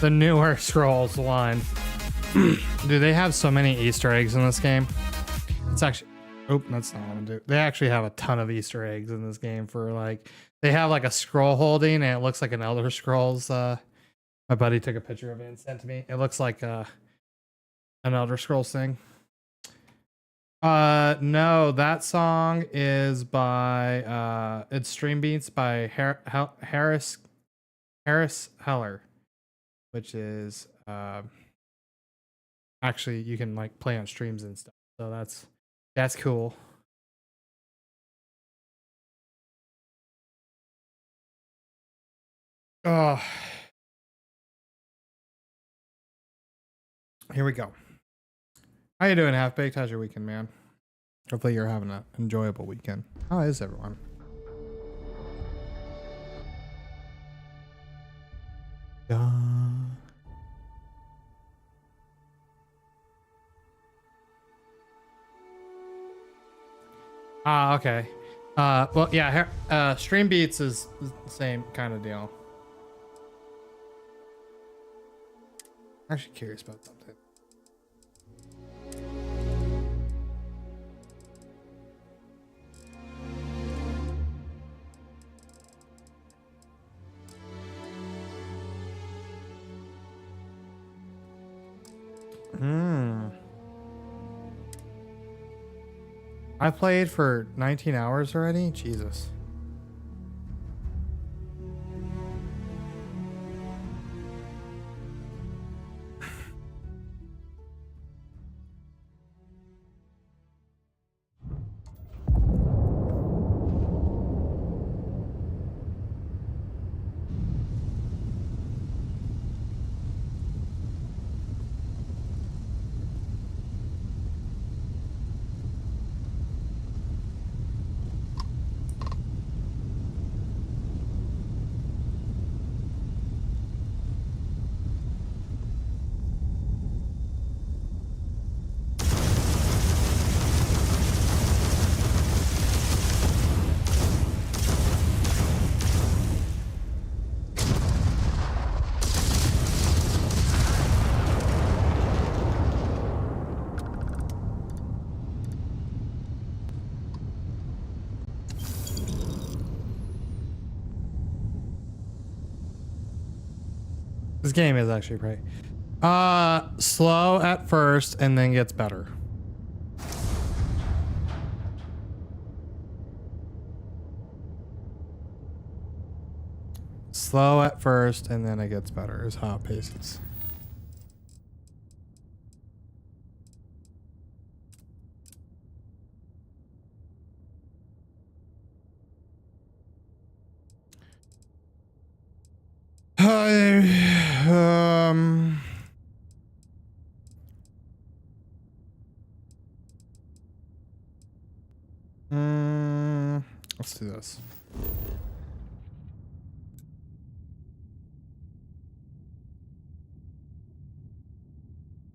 the newer Scrolls line. Dude, they have so many Easter eggs in this game. It's actually, oh, that's not what I'm gonna do. They actually have a ton of Easter eggs in this game for like, they have like a scroll holding and it looks like an Elder Scrolls. My buddy took a picture of it and sent to me. It looks like an Elder Scrolls thing. No, that song is by it's Stream Beats by Harris Heller, which is actually you can like play on streams and stuff. So that's cool. Oh, here we go. How you doing, Half Baked? How's your weekend, man? Hopefully you're having an enjoyable weekend. How is everyone? Okay. Well, yeah, Stream Beats is the same kind of deal. I'm actually curious about something. I played for 19 hours already? Jesus. This game is actually pretty slow at first and then gets better. Slow at first and then it gets better is how it paces. Let's do this.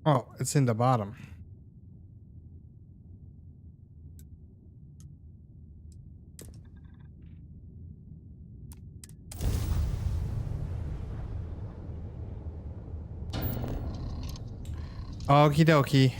Oh, it's in the bottom. Okie dokie.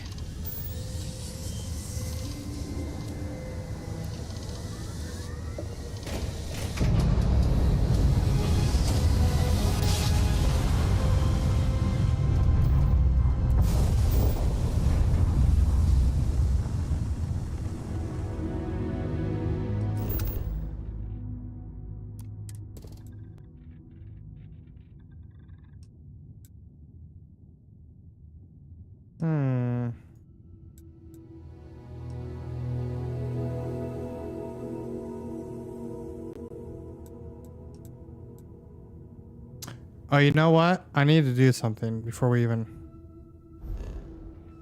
Oh, you know what? I need to do something before we even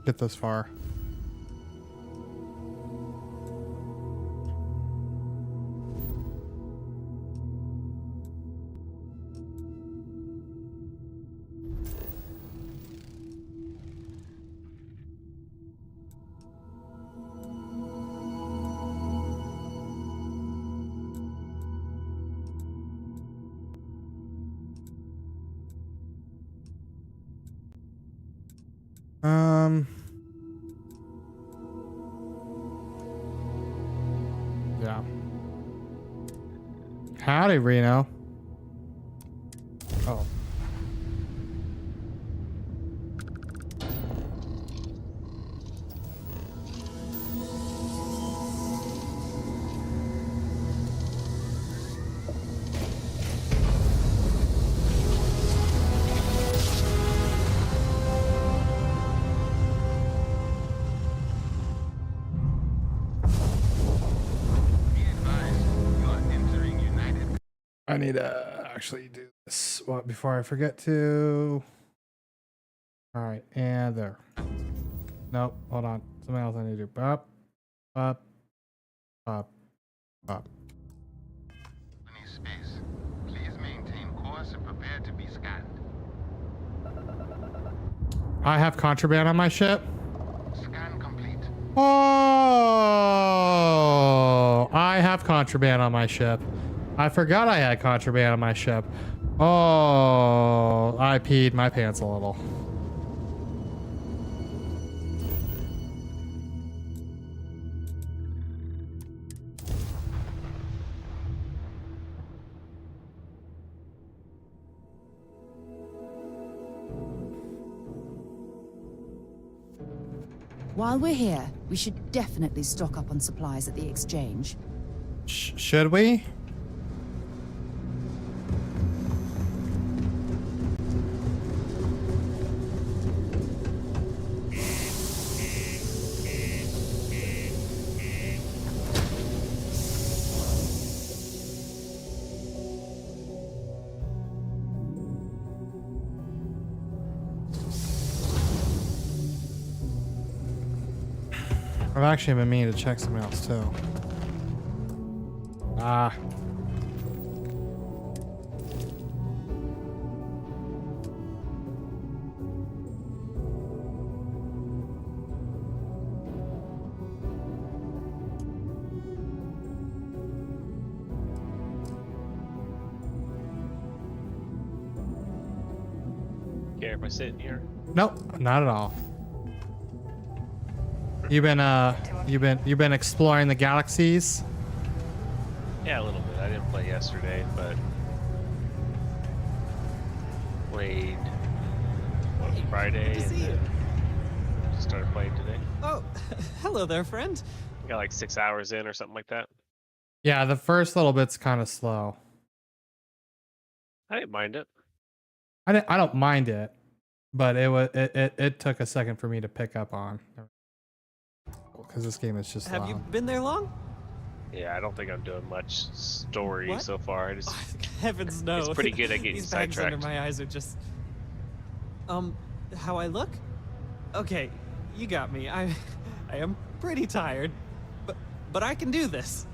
get this far. Yeah. Howdy, Reno. Oh. I need to actually do this before I forget to. All right, and there. Nope, hold on. Something else I need to do. Up, up, up, up. Space. Please maintain course and prepare to be scanned. I have contraband on my ship. Scan complete. Oh, I have contraband on my ship. I forgot I had contraband on my ship. Oh, I peed my pants a little. While we're here, we should definitely stock up on supplies at the exchange. Should we? I've actually been meaning to check something else too. Ah. Care if I sit in here? Nope, not at all. You've been exploring the galaxies? Yeah, a little bit. I didn't play yesterday, but played Friday Good to see you. just started playing today. Oh, hello there, friend. Got like 6 hours in or something like that. Yeah, the first little bit's kind of slow. I didn't mind it. I don't mind it, but it took a second for me to pick up on. Because this game is just Have loud. you been there long? Yeah, I don't think I'm doing much story What? so far. I just Heavens no. It's pretty good at getting These bags sidetracked. under my eyes are just... how I look? Okay, you got me. I am pretty tired, but I can do this.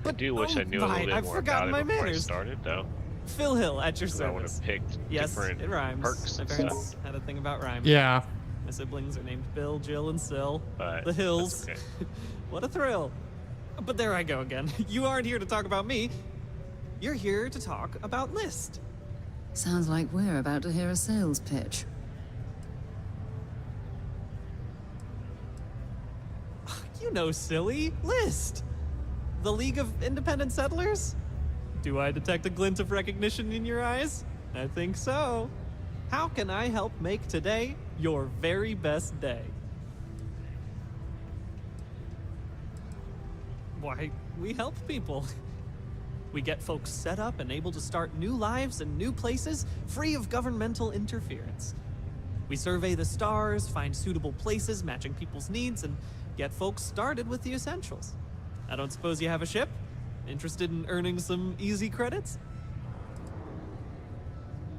I do wish I knew a little bit I've more forgotten about it my before manners. I started, though. Phil Hill at your 'Cause I would service. have picked Yes, different it rhymes. perks My and parents stuff. had a thing about rhymes. Yeah. My siblings are named Bill, Jill, and Sil. But The Hills. that's okay. What a thrill. But there I go again. You aren't here to talk about me. You're here to talk about List. Sounds like we're about to hear a sales pitch. You know, silly. List. The League of Independent Settlers? Do I detect a glint of recognition in your eyes? I think so. How can I help make today your very best day? Why, we help people. We get folks set up and able to start new lives in new places, free of governmental interference. We survey the stars, find suitable places matching people's needs, and get folks started with the essentials. I don't suppose you have a ship? Interested in earning some easy credits?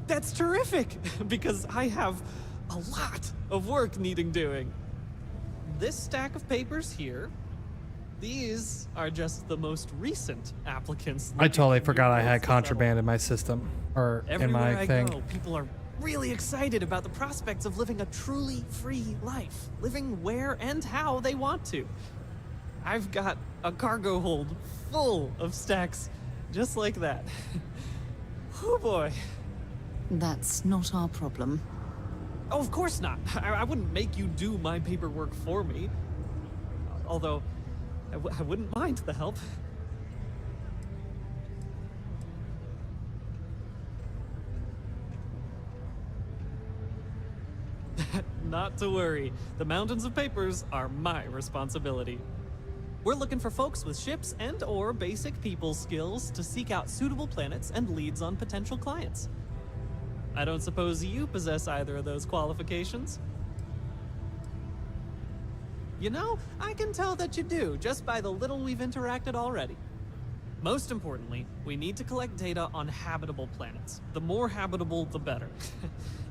That's terrific, because I have a lot of work needing doing. This stack of papers here, these are just the most recent applicants. I totally looking for forgot new I had roles to settle. contraband in my system or in Everywhere my I thing. go, people are really excited about the prospects of living a truly free life, living where and how they want to. I've got a cargo hold full of stacks just like that. Oh boy. That's not our problem. Oh, of course not. I wouldn't make you do my paperwork for me. Although, I wouldn't mind the help. Not to worry. The mountains of papers are my responsibility. We're looking for folks with ships and/or basic people skills to seek out suitable planets and leads on potential clients. I don't suppose you possess either of those qualifications? You know, I can tell that you do just by the little we've interacted already. Most importantly, we need to collect data on habitable planets. The more habitable, the better.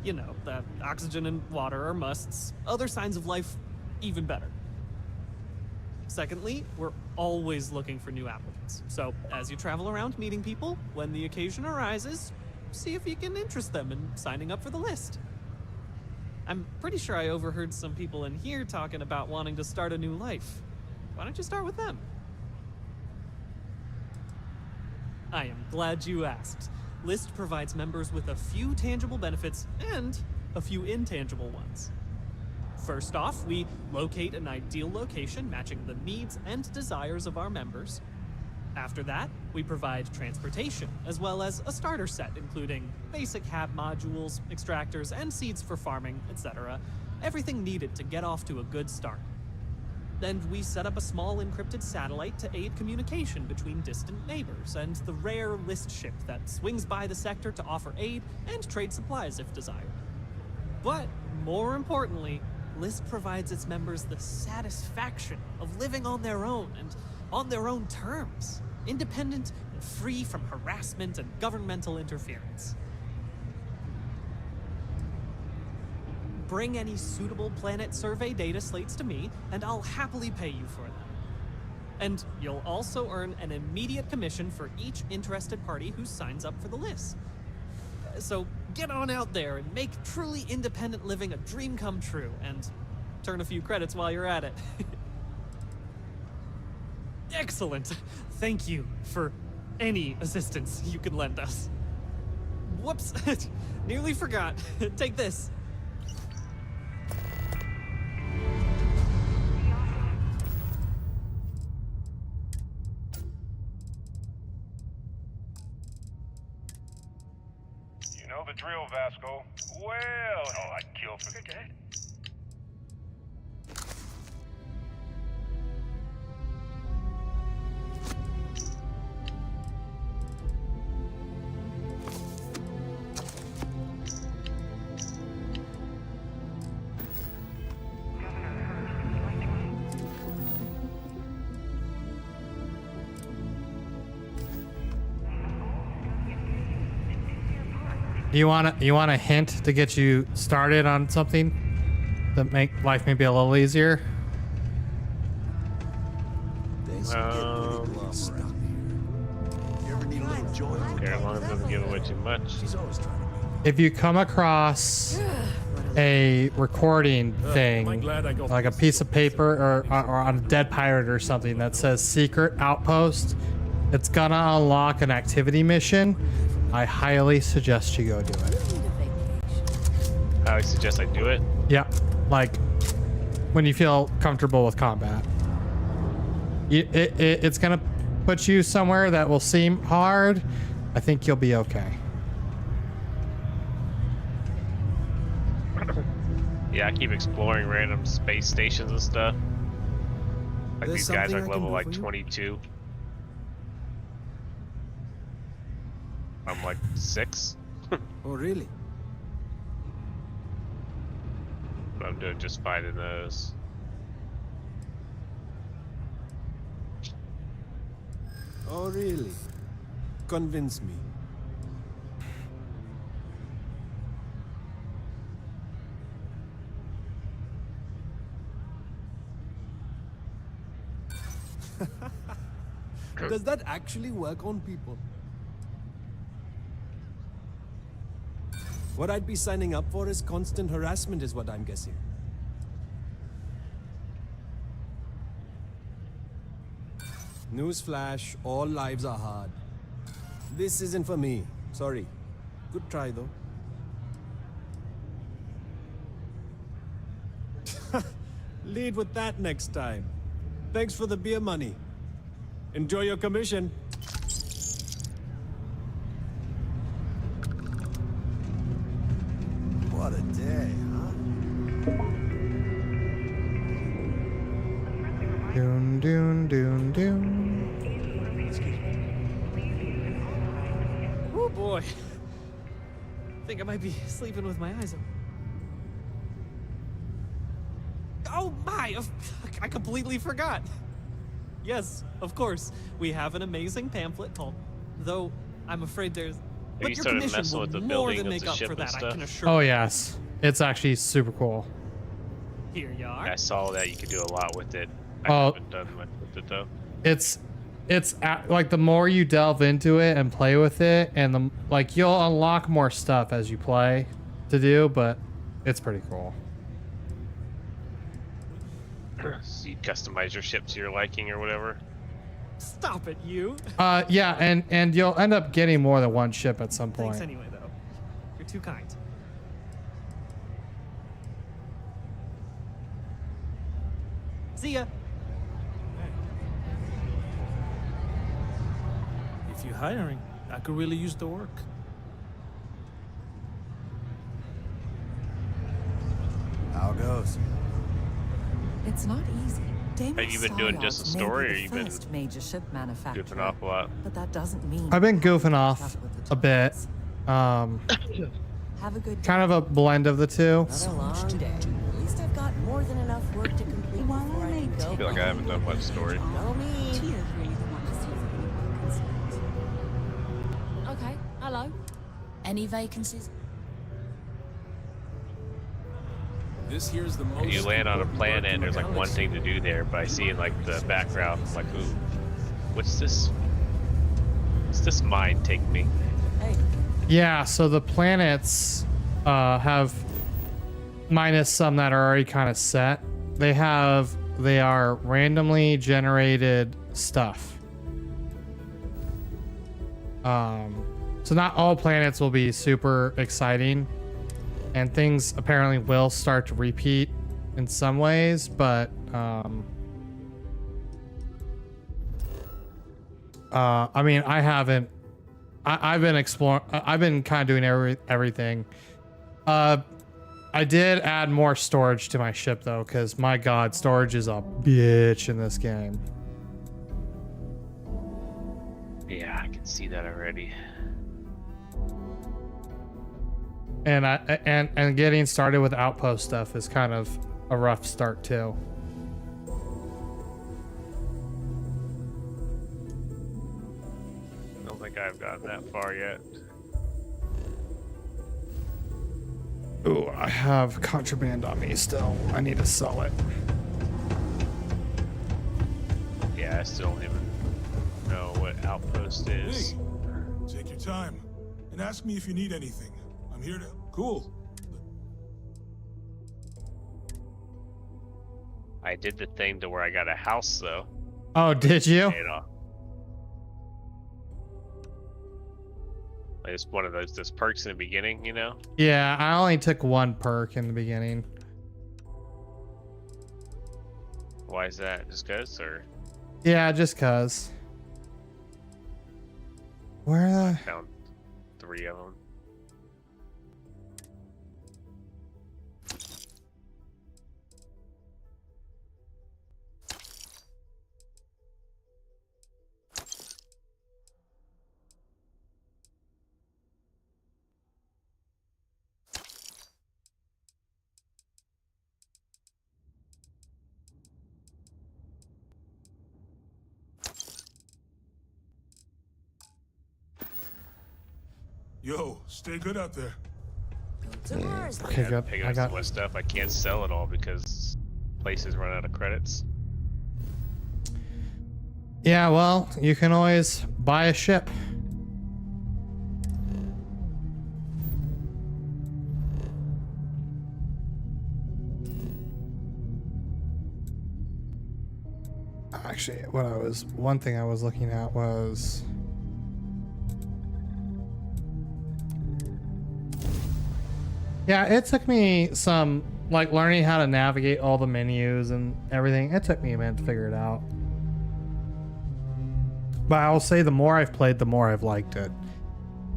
You know, the oxygen and water are musts. Other signs of life, even better. Secondly, we're always looking for new applicants. So, as you travel around meeting people, when the occasion arises, see if you can interest them in signing up for the list. I'm pretty sure I overheard some people in here talking about wanting to start a new life. Why don't you start with them? I am glad you asked. List provides members with a few tangible benefits and a few intangible ones. First off, we locate an ideal location matching the needs and desires of our members. After that, we provide transportation, as well as a starter set including basic hab modules, extractors, and seeds for farming, etc. Everything needed to get off to a good start. Then we set up a small encrypted satellite to aid communication between distant neighbors and the rare list ship that swings by the sector to offer aid and trade supplies if desired. But more importantly, List provides its members the satisfaction of living on their own and on their own terms, independent and free from harassment and governmental interference. Bring any suitable planet survey data slates to me, and I'll happily pay you for them. And you'll also earn an immediate commission for each interested party who signs up for the list. So get on out there and make truly independent living a dream come true, and turn a few credits while you're at it. Excellent. Thank you for any assistance you can lend us. Whoops, nearly forgot. Take this. You know the drill, Vasco. Well, no, I'd kill for the guy. You want a hint to get you started on something that make life maybe a little easier? As long as it doesn't give away too much. If you come across a recording thing, like a piece of paper or on a dead pirate or something that says secret outpost, it's gonna unlock an activity mission. I highly suggest you go do it. I would suggest I do it. Yeah, like when you feel comfortable with combat. It's gonna put you somewhere that will seem hard. I think you'll be okay. Yeah, I keep exploring random space stations and stuff. Like There's these guys something are I can level do like for you? 22. I'm like 6. Oh, really? But I'm doing just fine in those. Oh, really? Convince me. Does that actually work on people? What I'd be signing up for is constant harassment, is what I'm guessing. Newsflash, all lives are hard. This isn't for me. Sorry. Good try, though. Lead with that next time. Thanks for the beer money. Enjoy your commission. What a day, huh? Doon, doon, doon, doon. Oh boy. Think I might be sleeping with my eyes open. Oh my! I completely forgot. Yes, of course. We have an amazing pamphlet called, though I'm afraid there's. But you your started commission messing will with the more building than of make the up ship for and that. I stuff? can assure Oh you. yes, it's actually super cool. Here you are. I saw that you could do a lot with it. I Oh. haven't done much with it though. Like the more you delve into it and play with it, and the like, you'll unlock more stuff as you play to do, but it's pretty cool. So you customize your ship to your liking or whatever. Stop it, you. Yeah, and you'll end up getting more than one ship at some point. Thanks anyway, though. You're too kind. See ya. If you're hiring, I could really use the work. How goes? It's not easy. Have you been doing just a story, or you been first major ship manufacturer, goofing off a lot? But that doesn't mean I've been you have to goofing keep off up with the a bit. times. Have a good day. Kind of a blend of the two. Another long day. At least I've got more than enough work to complete before I can go. I feel like I haven't done much story. Know me. Tia's really the one to see if anyone can. Okay, hello. Any vacancies? This here's the most. You land on a important planet work and there's in like the one galaxy. thing to do there, but I see in like the background, I'm like, ooh, what's this? What's this mine take me? Hey, Yeah, so the planets have, minus some that are already kind of set, they are randomly generated stuff. So not all planets will be super exciting, and things apparently will start to repeat in some ways, but I mean, I've been exploring. I've been kind of doing everything. I did add more storage to my ship though, because my god, storage is a bitch in this game. Yeah, I can see that already. And and getting started with outpost stuff is kind of a rough start too. I don't think I've gotten that far yet. Ooh, I have contraband on me still. I need to sell it. Yeah, I still don't even know what outpost is. Hey, take your time and ask me if you need anything. I'm here to. Cool. I did the thing to where I got a house though. Oh, did you? You know, like it's one of those perks in the beginning, you know. Yeah, I only took one perk in the beginning. Why is that? Just 'cause, or Yeah, just cause. Where the? found 3 of them. Yo, stay good out there. to Mars. Okay, I good. pick I up got. some more stuff. I can't sell it all because places run out of credits. Yeah, well, you can always buy a ship. Actually, one thing I was looking at was yeah, it took me some like learning how to navigate all the menus and everything. It took me a minute to figure it out. But I will say the more I've played, the more I've liked it.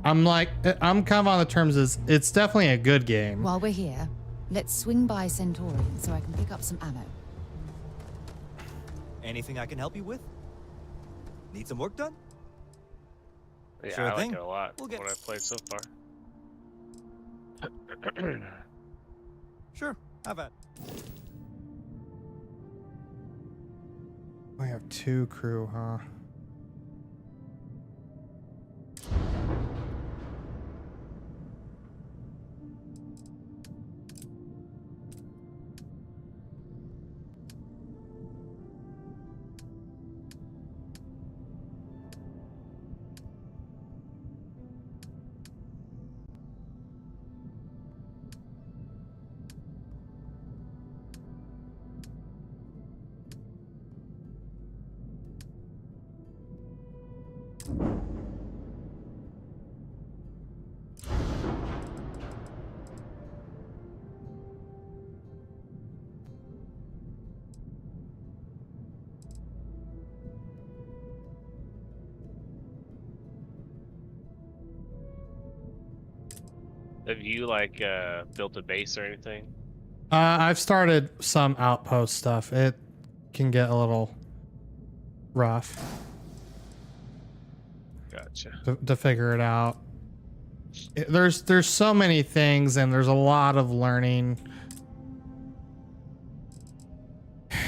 I'm kind of on the terms as it's definitely a good game. While we're here, let's swing by Centaurian so I can pick up some ammo. Anything I can help you with? Need some work done? Yeah, Sure I like thing. it a lot. We'll get- What I've played so far. Sure, have at. We have 2 crew, huh? Have you like built a base or anything? I've started some outpost stuff. It can get a little rough Gotcha. to figure it out. There's so many things and there's a lot of learning. Is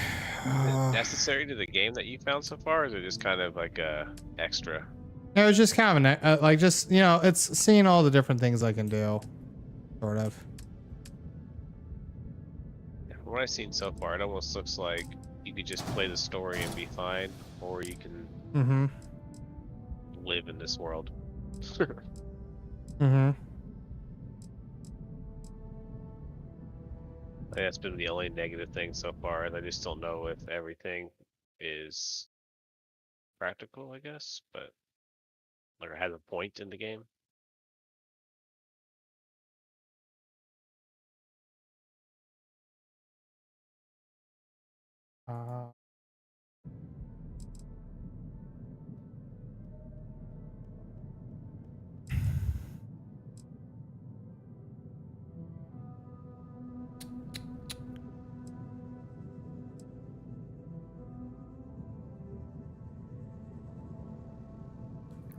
it necessary to the game that you found so far, or is it just kind of like a extra? It was just kind of like just, you know, it's seeing all the different things I can do, sort of. From what I've seen so far, it almost looks like you could just play the story and be fine, or you can live in this world. Mm-hmm. That's been the only negative thing so far, and I just don't know if everything is practical, I guess, but like has a point in the game.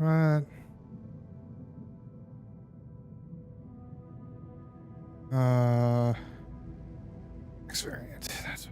Right. Experience. That's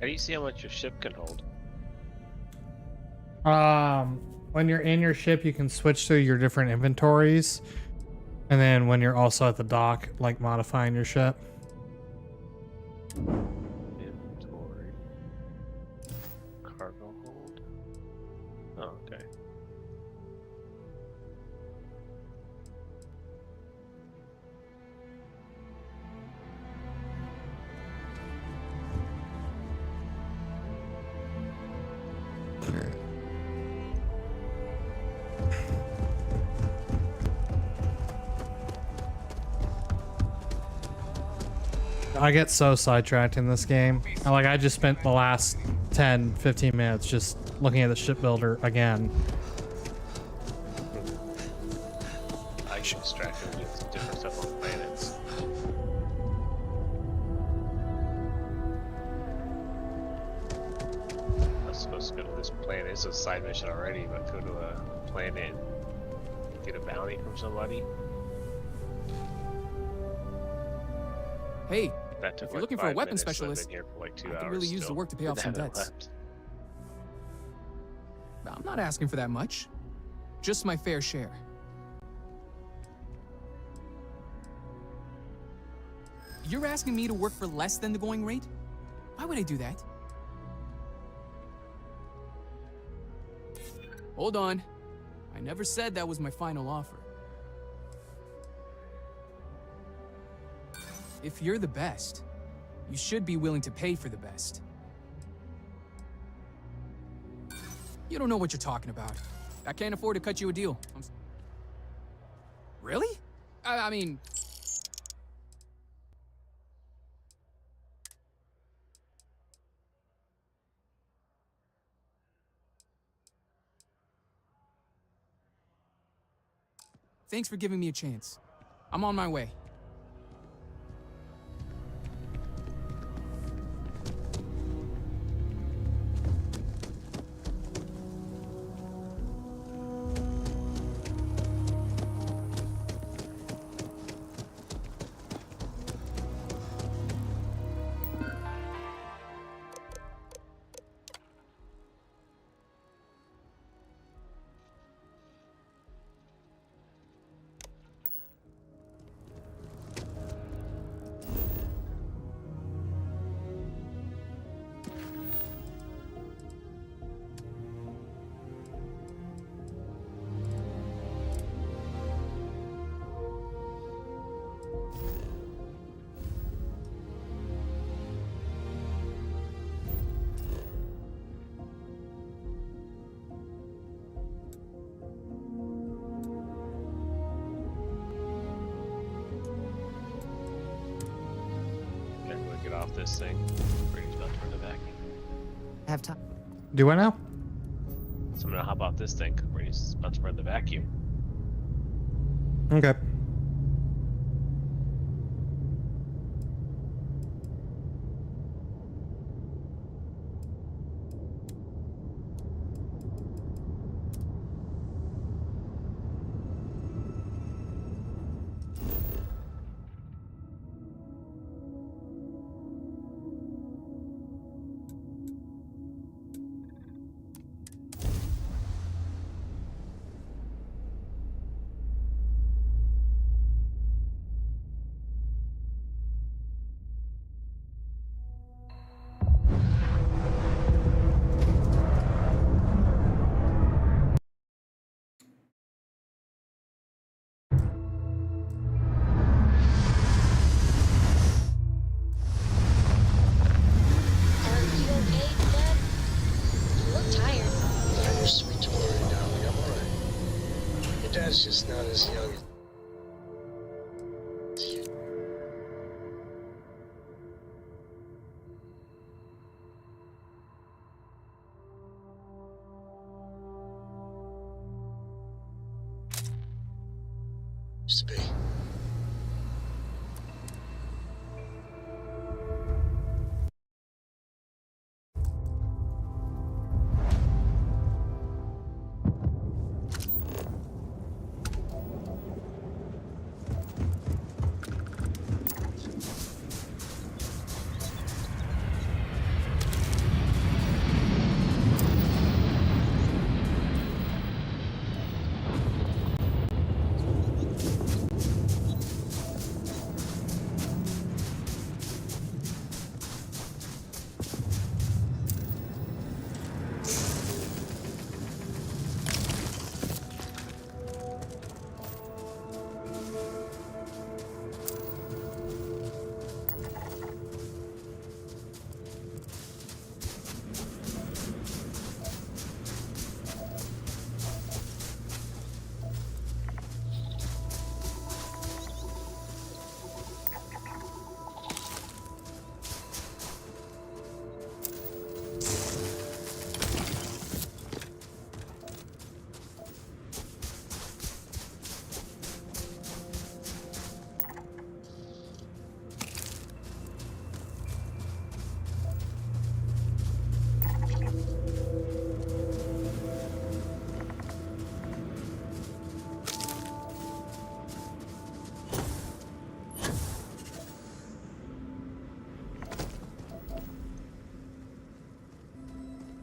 How do you see how much your ship can hold? When you're in your ship, you can switch to your different inventories, and then when you're also at the dock, like modifying your ship. Inventory. Cargo hold. Oh, okay. I get so sidetracked in this game. I just spent the last 10, 15 minutes just looking at the shipbuilder again. I get distracted with different stuff on planets. I was supposed to go to this planet. It's a side mission already, but go to a planet and get a bounty from somebody. Hey, That took if you're like looking for a 5 weapon minutes, so I've specialist, been here for like 2 I could hours really use the still work to pay off with some haven't debts. left. I'm not asking for that much. Just my fair share. You're asking me to work for less than the going rate? Why would I do that? Hold on. I never said that was my final offer. If you're the best, you should be willing to pay for the best. You don't know what you're talking about. I can't afford to cut you a deal. Really? I mean... Thanks for giving me a chance. I'm on my way. Get off this thing. Brady's about to run the vacuum. Have time. Do I now? So I'm gonna hop off this thing. Brady's about to run the vacuum. Okay. guy's just not as young as you. Used to be.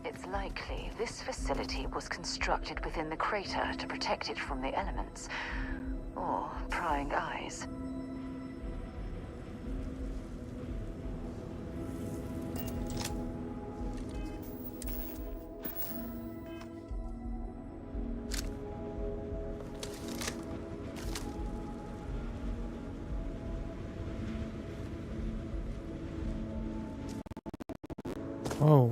It's likely this facility was constructed within the crater to protect it from the elements, or prying eyes. Whoa.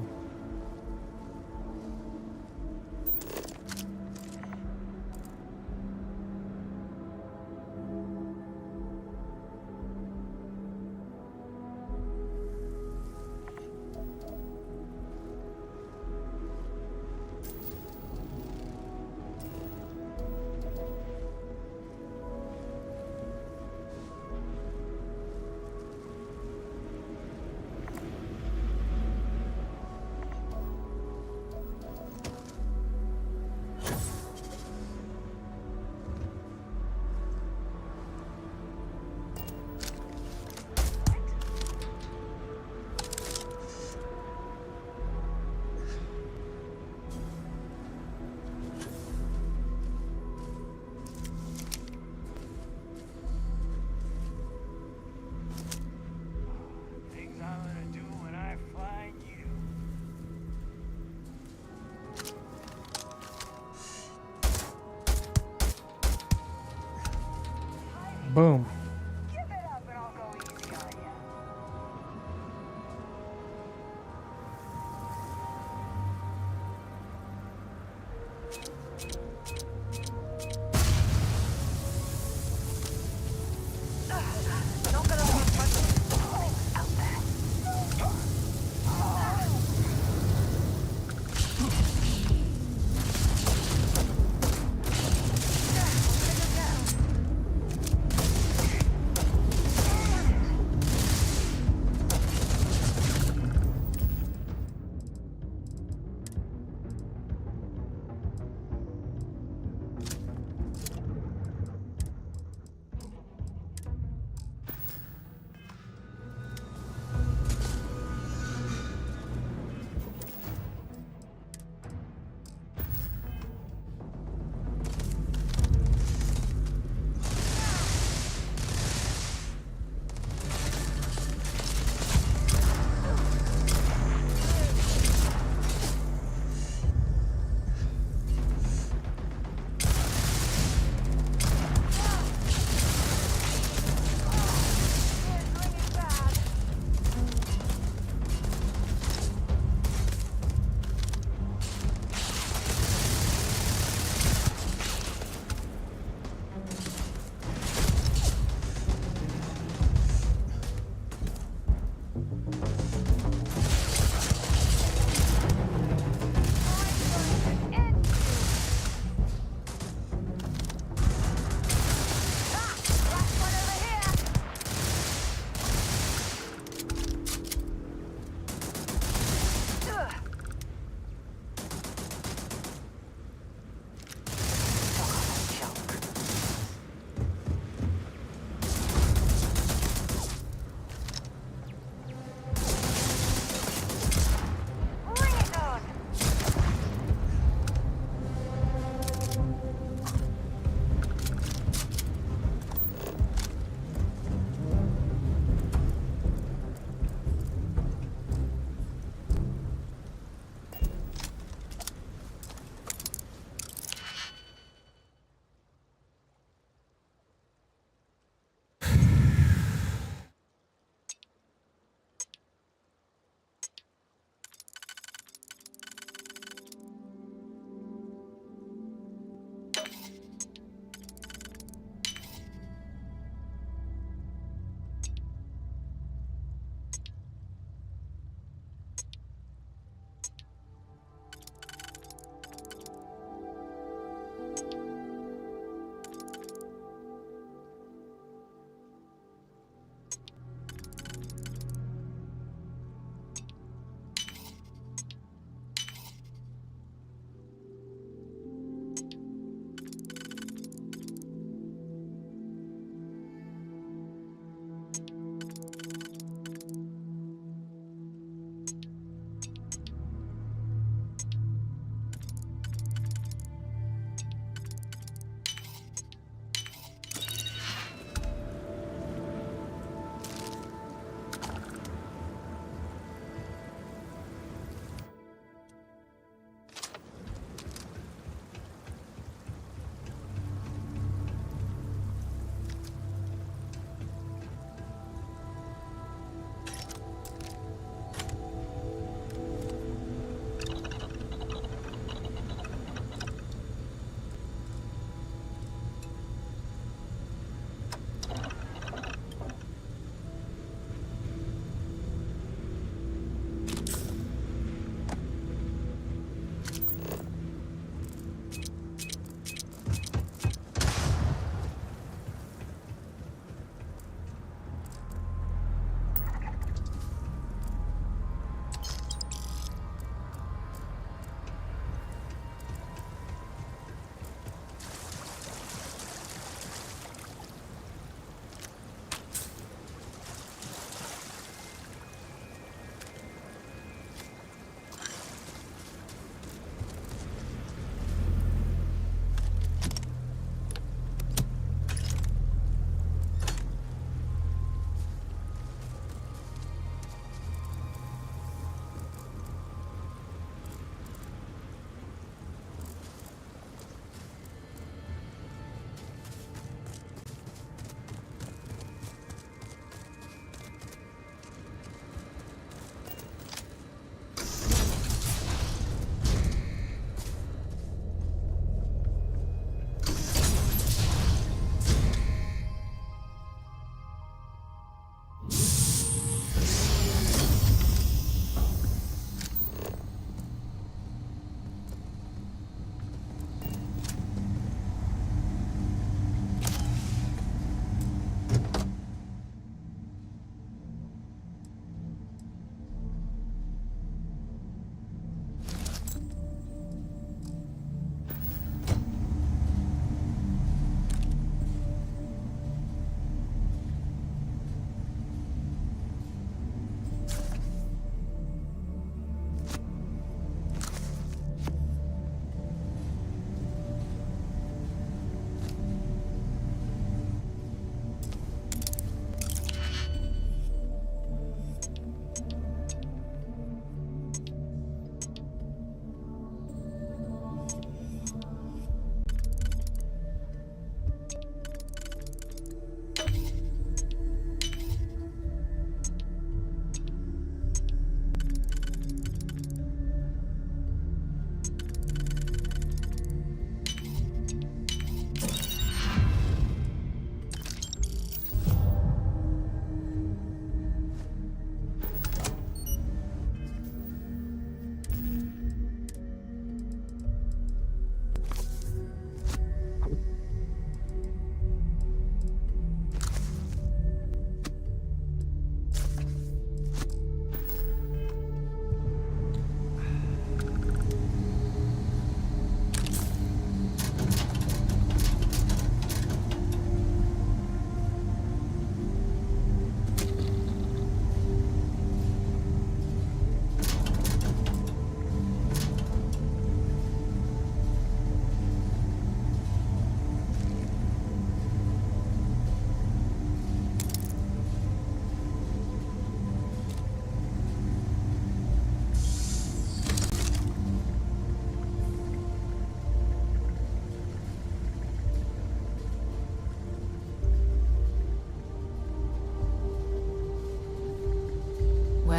Boom.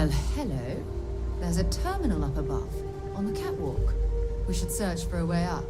Well, hello. There's a terminal up above, on the catwalk. We should search for a way up.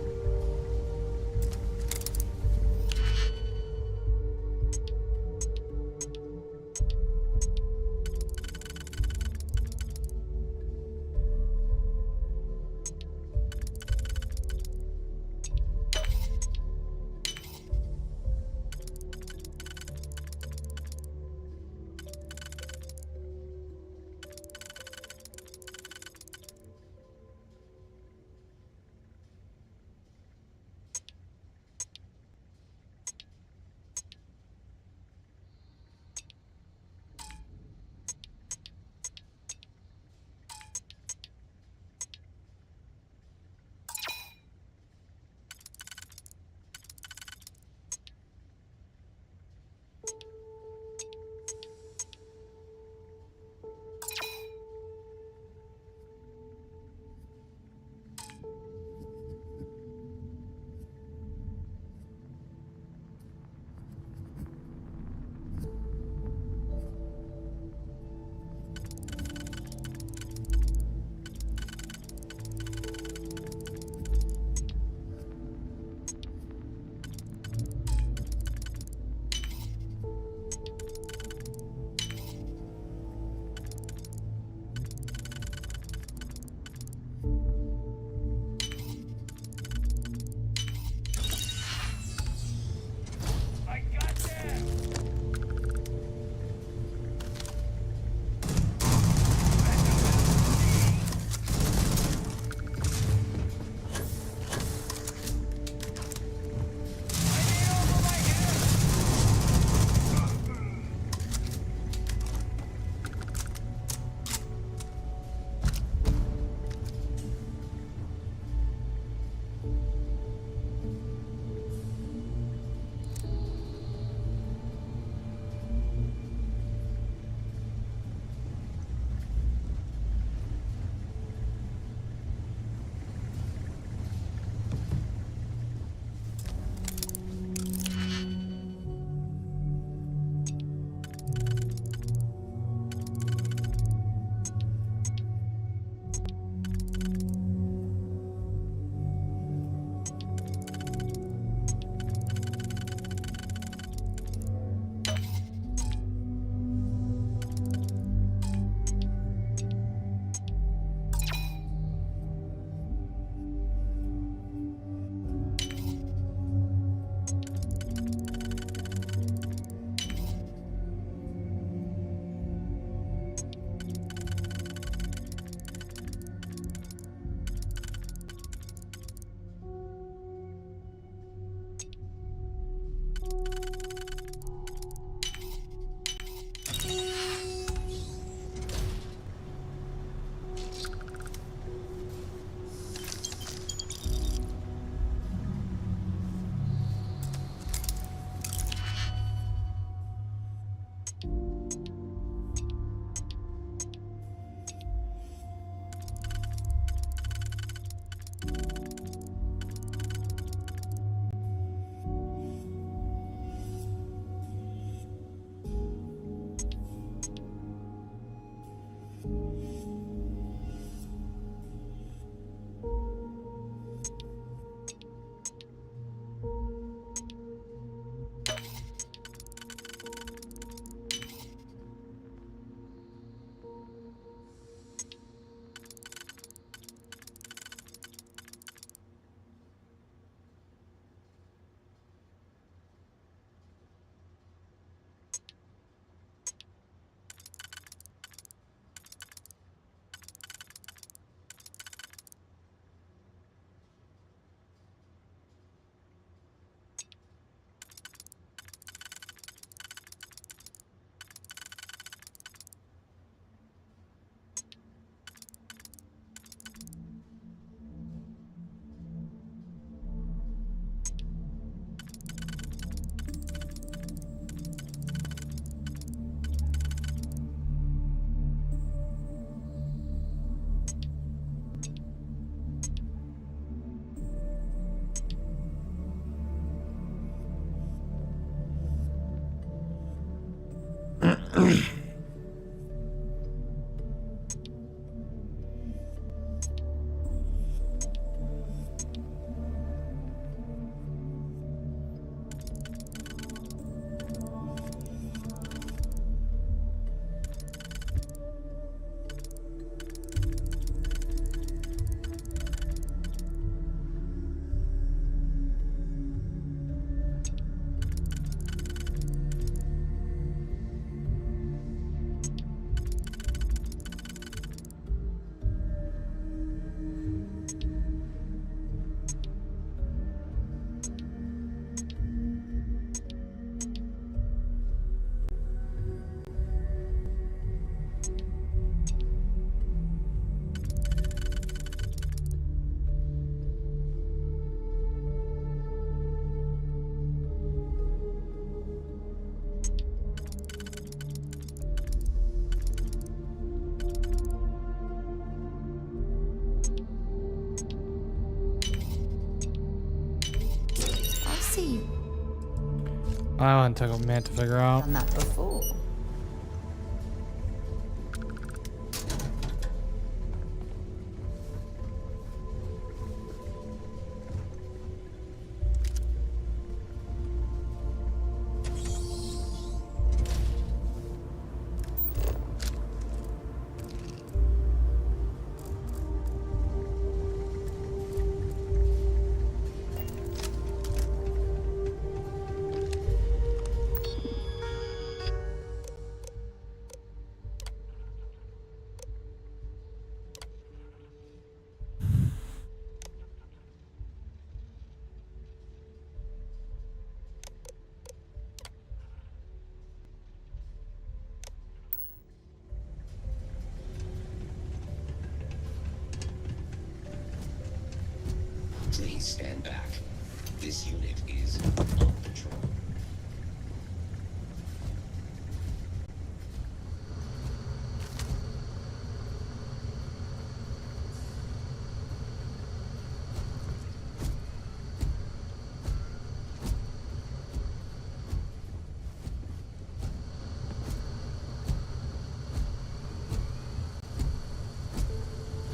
see you. I want to take a minute to figure out. Done that before. Please stand back. This unit is on patrol.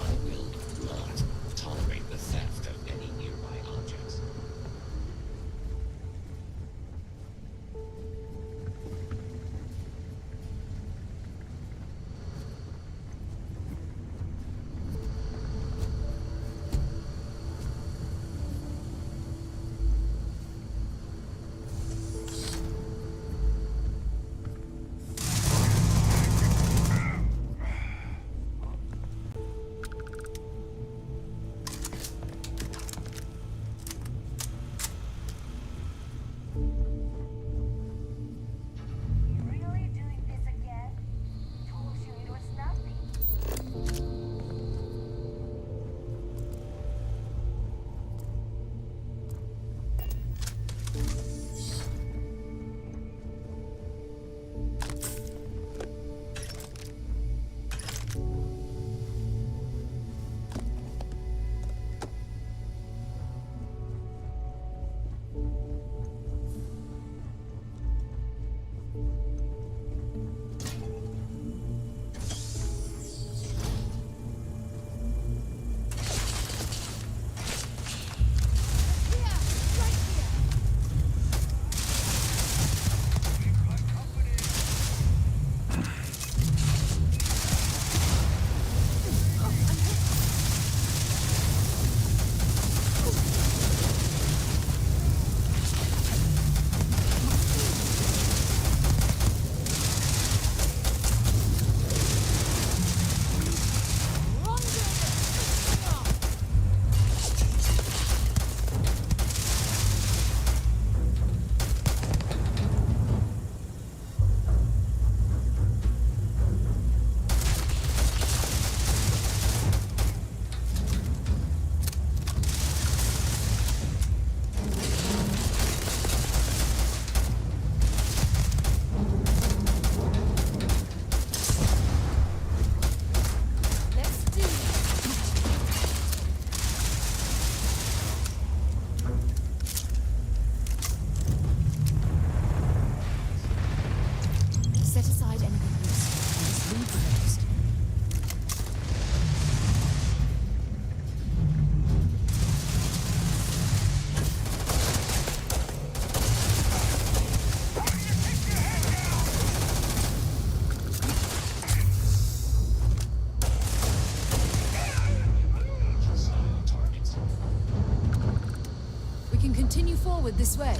I will not tolerate the theft of any nearby objects. Continue forward this way.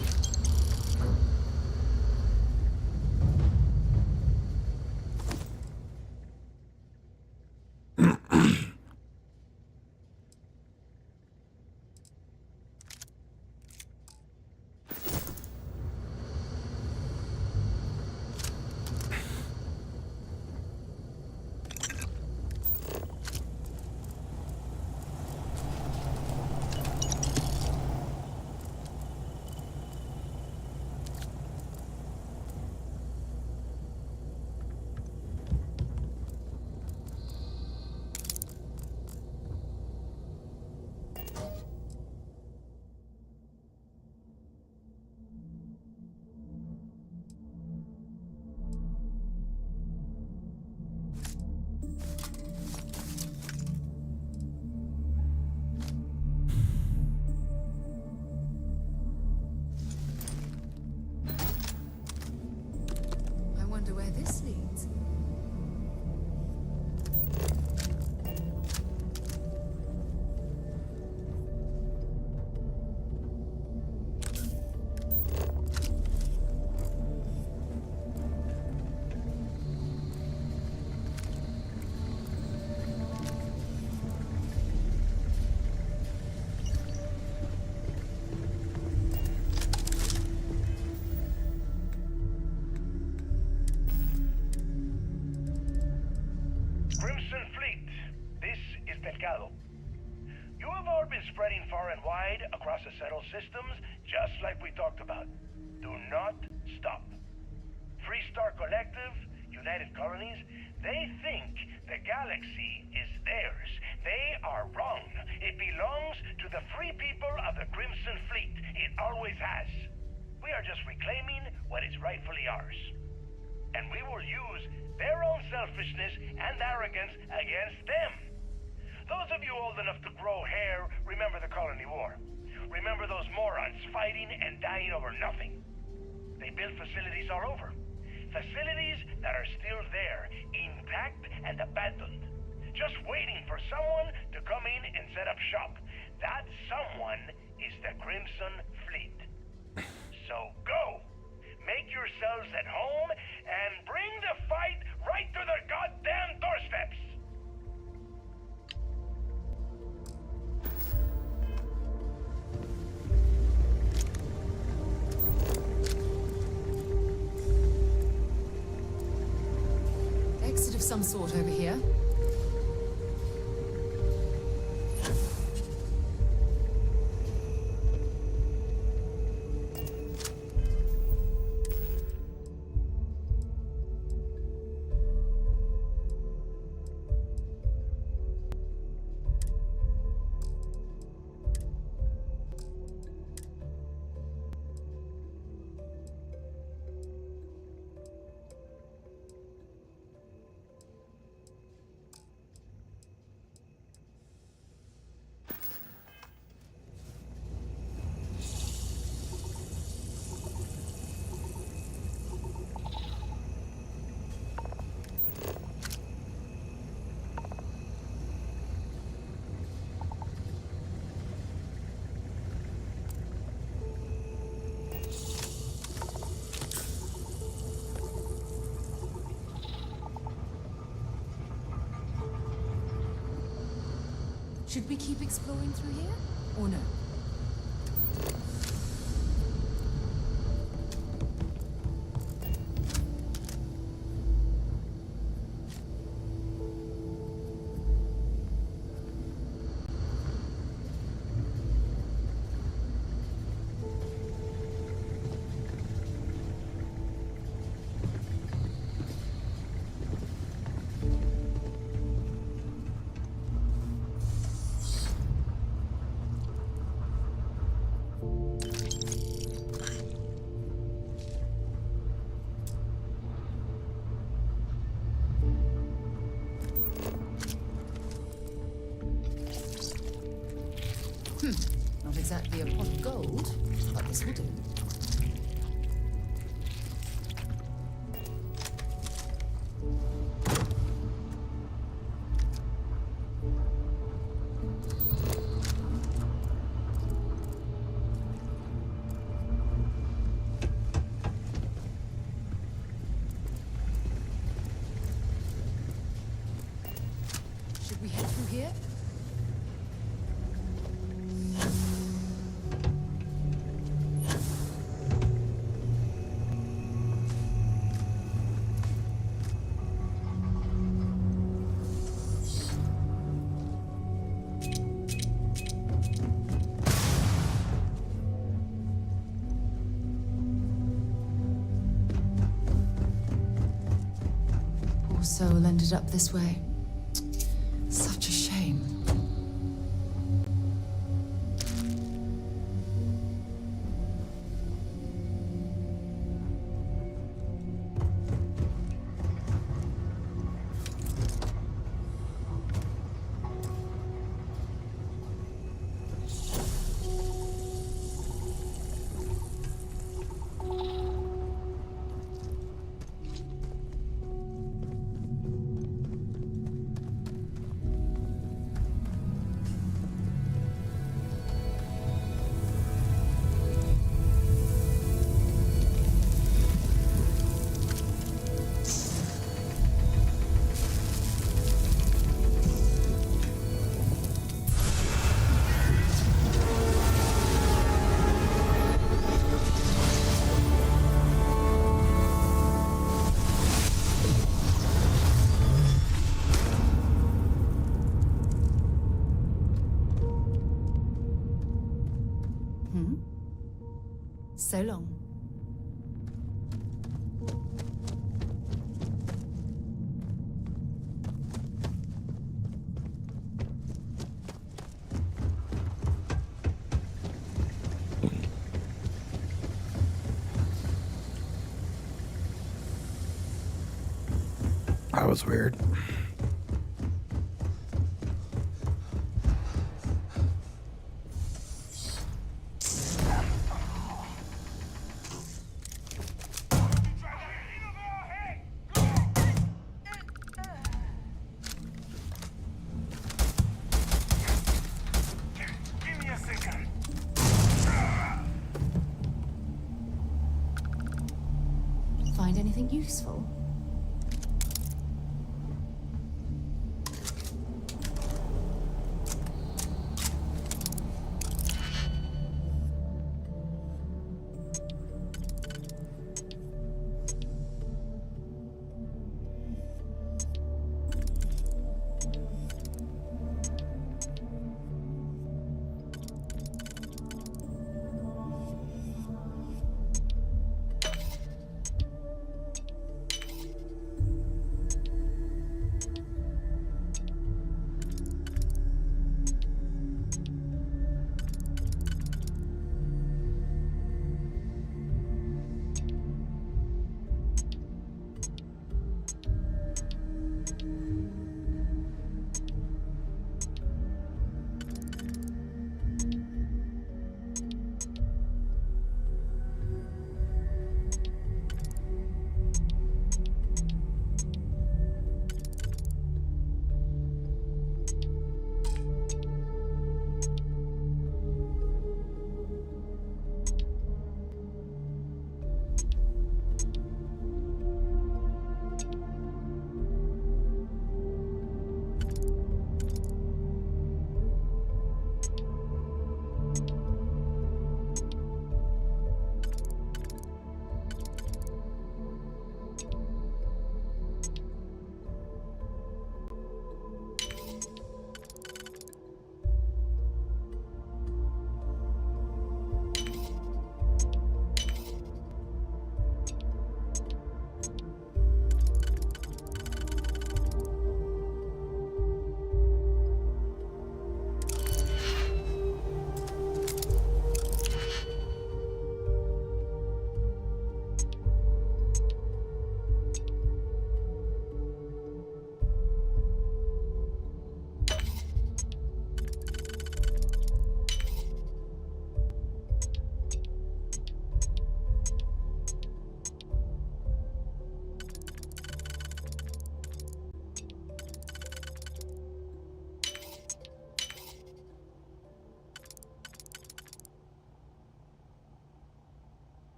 wide across the settled systems, just like we talked about. Do not stop. Freestar Collective, United Colonies, they think the galaxy is theirs. They are wrong. It belongs to the free people of the Crimson Fleet. It always has. We are just reclaiming what is rightfully ours. And we will use their own selfishness and arrogance against them. Those of you old enough to grow hair remember the Colony War. Remember those morons fighting and dying over nothing. They built facilities all over. Facilities that are still there, intact and abandoned. Just waiting for someone to come in and set up shop. That someone is the Crimson Fleet. So go! Make yourselves at home and bring the fight right to their goddamn doorsteps! Exit of some sort over here. Should we keep exploring through here, or no? Not exactly a pot of gold, but this will do. Should we head through here? Poor soul ended up this way. Such a shame. So long. That was weird. Give me a second. Find anything useful?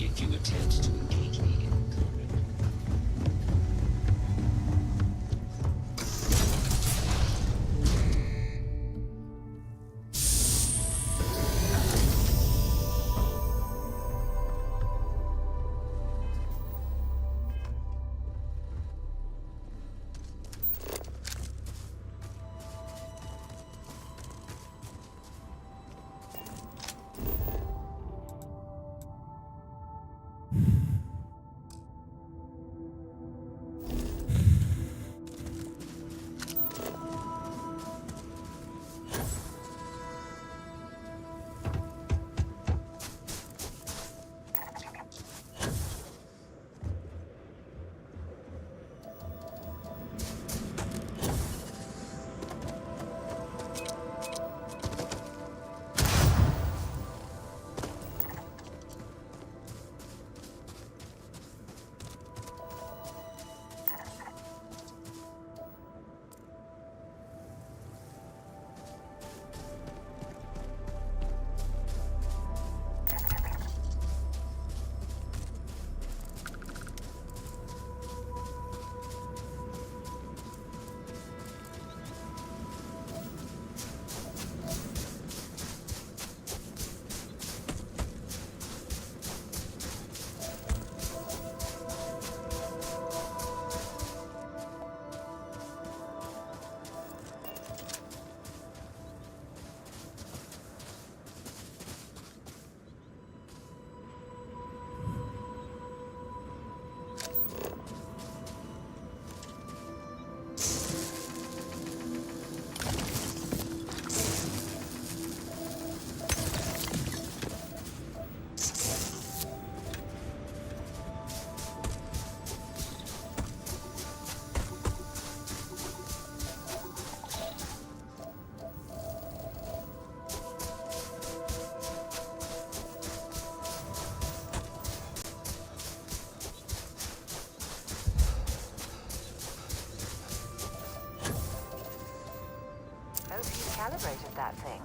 If you attempt to engage me in combat, calibrated that thing.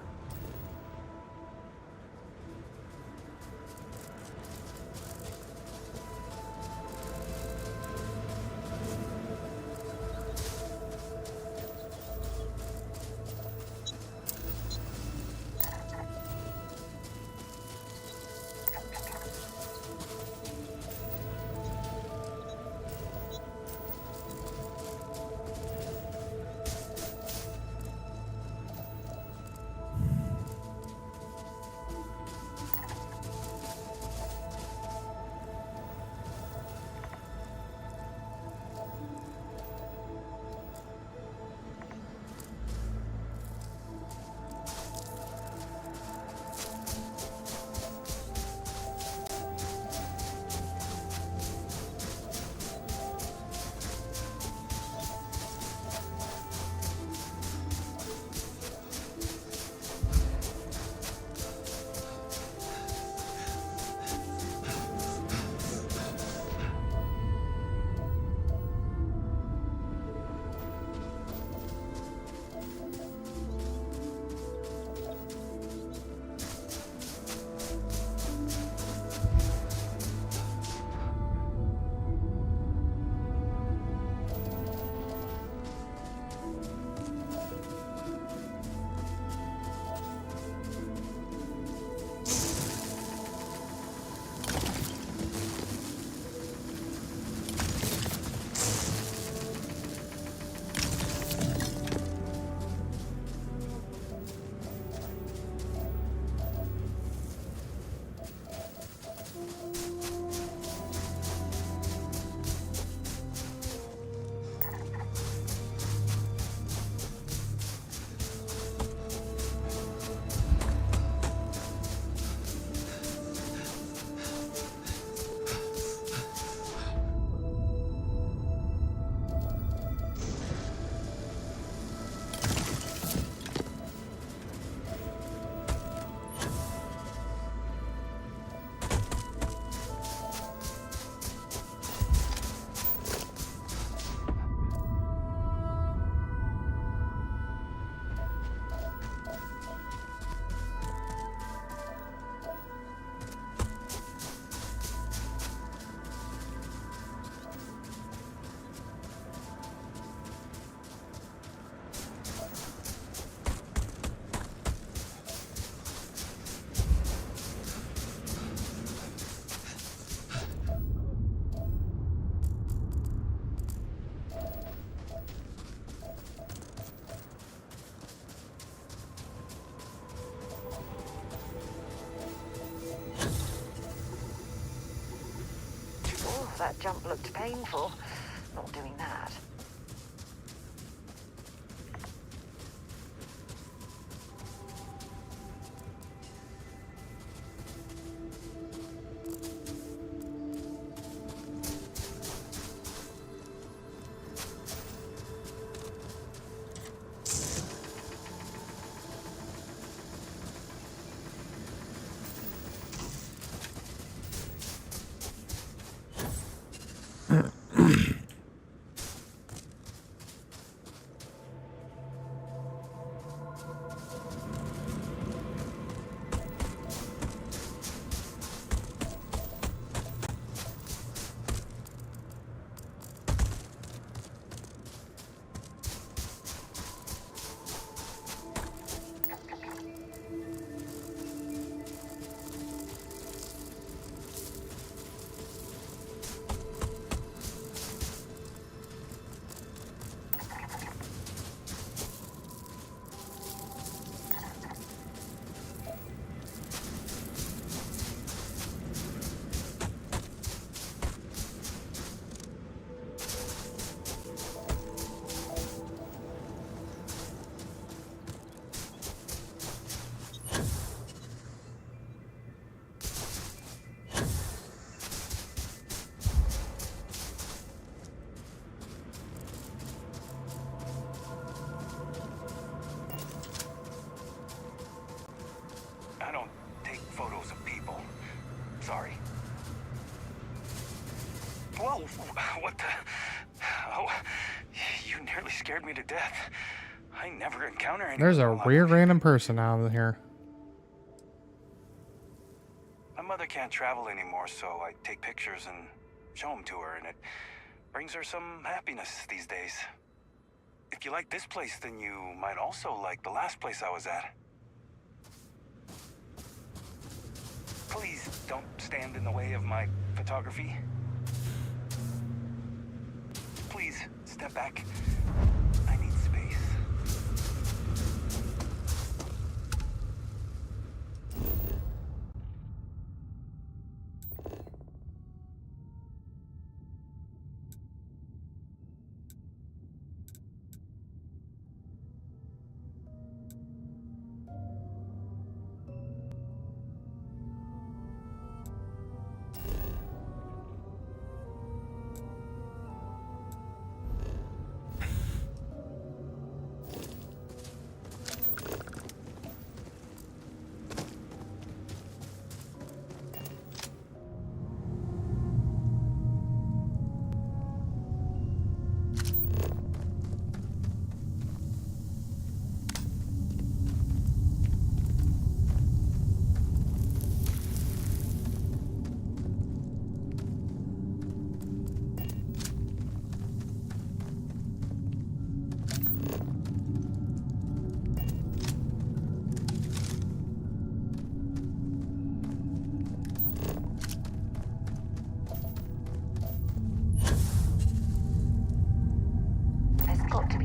That jump looked painful. Not doing that. Whoa, what the... Oh, you nearly scared me to death. I never encounter anyone. There's a weird random person out here. My mother can't travel anymore, so I take pictures and show them to her, and it brings her some happiness these days. If you like this place, then you might also like the last place I was at. Please don't stand in the way of my photography. Please step back. I need space.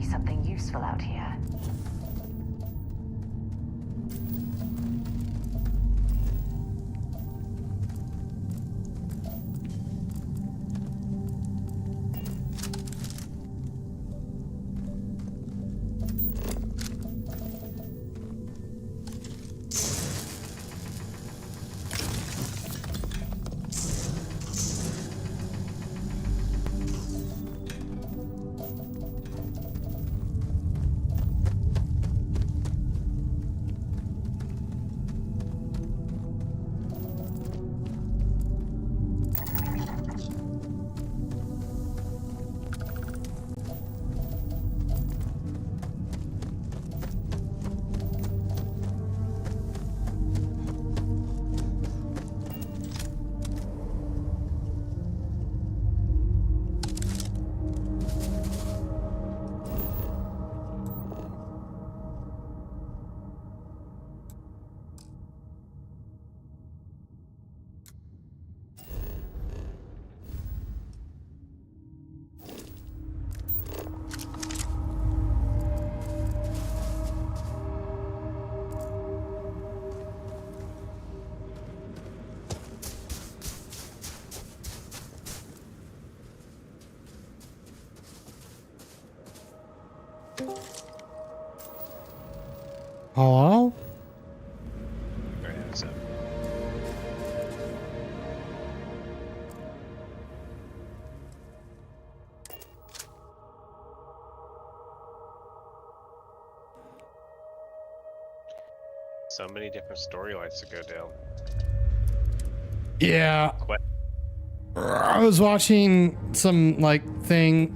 Something useful out here. Hello? So many different storylines to go down. Yeah. I was watching some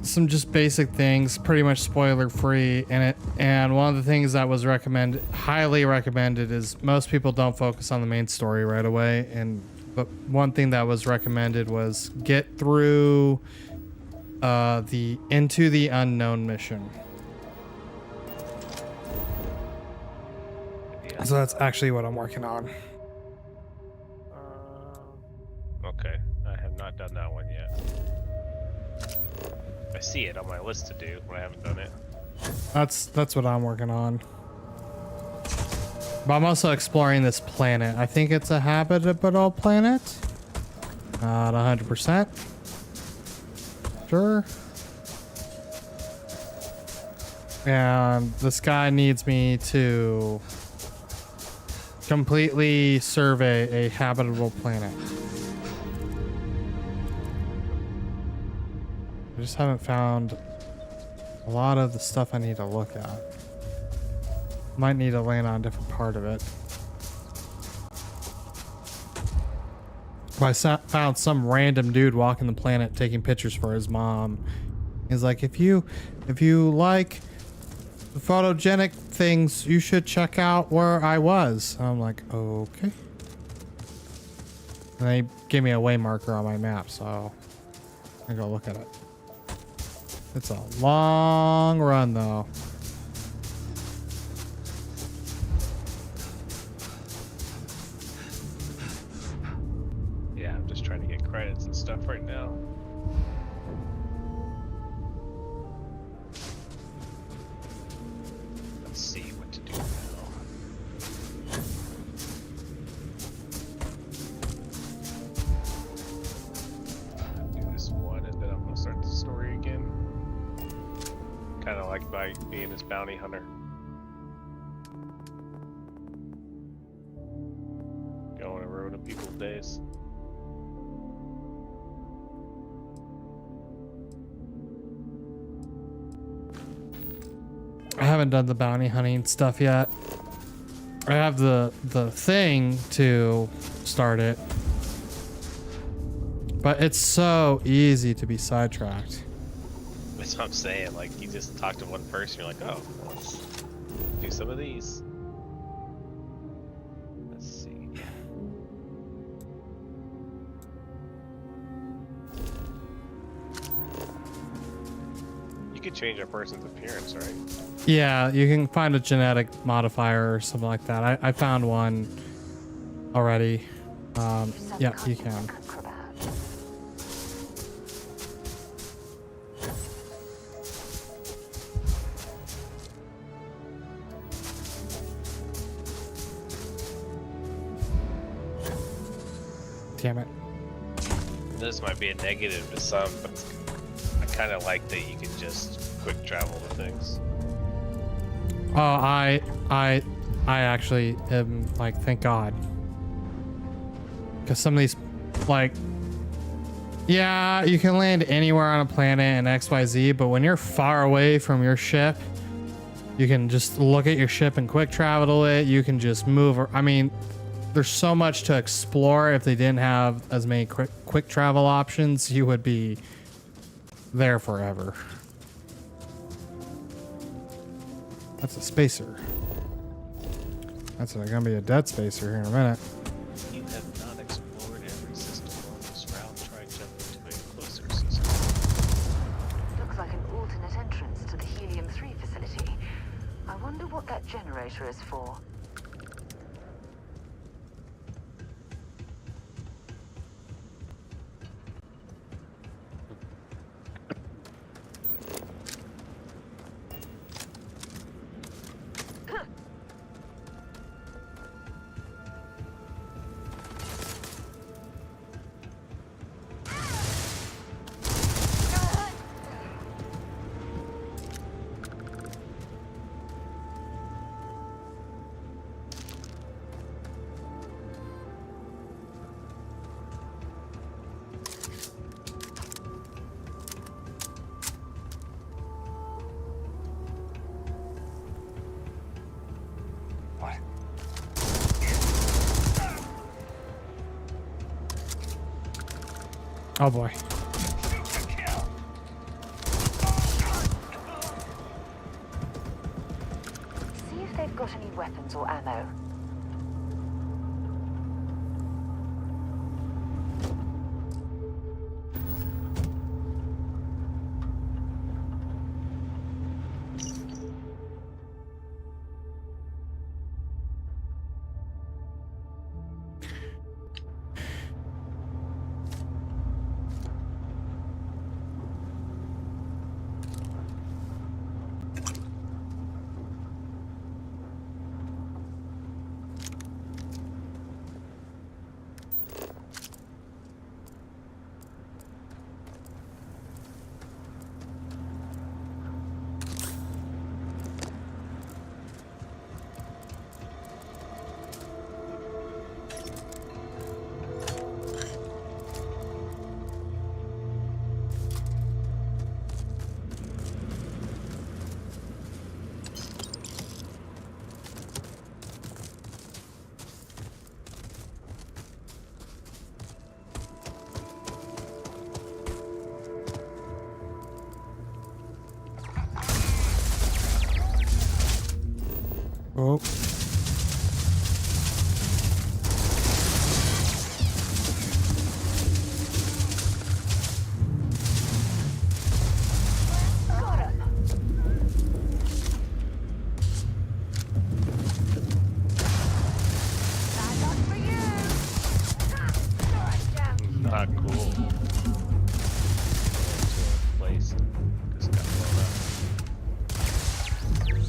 some just basic things, pretty much spoiler free, and one of the things that was highly recommended is most people don't focus on the main story right away, but one thing that was recommended was get through the Into the Unknown mission. Yeah. So that's actually what I'm working on. Okay. I have not done that one yet. I see it on my list to do, but I haven't done it. That's what I'm working on. But I'm also exploring this planet. I think it's a habitable planet. Not 100%. Sure. And this guy needs me to completely survey a habitable planet. I just haven't found a lot of the stuff I need to look at. Might need to land on a different part of it. Well, I found some random dude walking the planet taking pictures for his mom. He's like, if you like photogenic things. You should check out where I was. I'm like, okay. And they gave me a way marker on my map, so I go look at it. It's a long run, though. Yeah, I'm just trying to get credits and stuff right now. Let's see what to do now. Do this one and then I'm gonna start the story again. Kind of like by being this bounty hunter. Going and ruining people's days. I haven't done the bounty hunting stuff yet. I have the thing to start it. But it's so easy to be sidetracked. That's what I'm saying. Like, you just talk to one person, you're like, oh, well, let's do some of these. Let's see. You could change a person's appearance, right? Yeah, you can find a genetic modifier or something like that. I found one already. Yeah, you can. Damn it. This might be a negative to some, but I kind of like that you can just quick travel to things. Oh, I actually am like, thank God. Because some of these, like, yeah, you can land anywhere on a planet in XYZ, but when you're far away from your ship, you can just look at your ship and quick travel to it. You can just move. I mean, there's so much to explore. If they didn't have as many quick travel options, you would be there forever. That's a spacer. That's gonna be a dead spacer here in a minute. You have not explored every system on this route. Try jumping to a closer system. Looks like an alternate entrance to the Helium-3 facility. I wonder what that generator is for. Oh boy. See if they've got any weapons or ammo.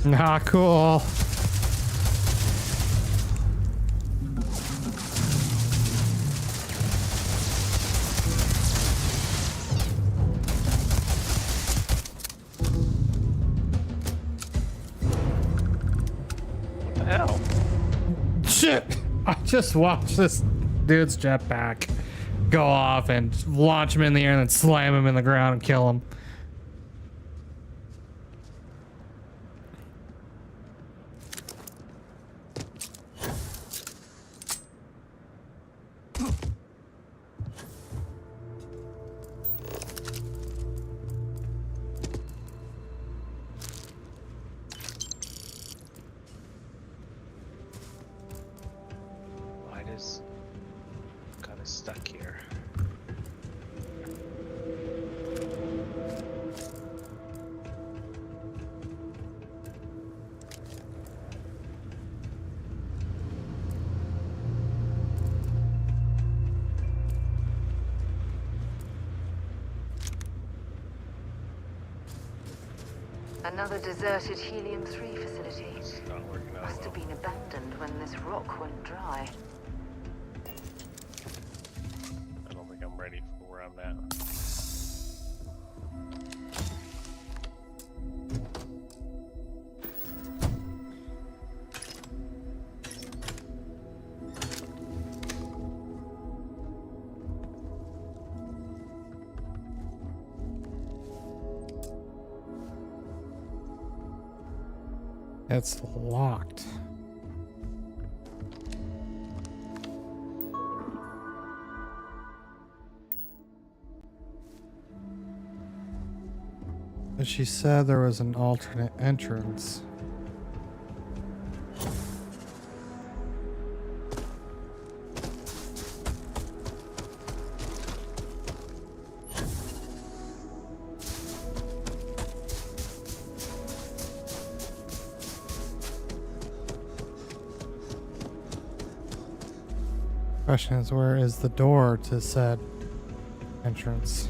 Ah, cool. What the hell? Shit! I just watched this dude's jetpack go off and launch him in the air and then slam him in the ground and kill him. Why does got us stuck here? Another deserted Helium-3 facility. It's not working out Must well. have been abandoned when this rock went dry. I don't think I'm ready for where I'm at. It's locked. But she said there was an alternate entrance. Question is, where is the door to said entrance?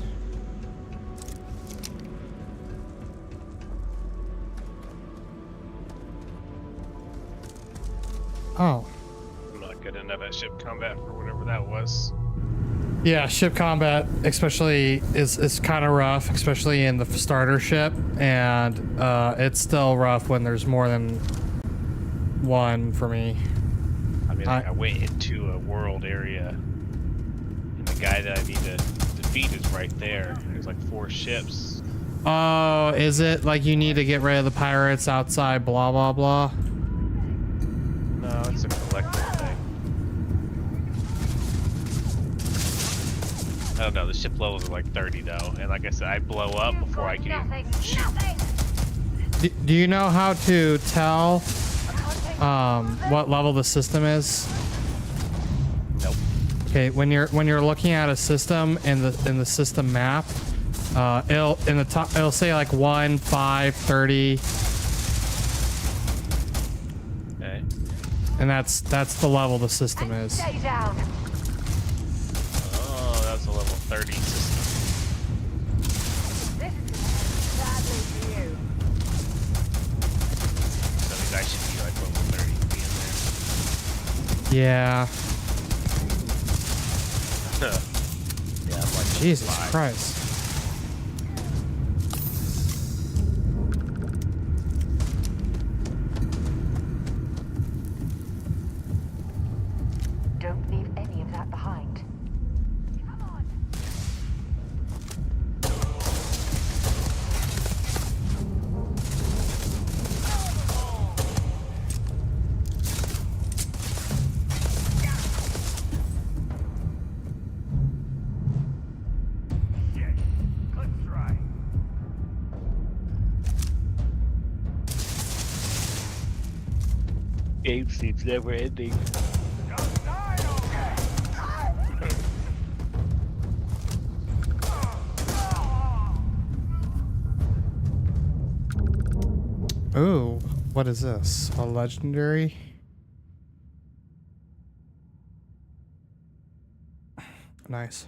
Oh. I'm not good enough at ship combat for whatever that was. Yeah, ship combat especially is kind of rough, especially in the starter ship, and it's still rough when there's more than one for me. I mean, like, I went into a world area, and the guy that I need to defeat is right there. There's like 4 ships. Oh, is it like you need to get rid of the pirates outside blah blah blah? No, it's a collectible thing. I don't know, the ship levels are like 30 though, and like I said, I blow up before I can even shoot. Do you know how to tell what level the system is? Nope. Okay, when you're looking at a system in the system map, it'll say like 1, 5, 30. Okay. And that's the level the system is. Stay down. Oh, that's a level 30 system. This is sadly for you. So these guys should be like level 30 to be in there. Yeah. Yeah, I'm like Jesus 5. Christ. Don't leave any of that behind. Come on. Yes, let's try. Game seems never ending. Just die, okay? Ooh, what is this? A legendary? Nice.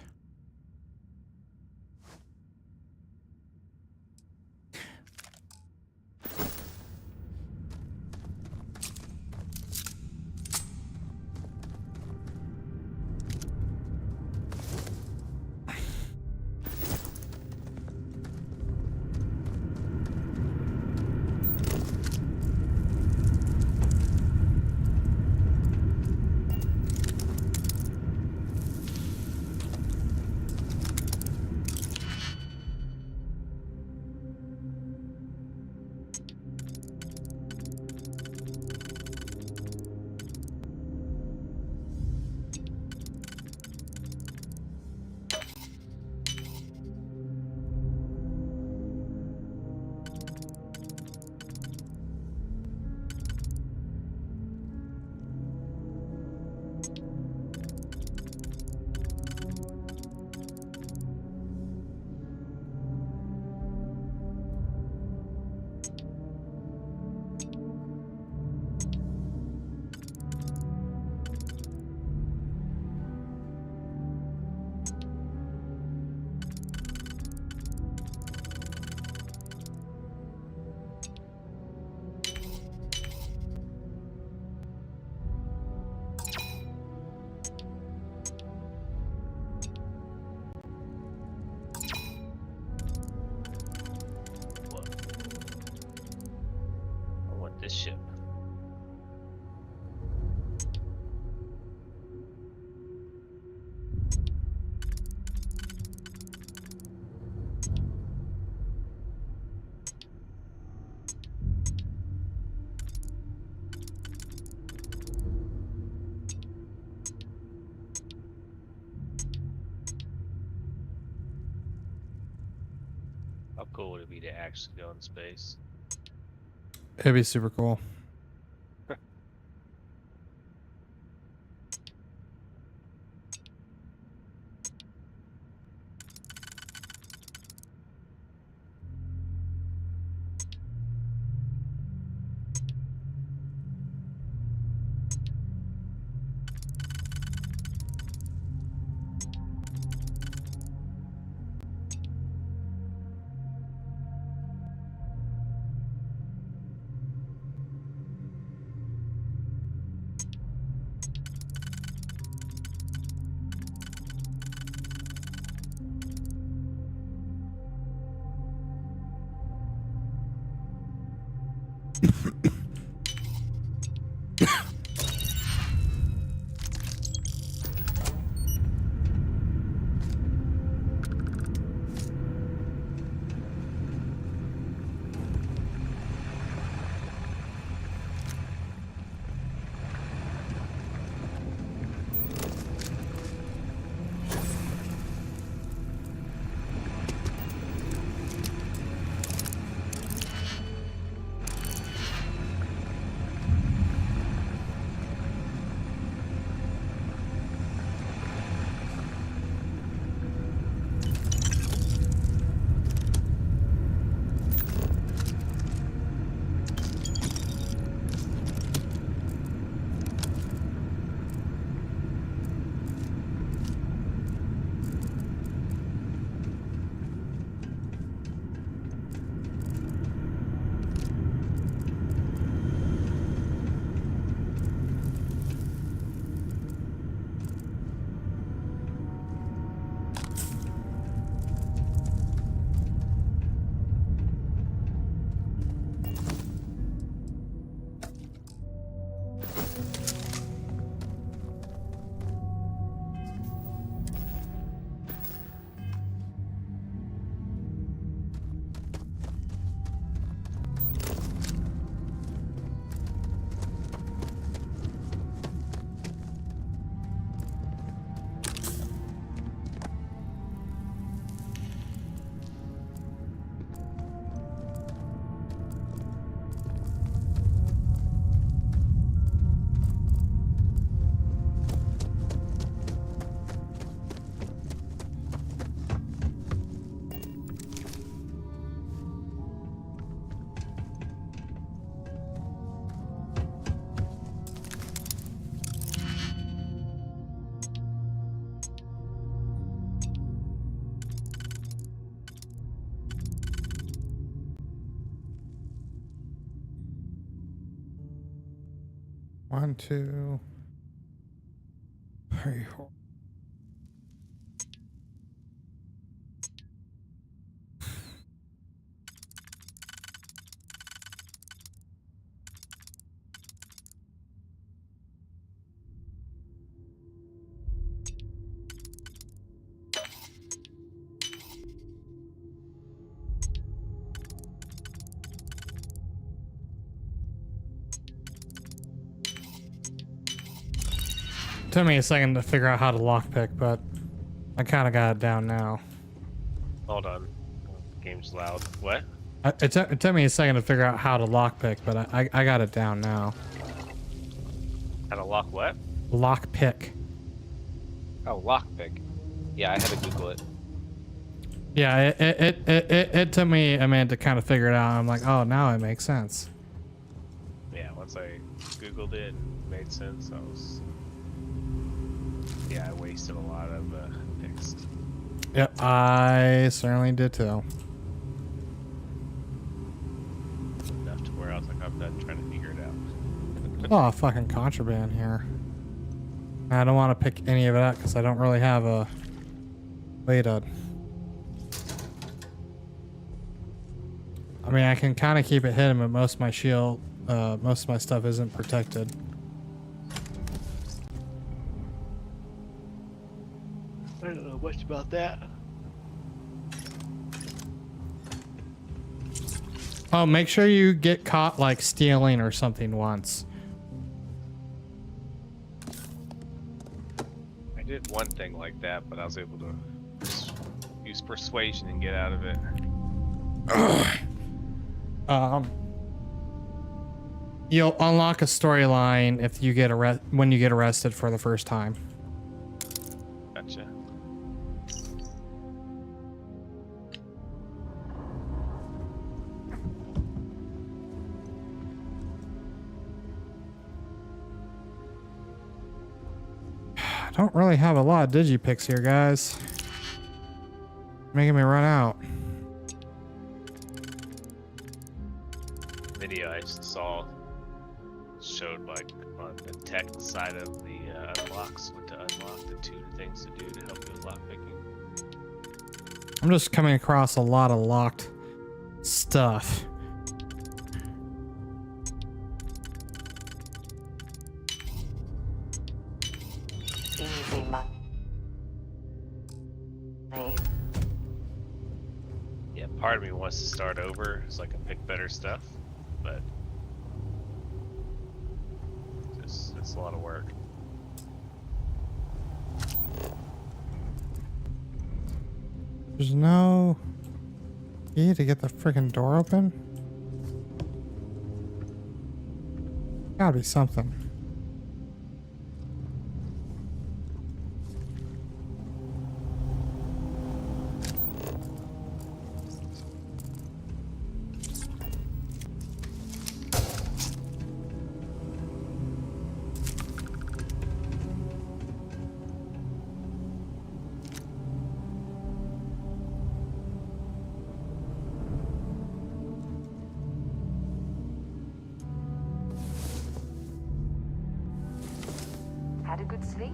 cool would it be to actually go in space? It'd be super cool. One, two, three, four. Took me a second to figure out how to lockpick, but I kind of got it down now. Hold on. Game's loud. What? It took me a second to figure out how to lockpick, but I got it down now. How to lock what? Lockpick. Oh, lockpick. Yeah, I had to Google it. Yeah, it took me a minute to kind of figure it out. I'm like, oh, now it makes sense. Yeah, once I Googled it and it made sense, I was... Yeah, I wasted a lot of text. Yep, I certainly did too. Enough to where I was like, I'm done trying to figure it out. Oh, fucking contraband here. I don't want to pick any of it out because I don't really have a way to... I mean, I can kind of keep it hidden, but most of my shield, most of my stuff isn't protected. I don't know much about that. Oh, make sure you get caught like stealing or something once. I did one thing like that, but I was able to use persuasion and get out of it. You'll unlock a storyline if you get when you get arrested for the first time. Gotcha. I don't really have a lot of digipicks here, guys. Making me run out. Video I saw showed like on the tech side of the unlocks what to unlock, the 2 things to do to help you with lockpicking. I'm just coming across a lot of locked stuff. Easy money. Yeah, part of me wants to start over so I can pick better stuff, but it's a lot of work. There's no key to get the freaking door open? Gotta be something. Had a good sleep?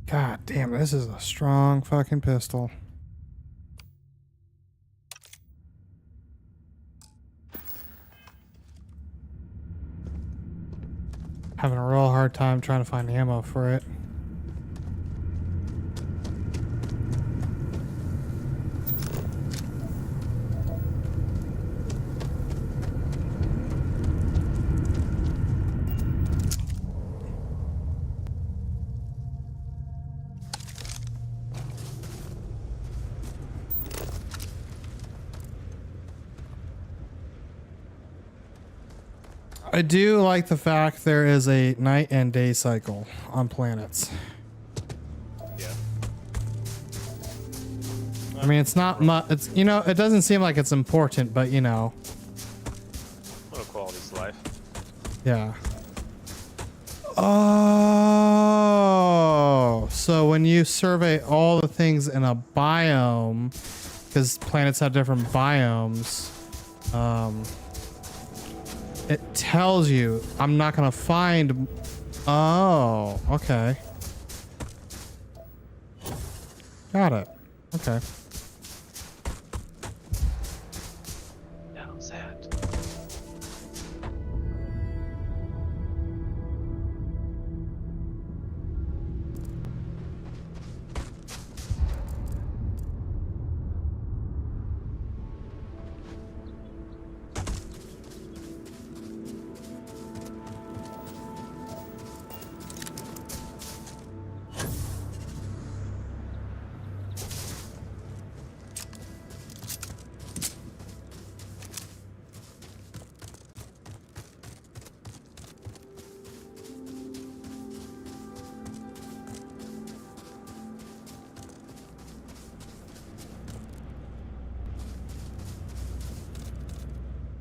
God damn, this is a strong fucking pistol. Having a real hard time trying to find ammo for it. I do like the fact there is a night and day cycle on planets. Yeah. I mean, it's not much. It's, you know, it doesn't seem like it's important, but you know. What a quality of life. Yeah. Oh, so when you survey all the things in a biome, because planets have different biomes, it tells you I'm not gonna find. Oh, okay. Got it. Okay. How's that?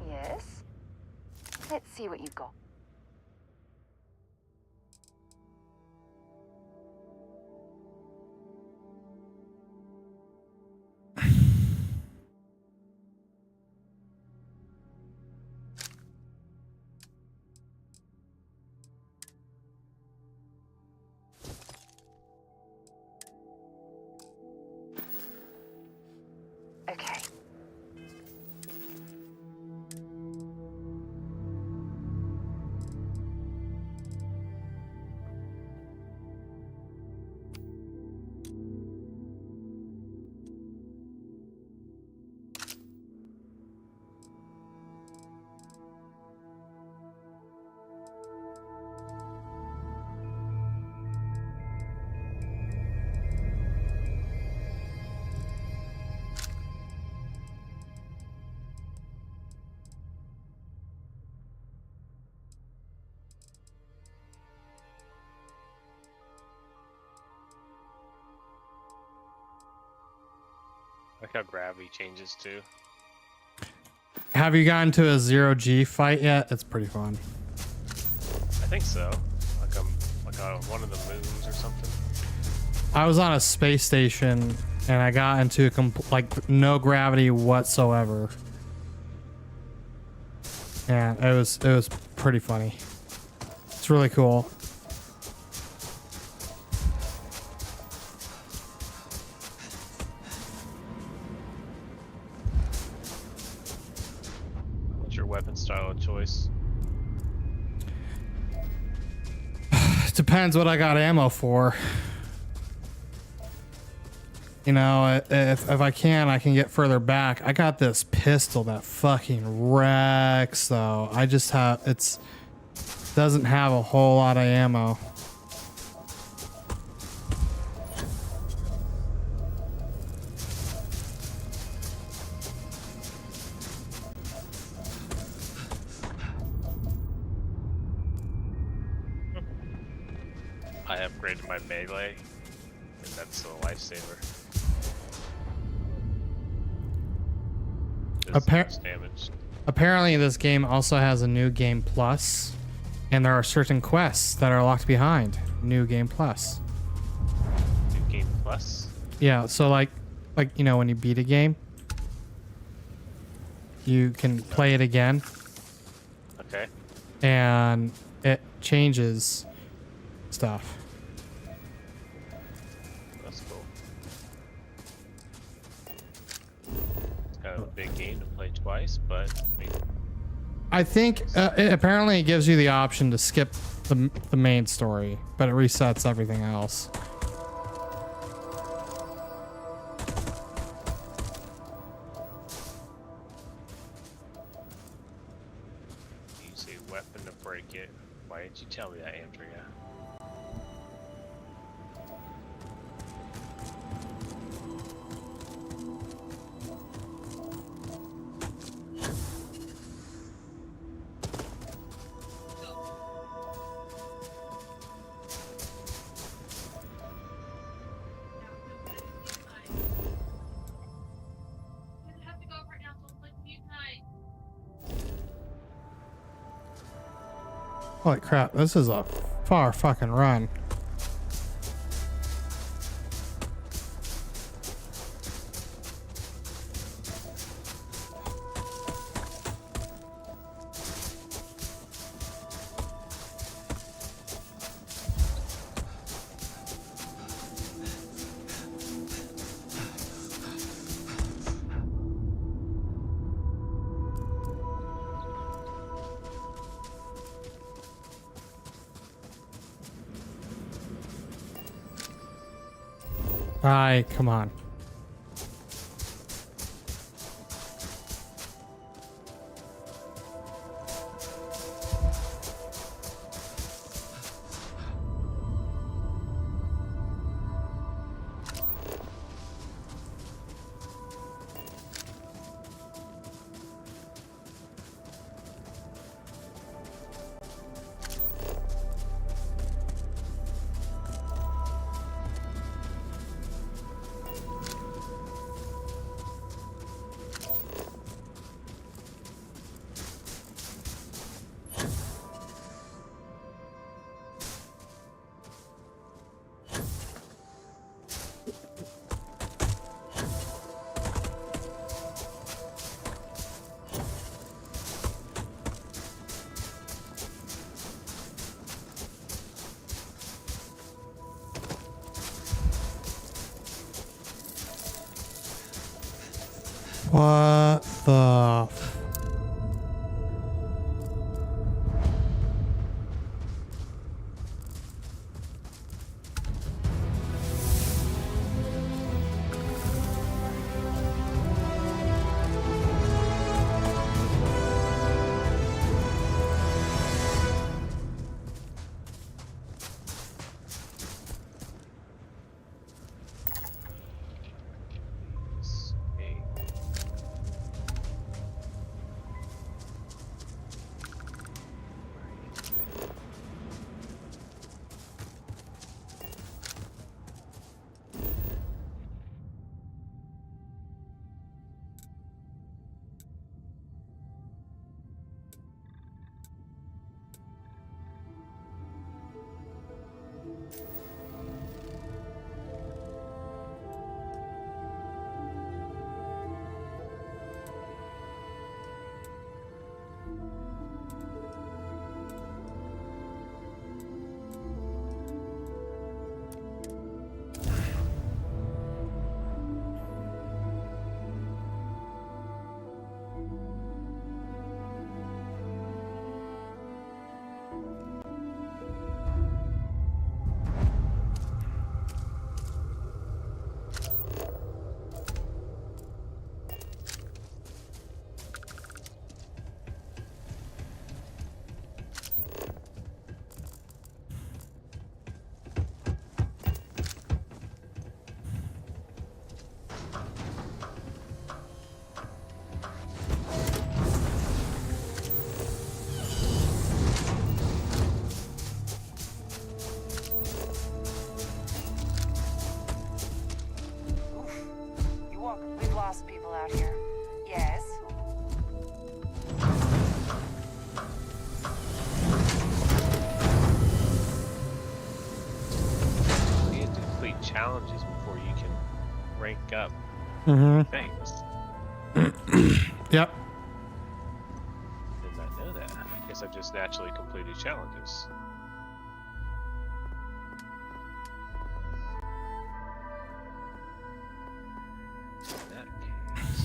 Yes? Let's see what you've got. like how gravity changes too. Have you gotten to a 0G fight yet? It's pretty fun. I think so. Like I'm like on one of the moons or something. I was on a space station and I got into like no gravity whatsoever. And it was pretty funny. It's really cool. What's your weapon style of choice? Depends what I got ammo for. You know, if I can get further back. I got this pistol that fucking wrecks though. I just have, doesn't have a whole lot of ammo. I upgraded my melee, and that's a lifesaver. Damage. Apparently this game also has a new game plus, and there are certain quests that are locked behind new game plus. New game plus? Yeah, so like you know, when you beat a game, you can play it again. Okay. And it changes stuff. That's cool. It's kind of a big game to play twice, but I mean, I think apparently it gives you the option to skip the main story, but it resets everything else. use a weapon to break it. Why didn't you tell me that, Andrea? Holy crap, this is a far fucking run. Come on. What the We've lost people out here. Yes? You have to complete challenges before you can rank up things. Yep. Did not know that. I guess I just naturally completed challenges. In that case.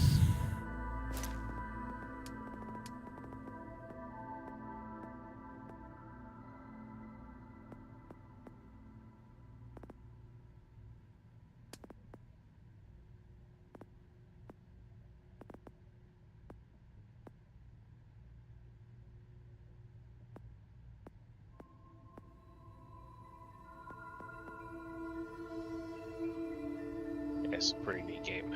It's a pretty neat game.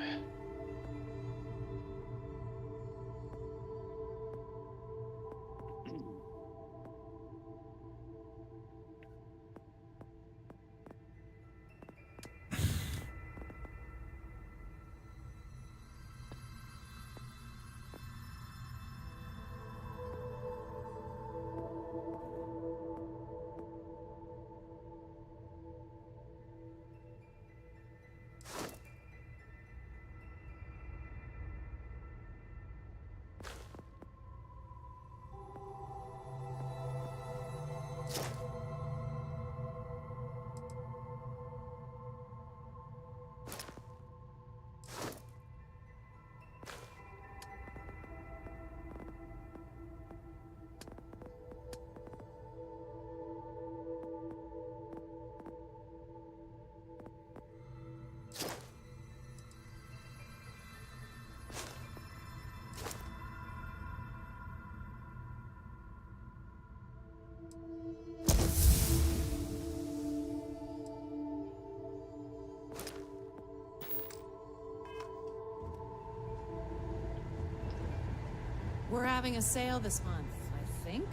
We're having a sale this month, I think.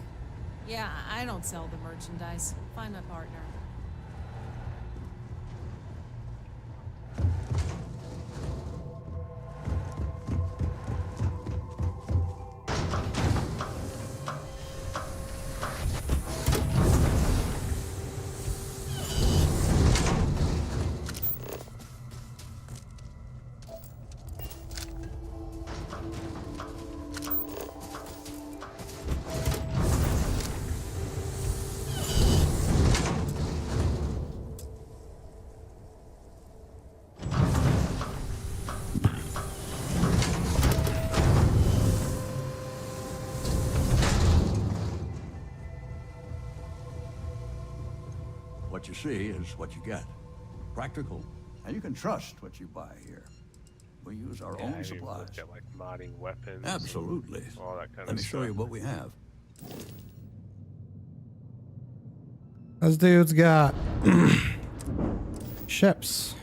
Yeah, I don't sell the merchandise. Find my partner. What you see is what you get. Practical, and you can trust what you buy here. We use our Yeah, own I supplies. looked at like modding weapons. Absolutely. And all that kind Let of me stuff. show you what we have. This dude's got ships.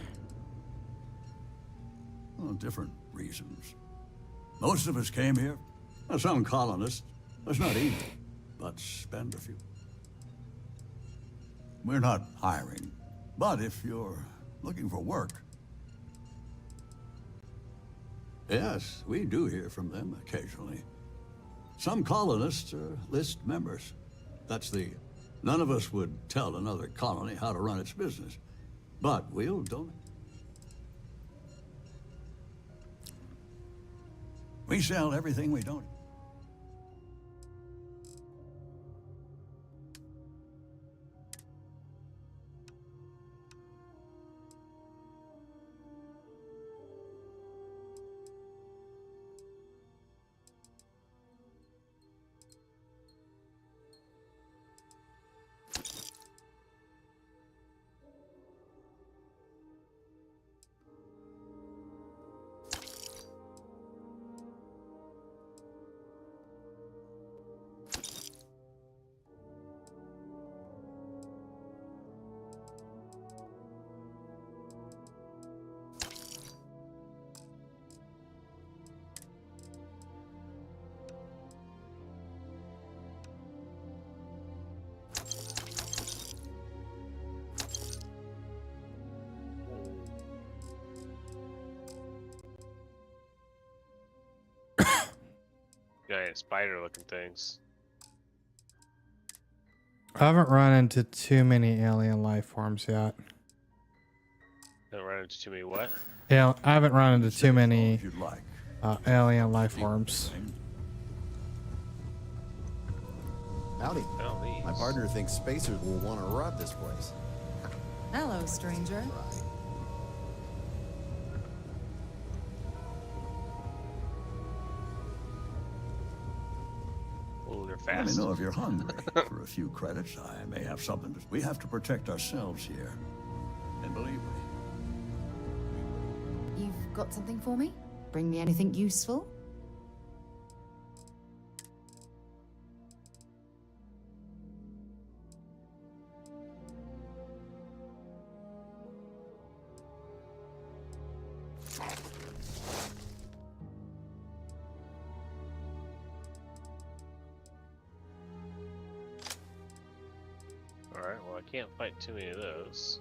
Well, different reasons. Most of us came here. Some colonists. It's not easy, but spend a few. We're not hiring, but if you're looking for work. Yes, we do hear from them occasionally. Some colonists are list members. That's the None of us would tell another colony how to run its business. But we'll donate. We sell everything we don't. Giant spider-looking things. I haven't run into too many alien life forms yet. Don't run into too many what? Yeah, I haven't run into too many alien life forms. Howdy. My partner thinks spacers will want to rob this place. Hello, stranger. Oh, they're Let me fast. know if you're hungry. For a few credits, I may have something. We have to protect ourselves here. And believe me. You've got something for me? Bring me anything useful? Alright, well, I can't fight too many of those.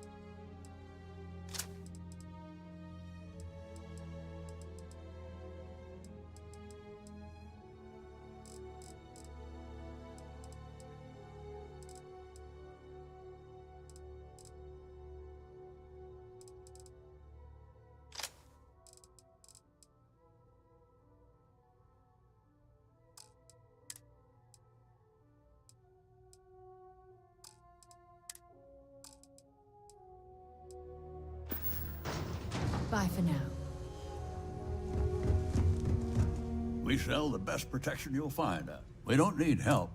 Bye for now. We sell the best protection you'll find. We don't need help.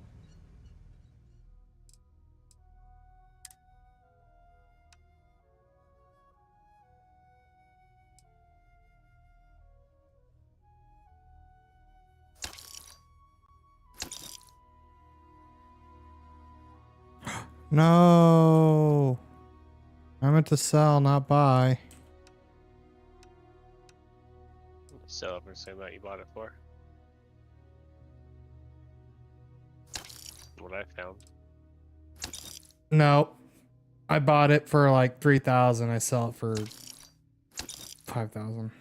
No. I meant to sell, not buy. Sell it for the same amount you bought it for. What I found. No. I bought it for like 3,000. I sell it for 5,000.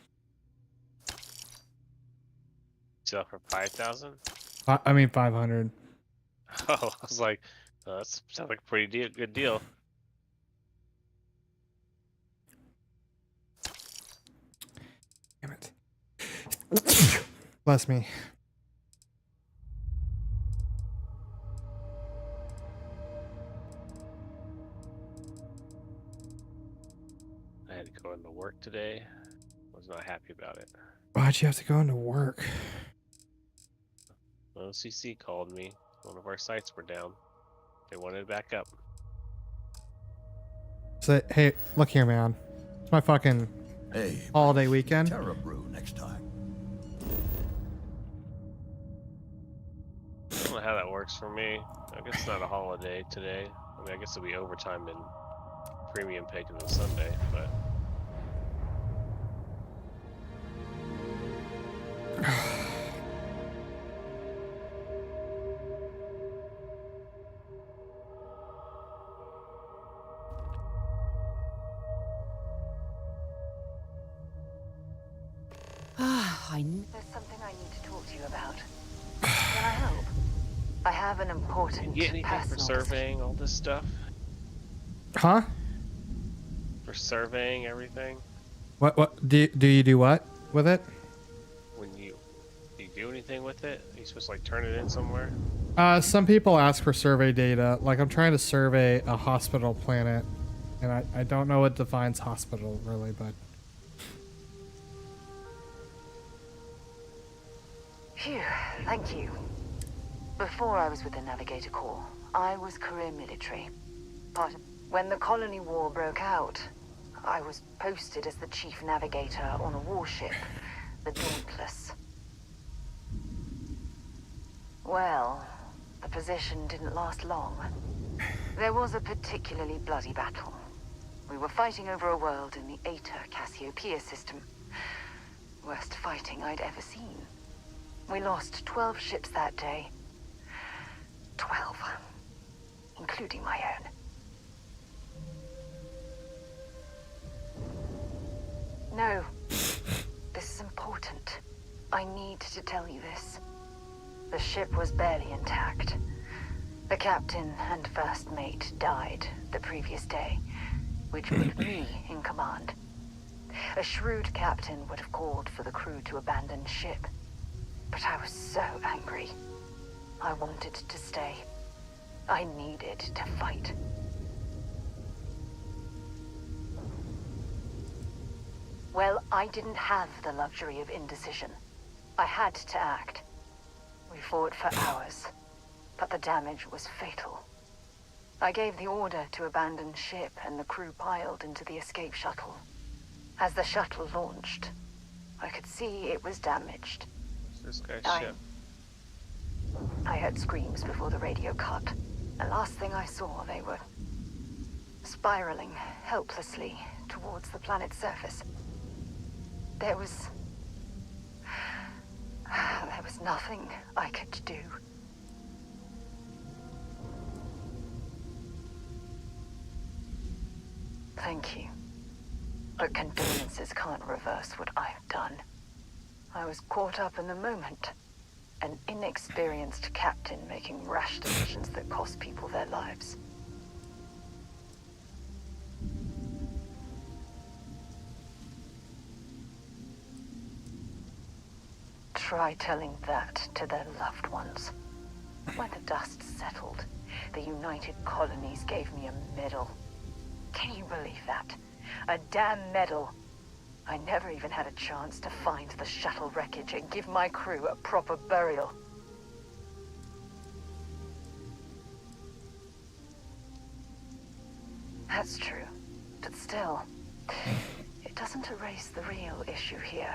Sell it for 5,000? I mean 500. Oh, I was like, that sounds like a pretty good deal. Damn it. Bless me. I had to go into work today. Was not happy about it. Why'd you have to go into work? OCC called me. One of our sites were down. They wanted it back up. Say, hey, look here, man. It's my fucking holiday weekend. Terra brew next time. I don't know how that works for me. I guess it's not a holiday today. I mean, I guess it'll be overtime and premium pay because it's Sunday, but... There's something I need to talk to you about. Can I help? I have an important You get anything for personal surveying all this stuff? Huh? For surveying everything? What do you do what with it? When you do anything with it? Are you supposed to like turn it in somewhere? Some people ask for survey data. Like I'm trying to survey a hospital planet, and I don't know what defines hospital really, but. Phew, thank you. Before I was with the Navigator Corps, I was career military. When the colony war broke out, I was posted as the chief navigator on a warship, the Dauntless. Well, the position didn't last long. There was a particularly bloody battle. We were fighting over a world in the Eta Cassiopeia system. Worst fighting I'd ever seen. We lost 12 ships that day. 12. Including my own. No. This is important. I need to tell you this. The ship was barely intact. The captain and first mate died the previous day, which put me in command. A shrewd captain would have called for the crew to abandon ship. But I was so angry. I wanted to stay. I needed to fight. Well, I didn't have the luxury of indecision. I had to act. We fought for hours, but the damage was fatal. I gave the order to abandon ship and the crew piled into the escape shuttle. As the shuttle launched, I could see it was damaged. This guy's ship. I heard screams before the radio cut. The last thing I saw, they were spiraling helplessly towards the planet's surface. There was nothing I could do. Thank you. But condolences can't reverse what I've done. I was caught up in the moment. An inexperienced captain making rash decisions that cost people their lives. Try telling that to their loved ones. When the dust settled, the United Colonies gave me a medal. Can you believe that? A damn medal. I never even had a chance to find the shuttle wreckage and give my crew a proper burial. That's true, but still, it doesn't erase the real issue here.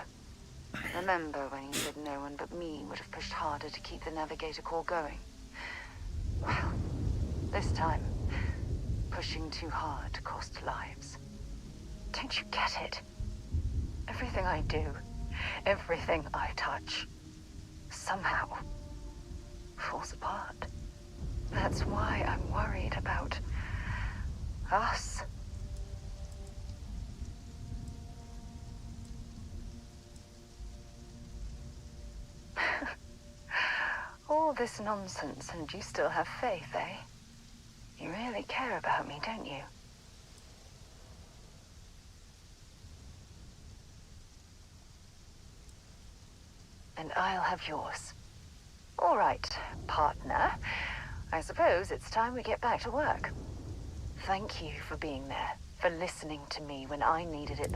Remember when you said no one but me would have pushed harder to keep the Navigator Corps going? Well, this time, pushing too hard cost lives. Don't you get it? Everything I do, everything I touch, somehow falls apart. That's why I'm worried about us. All this nonsense and you still have faith, eh? You really care about me, don't you? And I'll have yours. All right, partner. I suppose it's time we get back to work. Thank you for being there, for listening to me when I needed it.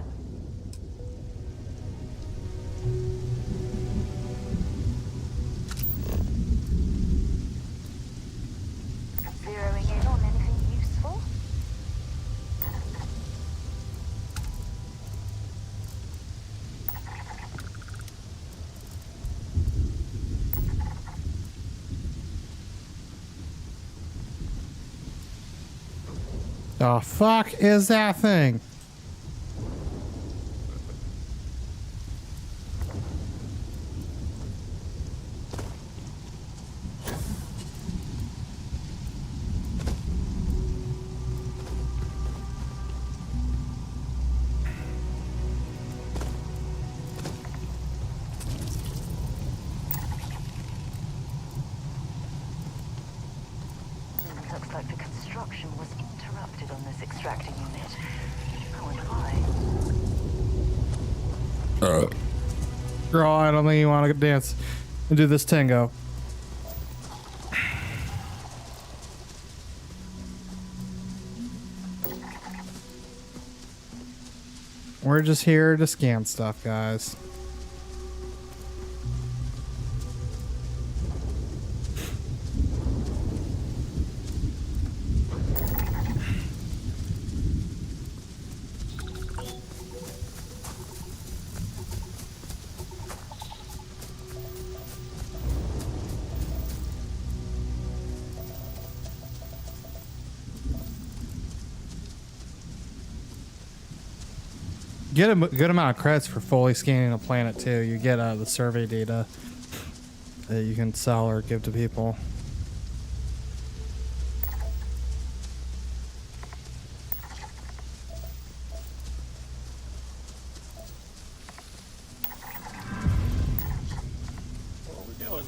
Zeroing in on anything useful? The fuck is that thing? construction was interrupted on this extractor unit. I wonder why. Girl, I don't think you want to dance and do this tango. We're just here to scan stuff, guys. Get a good amount of credits for fully scanning a planet too. You get the survey data that you can sell or give to people. Where are we going?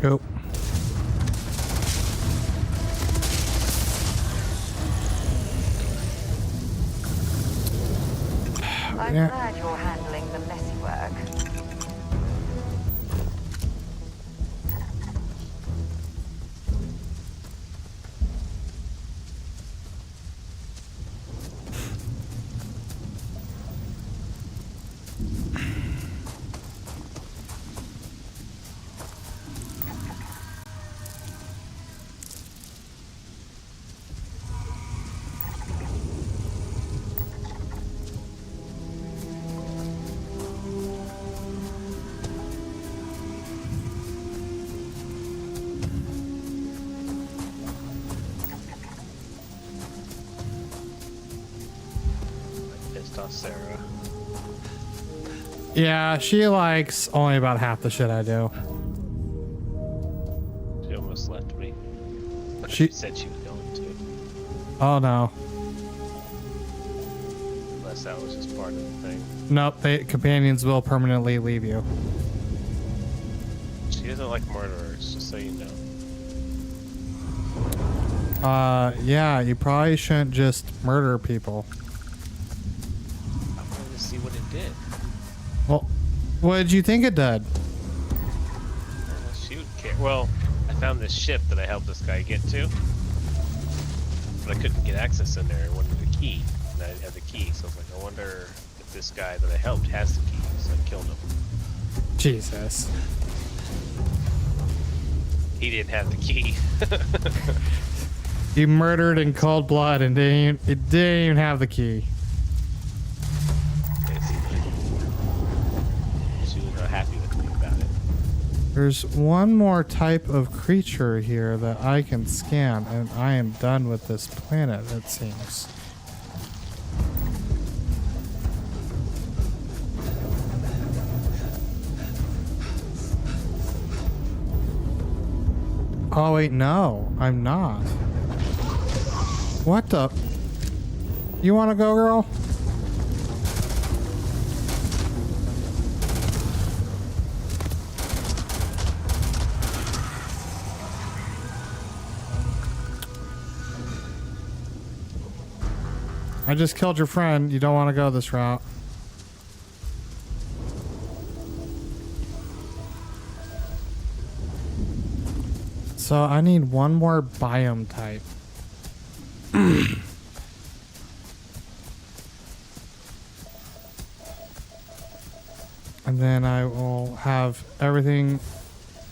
Go. I'm Yeah. glad you're handling the messy work. Pissed off Sarah. Yeah, she likes only about half the shit I do. She almost left me. She said she was going to. Oh no. Unless that was just part of the thing. Nope, companions will permanently leave you. She doesn't like murderers, just so you know. Yeah, you probably shouldn't just murder people. I wanted to see what it did. Well, what did you think it did? She would care. Well, I found this ship that I helped this guy get to, but I couldn't get access in there. I wanted the key, and I had the key, so I was like, I wonder if this guy that I helped has the key, so I killed him. Jesus. He didn't have the key. You murdered in cold blood and it didn't even have the key. She was not happy with me about it. There's one more type of creature here that I can scan, and I am done with this planet, it seems. Oh wait, no, I'm not. What the? You wanna go, girl? I just killed your friend. You don't want to go this route. So I need one more biome type. And then I will have everything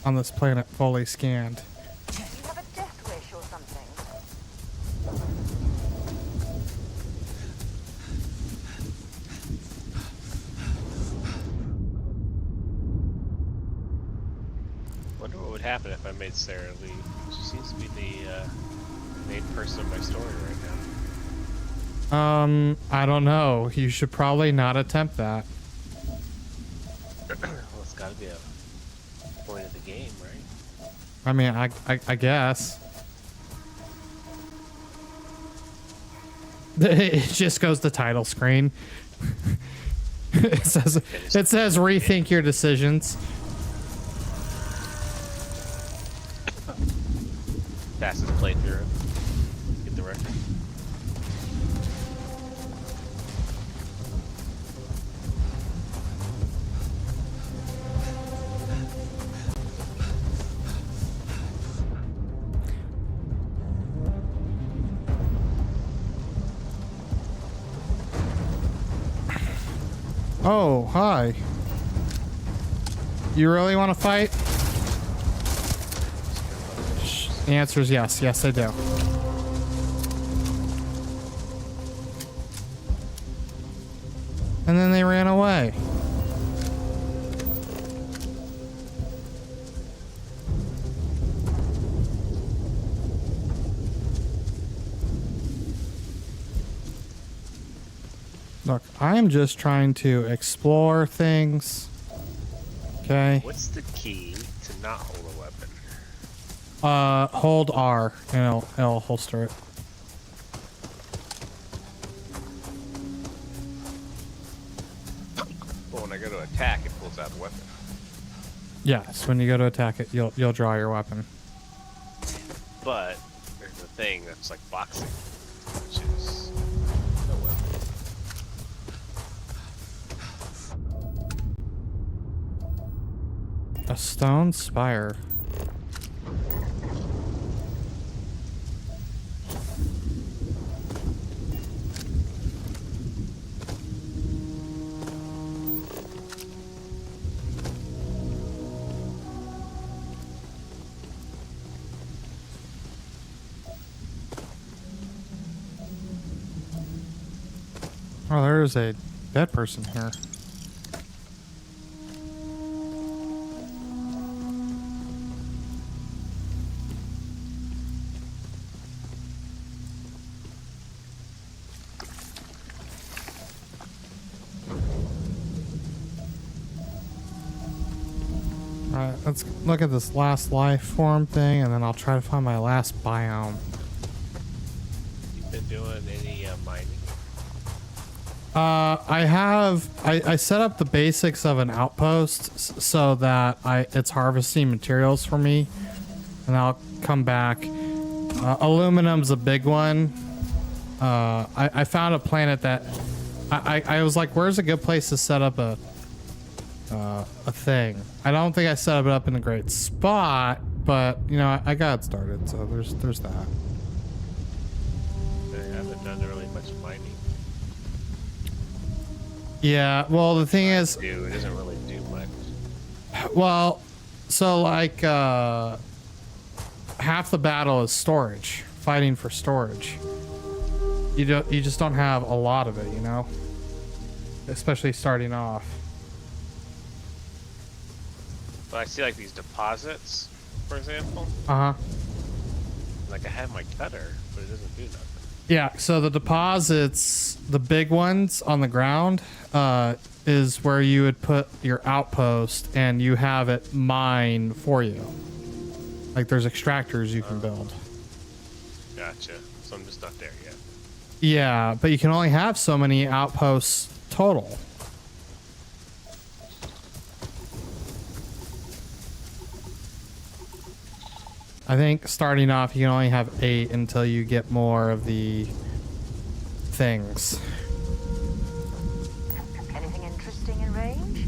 on this planet fully scanned. Do you have a death wish or something? Wonder what would happen if I made Sarah leave. She seems to be the main person of my story right now. I don't know. You should probably not attempt that. Well, it's gotta be a point of the game, right? I mean, I guess. It just goes to title screen. it says rethink your decisions. Fastest playthrough. Get the record. Oh, hi. You really want to fight? The answer is yes. Yes, I do. And then they ran away. Look, I'm just trying to explore things. Okay. What's the key to not hold a weapon? Hold R and it'll holster it. Well, when I go to attack, it pulls out a weapon. Yes, when you go to attack it, you'll draw your weapon. But there's a thing that's like boxing, which is no weapon. A stone spire. Oh, there's a dead person here. Alright, let's look at this last life form thing, and then I'll try to find my last biome. You've been doing any mining? I set up the basics of an outpost so that it's harvesting materials for me, and I'll come back. Aluminum's a big one. I found a planet that I was like, where's a good place to set up a thing? I don't think I set it up in a great spot, but you know, I got it started, so there's that. I haven't done really much mining. Yeah, well, the thing is, It doesn't really do much. well, so like half the battle is storage, fighting for storage. You just don't have a lot of it, you know, especially starting off. But I see like these deposits, for example. Like I have my cutter, but it doesn't do nothing. Yeah, so the deposits, the big ones on the ground, is where you would put your outpost, and you have it mine for you. Like there's extractors you can build. Gotcha. So I'm just not there yet. Yeah, but you can only have so many outposts total. I think starting off you can only have 8 until you get more of the things. Anything interesting in range?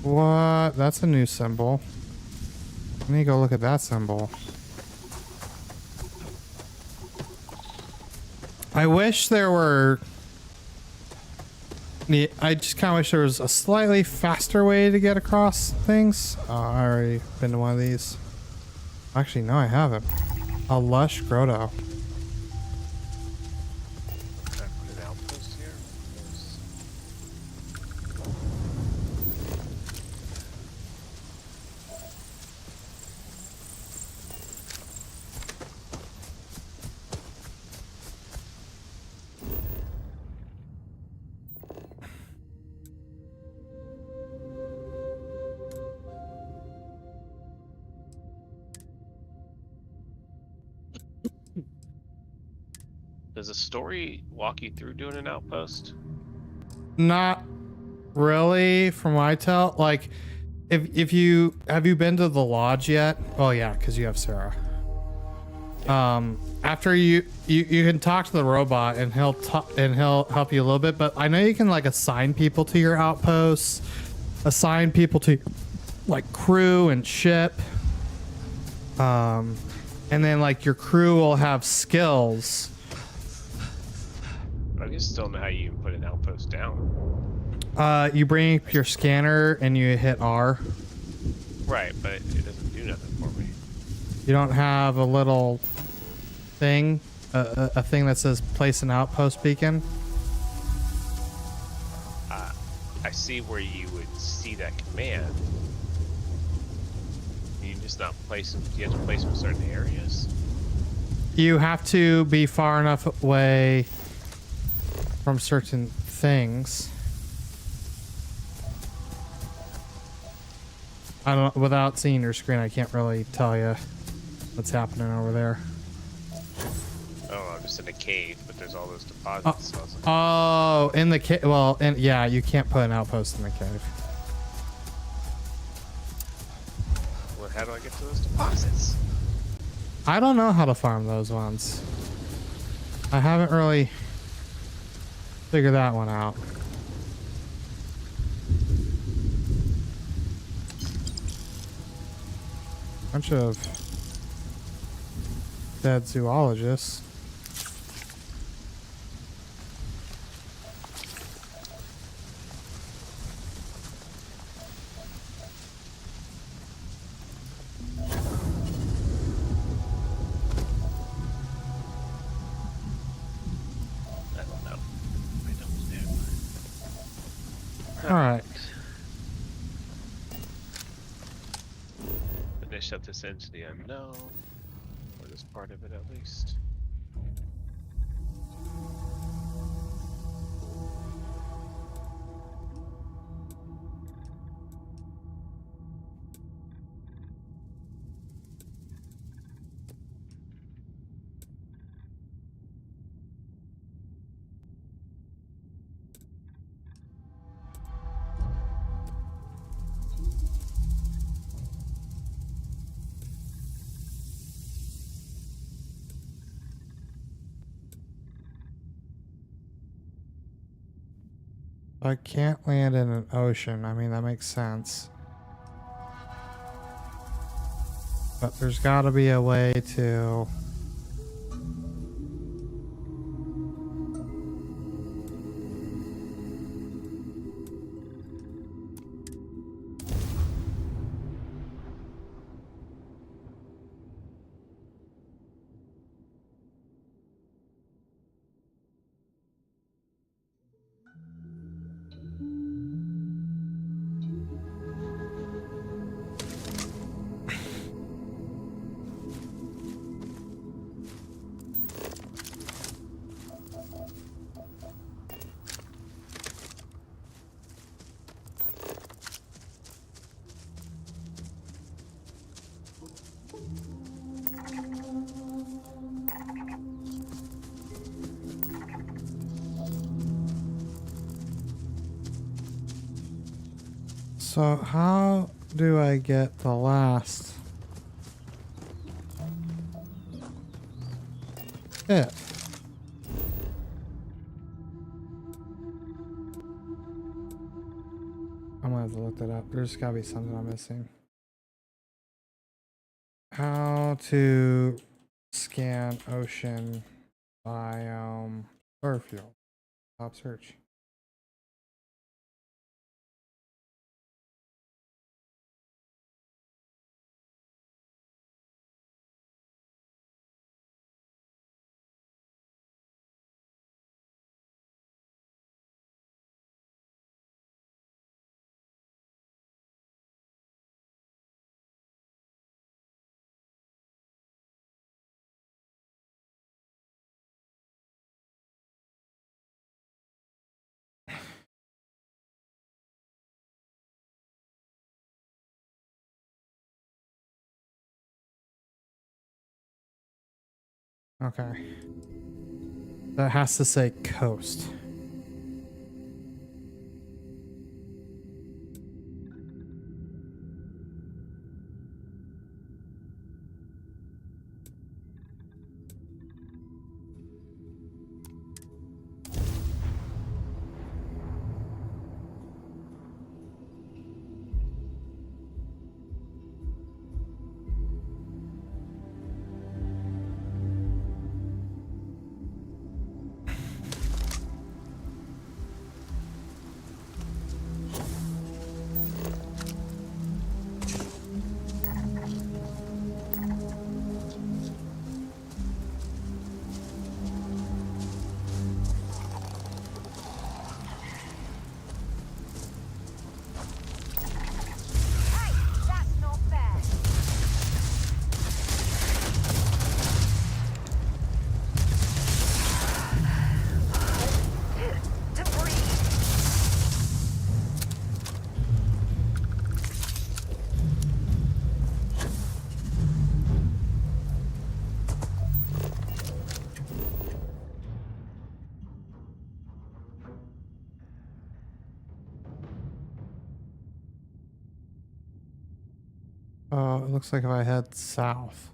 What? That's a new symbol. Let me go look at that symbol. I wish there were... I just kind of wish there was a slightly faster way to get across things. Oh, I already been to one of these. Actually, no, I haven't. A lush grotto. Can I put an outpost here? Does the story walk you through doing an outpost? Not really, from what I tell. Like, if you have you been to the lodge yet? Oh yeah, because you have Sarah. After you can talk to the robot and he'll help you a little bit. But I know you can like assign people to your outposts, assign people to like crew and ship. And then like your crew will have skills. I just don't know how you put an outpost down. You bring up your scanner and you hit R. Right, but it doesn't do nothing for me. You don't have a little thing, a thing that says place an outpost beacon? I see where you would see that command. You just not place them. You have to place them in certain areas. You have to be far enough away from certain things. I don't. Without seeing your screen, I can't really tell you what's happening over there. Oh, I'm just in a cave, but there's all those deposits. So I was like, Oh, in the cave. Well, yeah, you can't put an outpost in the cave. well, how do I get to those deposits? I don't know how to farm those ones. I haven't really figured that one out. Bunch of dead zoologists. All right. Finish up this into the unknown, or this part of it at least. I can't land in an ocean. I mean, that makes sense. But there's got to be a way to... So how do I get the last bit? I'm gonna have to look that up. There's gotta be something I'm missing. How to scan ocean biome Starfield. Top search. Okay. That has to say coast. It looks like if I head south.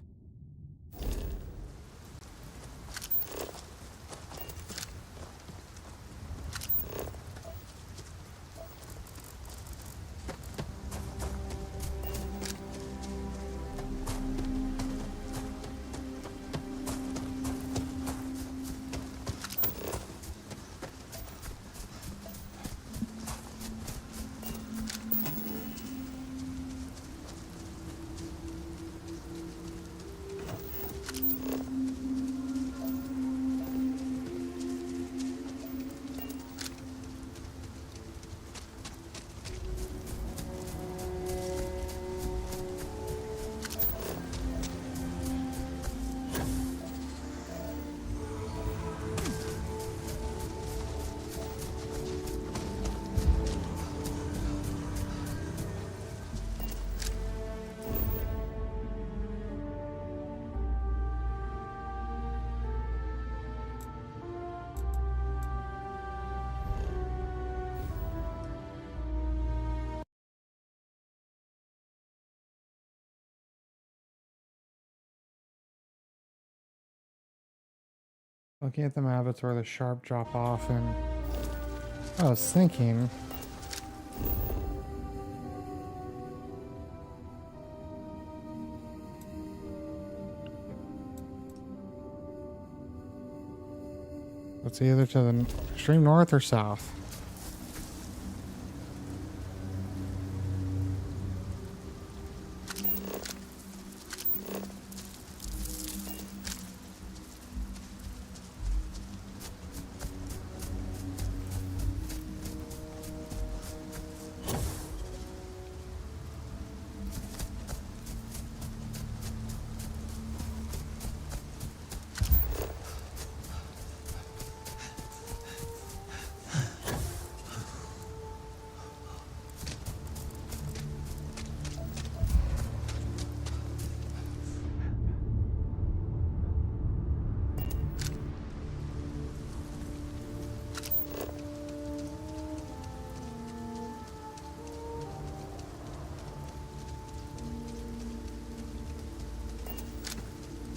Looking at the map, it's where the sharp drop off, and I was thinking it's either to the extreme north or south.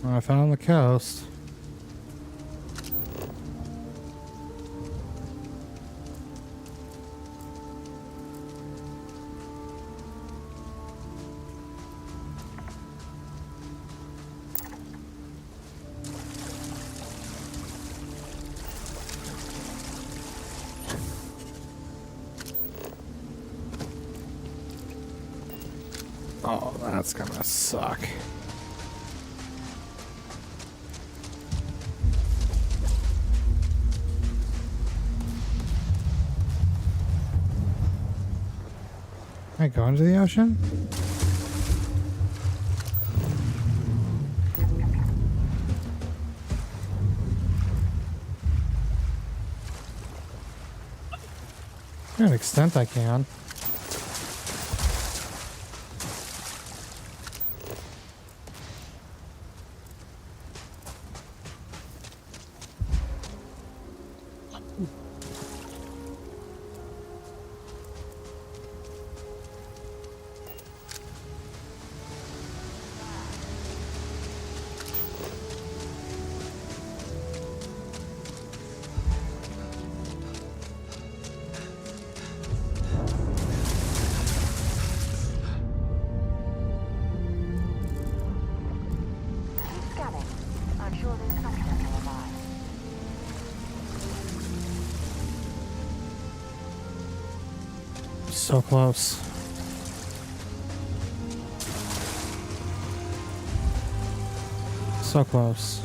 I found the coast. Oh, that's gonna suck. Can I go into the ocean? To an extent I can. So close. So close.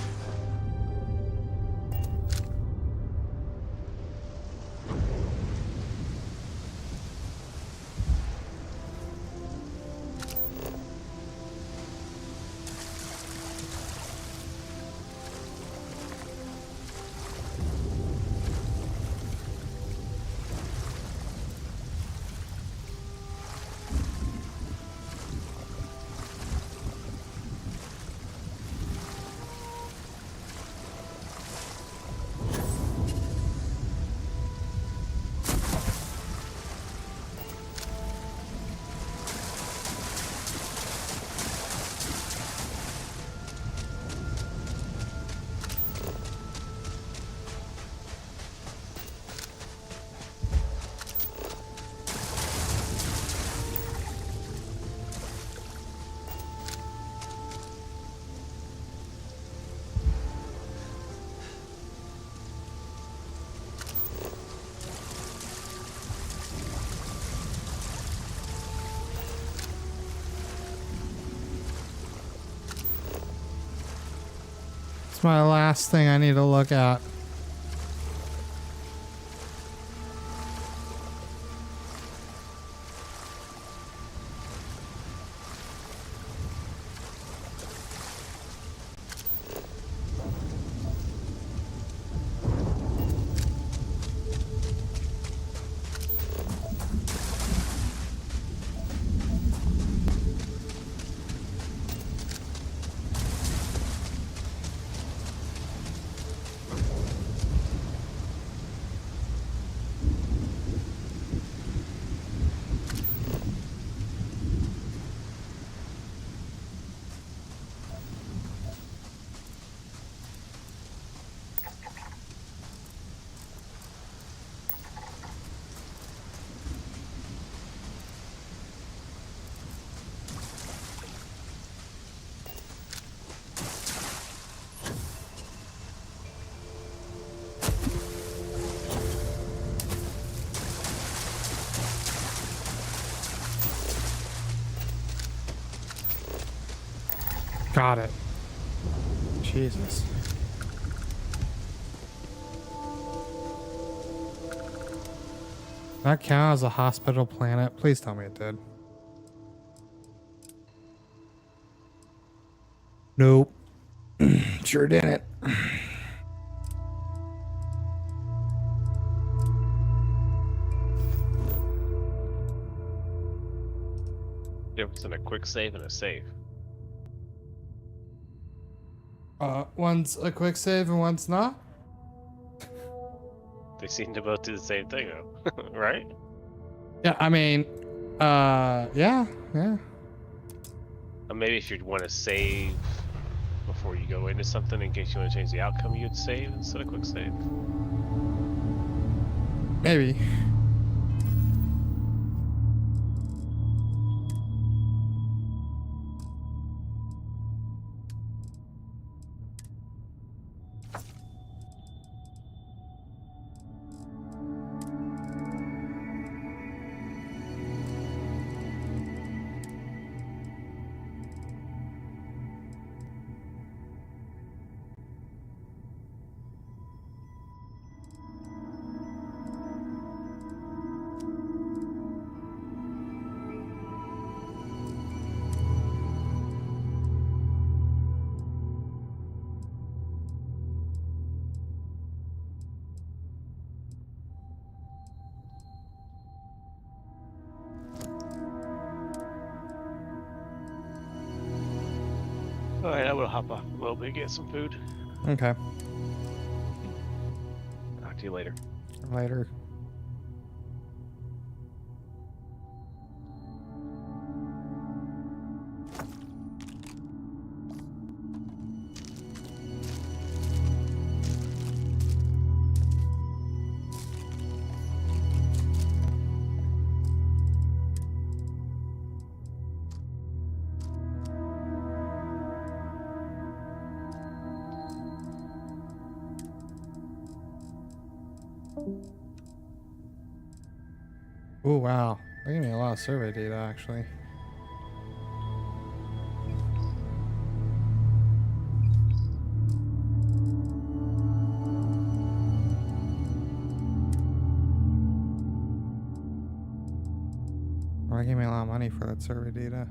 It's my last thing I need to look at. Got it. Jesus. That count as a hospital planet? Please tell me it did. Nope. Sure didn't. Difference in a quick save and a save. One's a quick save and one's not? They seem to both do the same thing, though. Right? Yeah, I mean, yeah. Or maybe if you want to save before you go into something in case you want to change the outcome, you'd save instead of quick save. Maybe. Alright, I will hop off a little bit, get some food. Okay. Talk to you later. Later. Oh wow, that gave me a lot of survey data actually. Well, that gave me a lot of money for that survey data.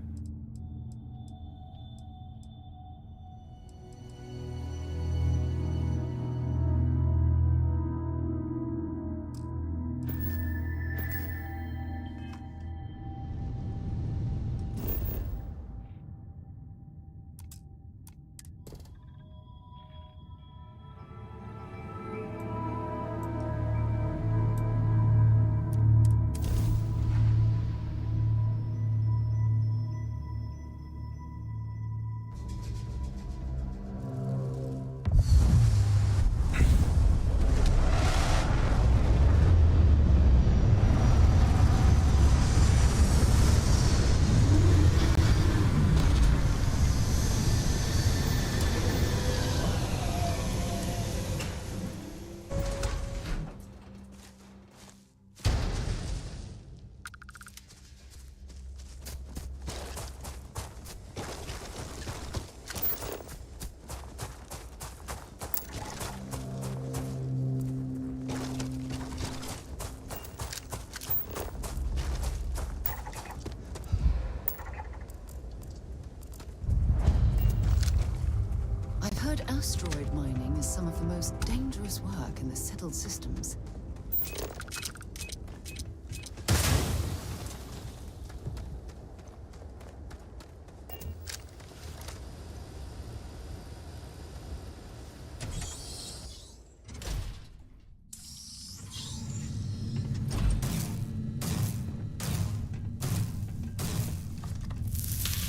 I've heard asteroid mining is some of the most dangerous work in the settled systems.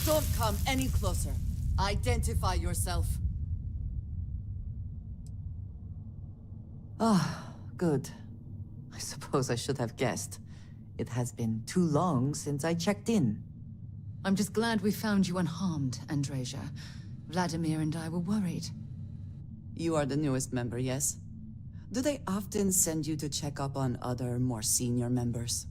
Don't come any closer. Identify yourself. Ah, good. I suppose I should have guessed. It has been too long since I checked in. I'm just glad we found you unharmed, Andreja. Vladimir and I were worried. You are the newest member, yes? Do they often send you to check up on other, more senior members?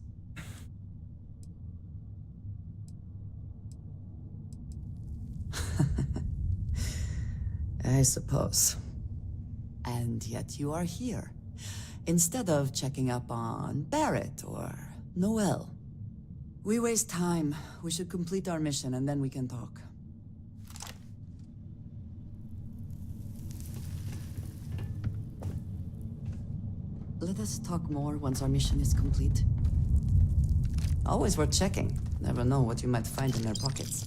I suppose. And yet you are here, instead of checking up on Barrett or Noel. We waste time. We should complete our mission and then we can talk. Let us talk more once our mission is complete. Always worth checking. Never know what you might find in their pockets.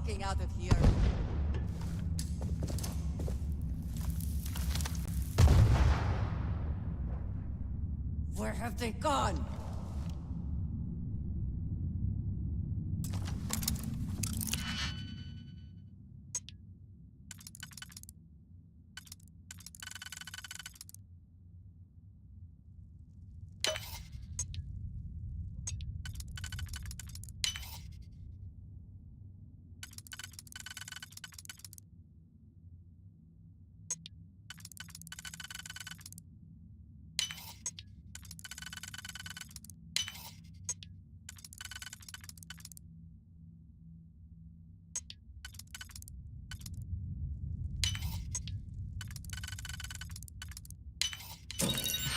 fucking out of here. Where have they gone?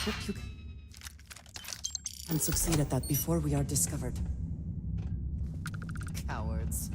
Hope you can succeed at that before we are discovered. Cowards.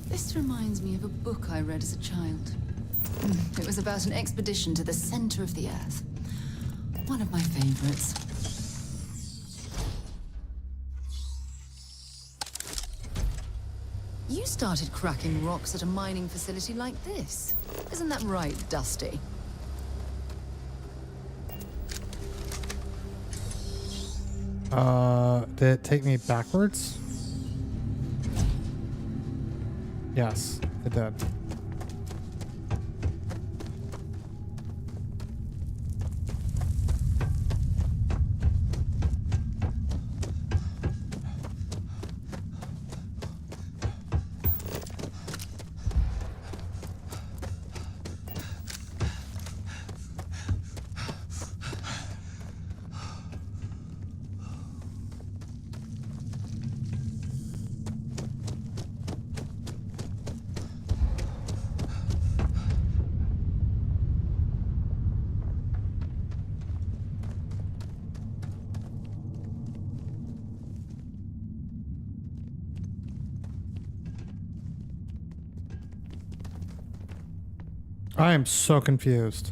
This reminds me of a book I read as a child. It was about an expedition to the center of the Earth. One of my favorites. You started cracking rocks at a mining facility like this. Isn't that right, Dusty? Did it take me backwards? Yes, it did. I am so confused.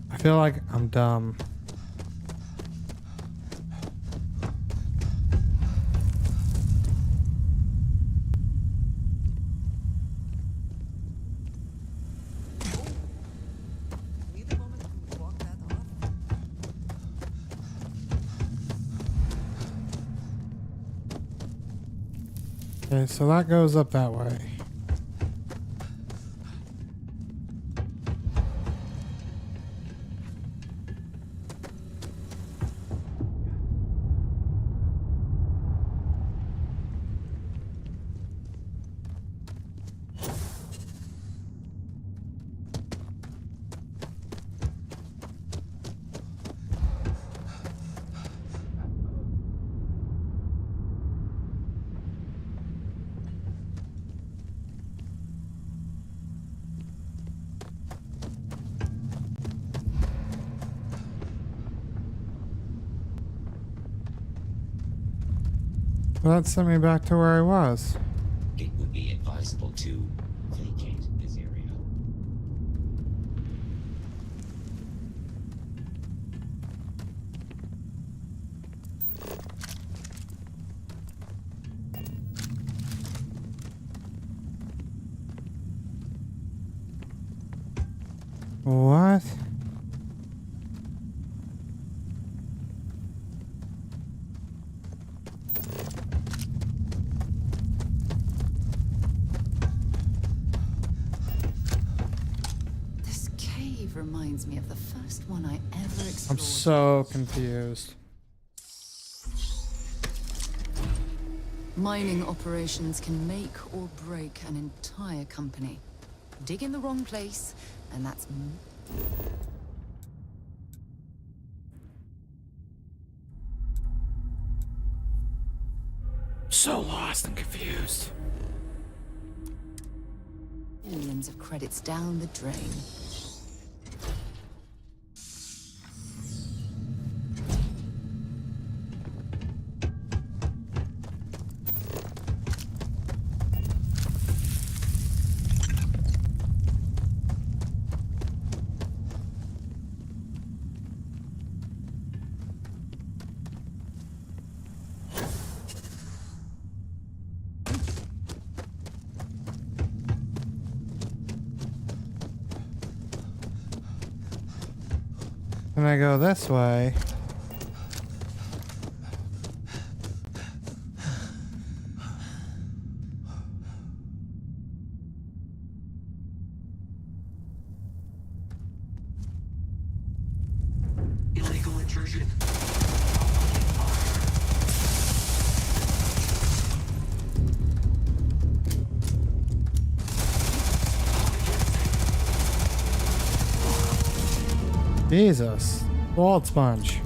I feel like I'm dumb. Okay, so that goes up that way. Well, that sent me back to where I was. It would be advisable to vacate this area. What? This cave reminds me of the first one I ever explored. I'm so confused. Mining operations can make or break an entire company. Dig in the wrong place, and that's... So lost and confused. Millions of credits down the drain. Can I go this way? Illegal intrusion. Jesus. Walled sponge.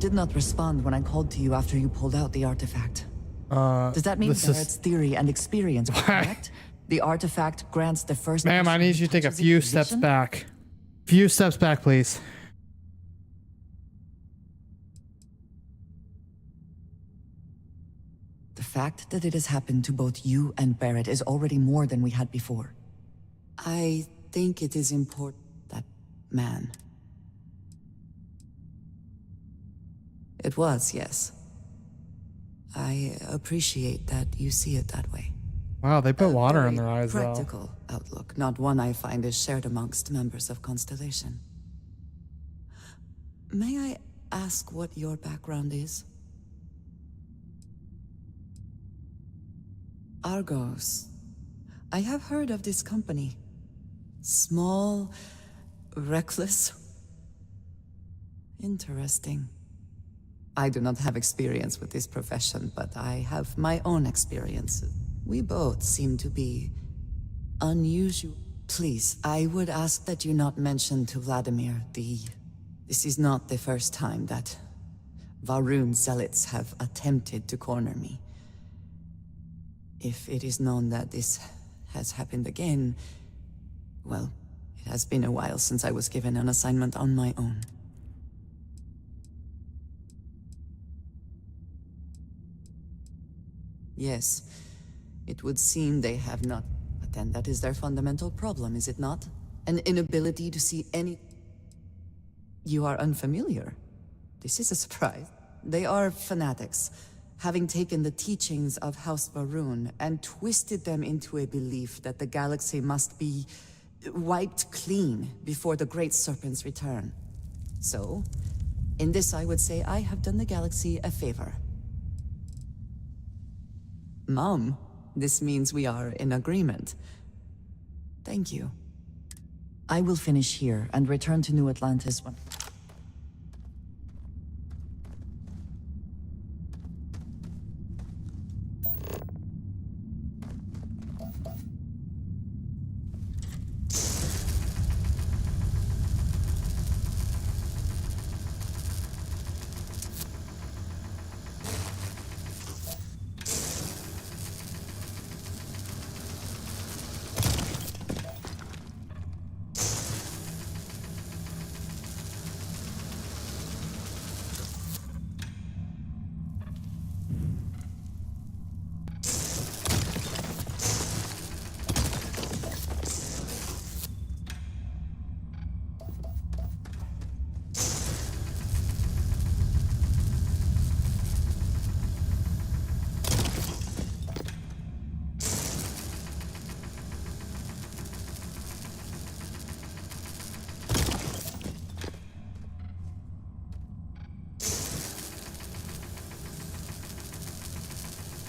did not respond when I called to you after you pulled out the artifact. Does that mean this Barrett's is... theory and experience were correct? The artifact grants the first... Ma'am, I need you to take a few steps back. Few steps back, please. The fact that it has happened to both you and Barrett is already more than we had before. I think it is important that man. It was, yes. I appreciate that you see it that way. Wow, they put water in their eyes, though. Practical outlook, not one I find is shared amongst members of Constellation. May I ask what your background is? Argos. I have heard of this company. Small, reckless. Interesting. I do not have experience with this profession, but I have my own experiences. We both seem to be unusual. Please, I would ask that you not mention to Vladimir this is not the first time that Varun zealots have attempted to corner me. If it is known that this has happened again, well, it has been a while since I was given an assignment on my own. Yes, it would seem they have not. But then that is their fundamental problem, is it not? An inability to see any... You are unfamiliar. This is a surprise. They are fanatics, having taken the teachings of House Varun and twisted them into a belief that the galaxy must be wiped clean before the Great Serpent's return. So, in this I would say I have done the galaxy a favor. Mom, this means we are in agreement. Thank you. I will finish here and return to New Atlantis when...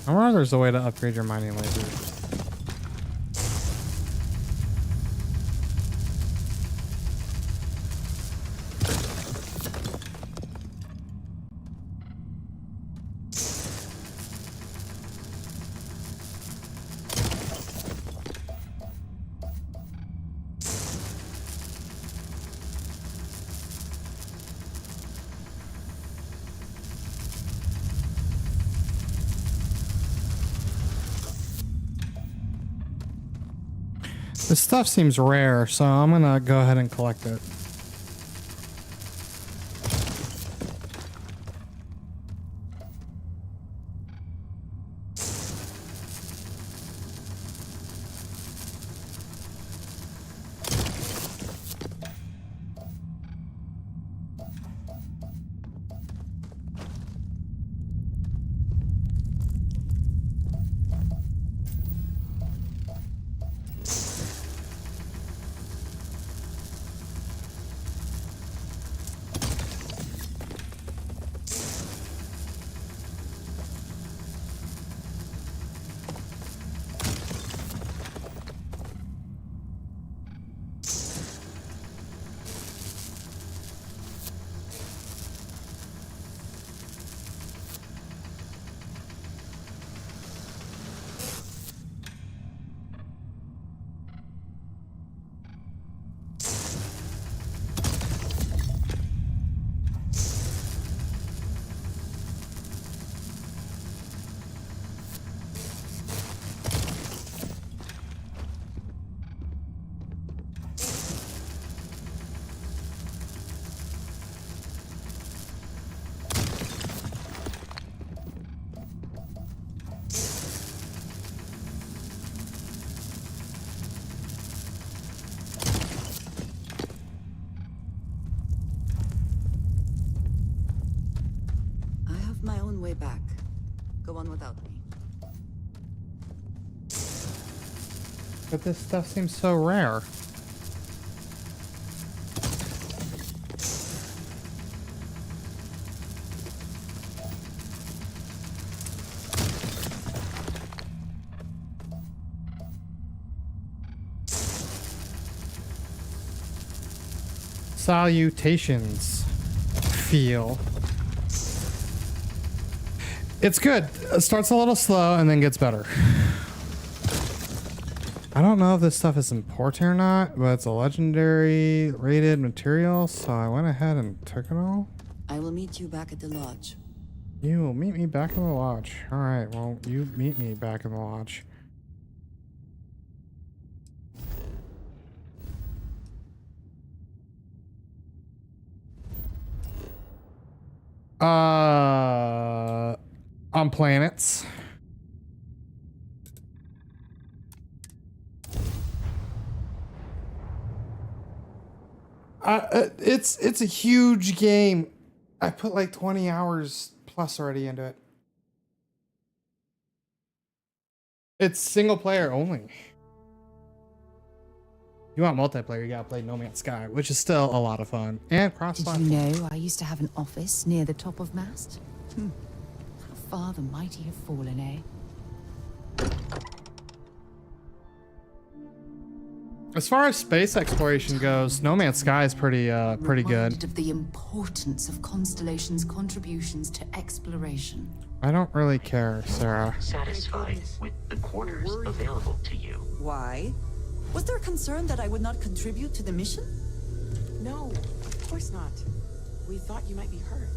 I wonder if there's a way to upgrade your mining lasers. This stuff seems rare, so I'm gonna go ahead and collect it. without me. But this stuff seems so rare. Salutations. Feel. It's good. It starts a little slow and then gets better. I don't know if this stuff is important or not, but it's a legendary rated material, so I went ahead and took it all. I will meet you back at the lodge. You will meet me back in the lodge. Alright, well, you meet me back in the lodge. On planets. It's a huge game. I put like 20 hours plus already into it. It's single player only. You want multiplayer, you gotta play No Man's Sky, which is still a lot of fun. And cross-platform. Did you know I used to have an office near the top of Mast? How far the mighty have fallen, eh? As far as space exploration goes, No Man's Sky is pretty good. Reminded of the importance of Constellation's contributions to exploration. I don't really care, Sarah. Satisfied with the quarters available to you. Why? Was there concern that I would not contribute to the mission? No, of course not. We thought you might be hurt.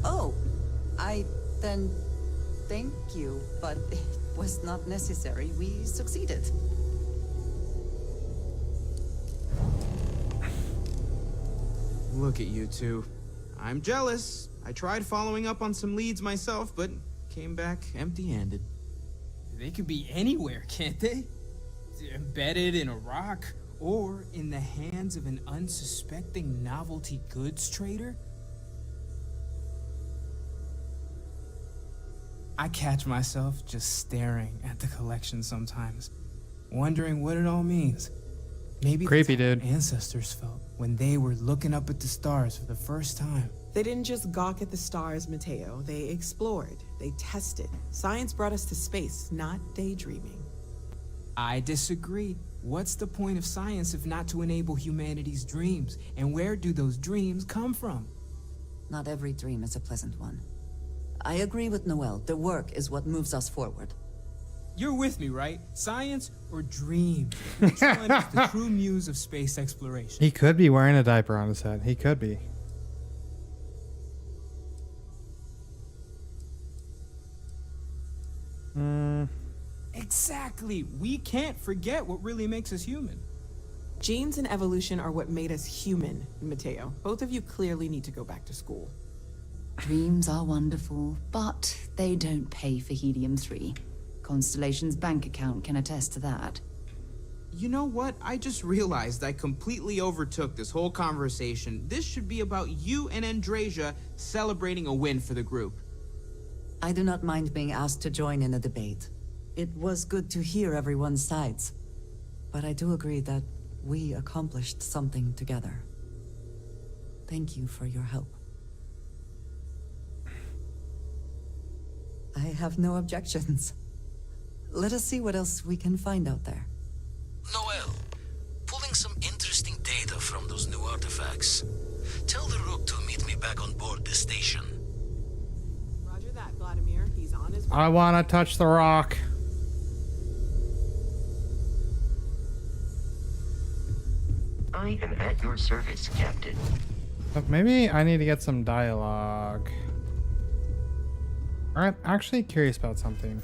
Oh, then thank you, but it was not necessary. We succeeded. Look at you two. I'm jealous. I tried following up on some leads myself, but came back empty-handed. They could be anywhere, can't they? Embedded in a rock, or in the hands of an unsuspecting novelty goods trader? I catch myself just staring at the collection sometimes, wondering what it all means. Maybe creepy, that's how dude. Ancestors felt when they were looking up at the stars for the first time. They didn't just gawk at the stars, Mateo. They explored. They tested. Science brought us to space, not daydreaming. I disagree. What's the point of science if not to enable humanity's dreams? And where do those dreams come from? Not every dream is a pleasant one. I agree with Noel. The work is what moves us forward. You're with me, right? Science or dreams? Which one is the true muse of space exploration? He could be wearing a diaper on his head. He could be. Exactly. We can't forget what really makes us human. Genes and evolution are what made us human, Mateo. Both of you clearly need to go back to school. Dreams are wonderful, but they don't pay for helium-3. Constellation's bank account can attest to that. You know what? I just realized I completely overtook this whole conversation. This should be about you and Andrasia celebrating a win for the group. I do not mind being asked to join in a debate. It was good to hear everyone's sides. But I do agree that we accomplished something together. Thank you for your help. I have no objections. Let us see what else we can find out there. Noel, pulling some interesting data from those new artifacts. Tell the Rook to meet me back on board the station. Roger that, Vladimir. He's on his way. I want to touch the rock. I am at your service, Captain. But maybe I need to get some dialogue. I'm actually curious about something.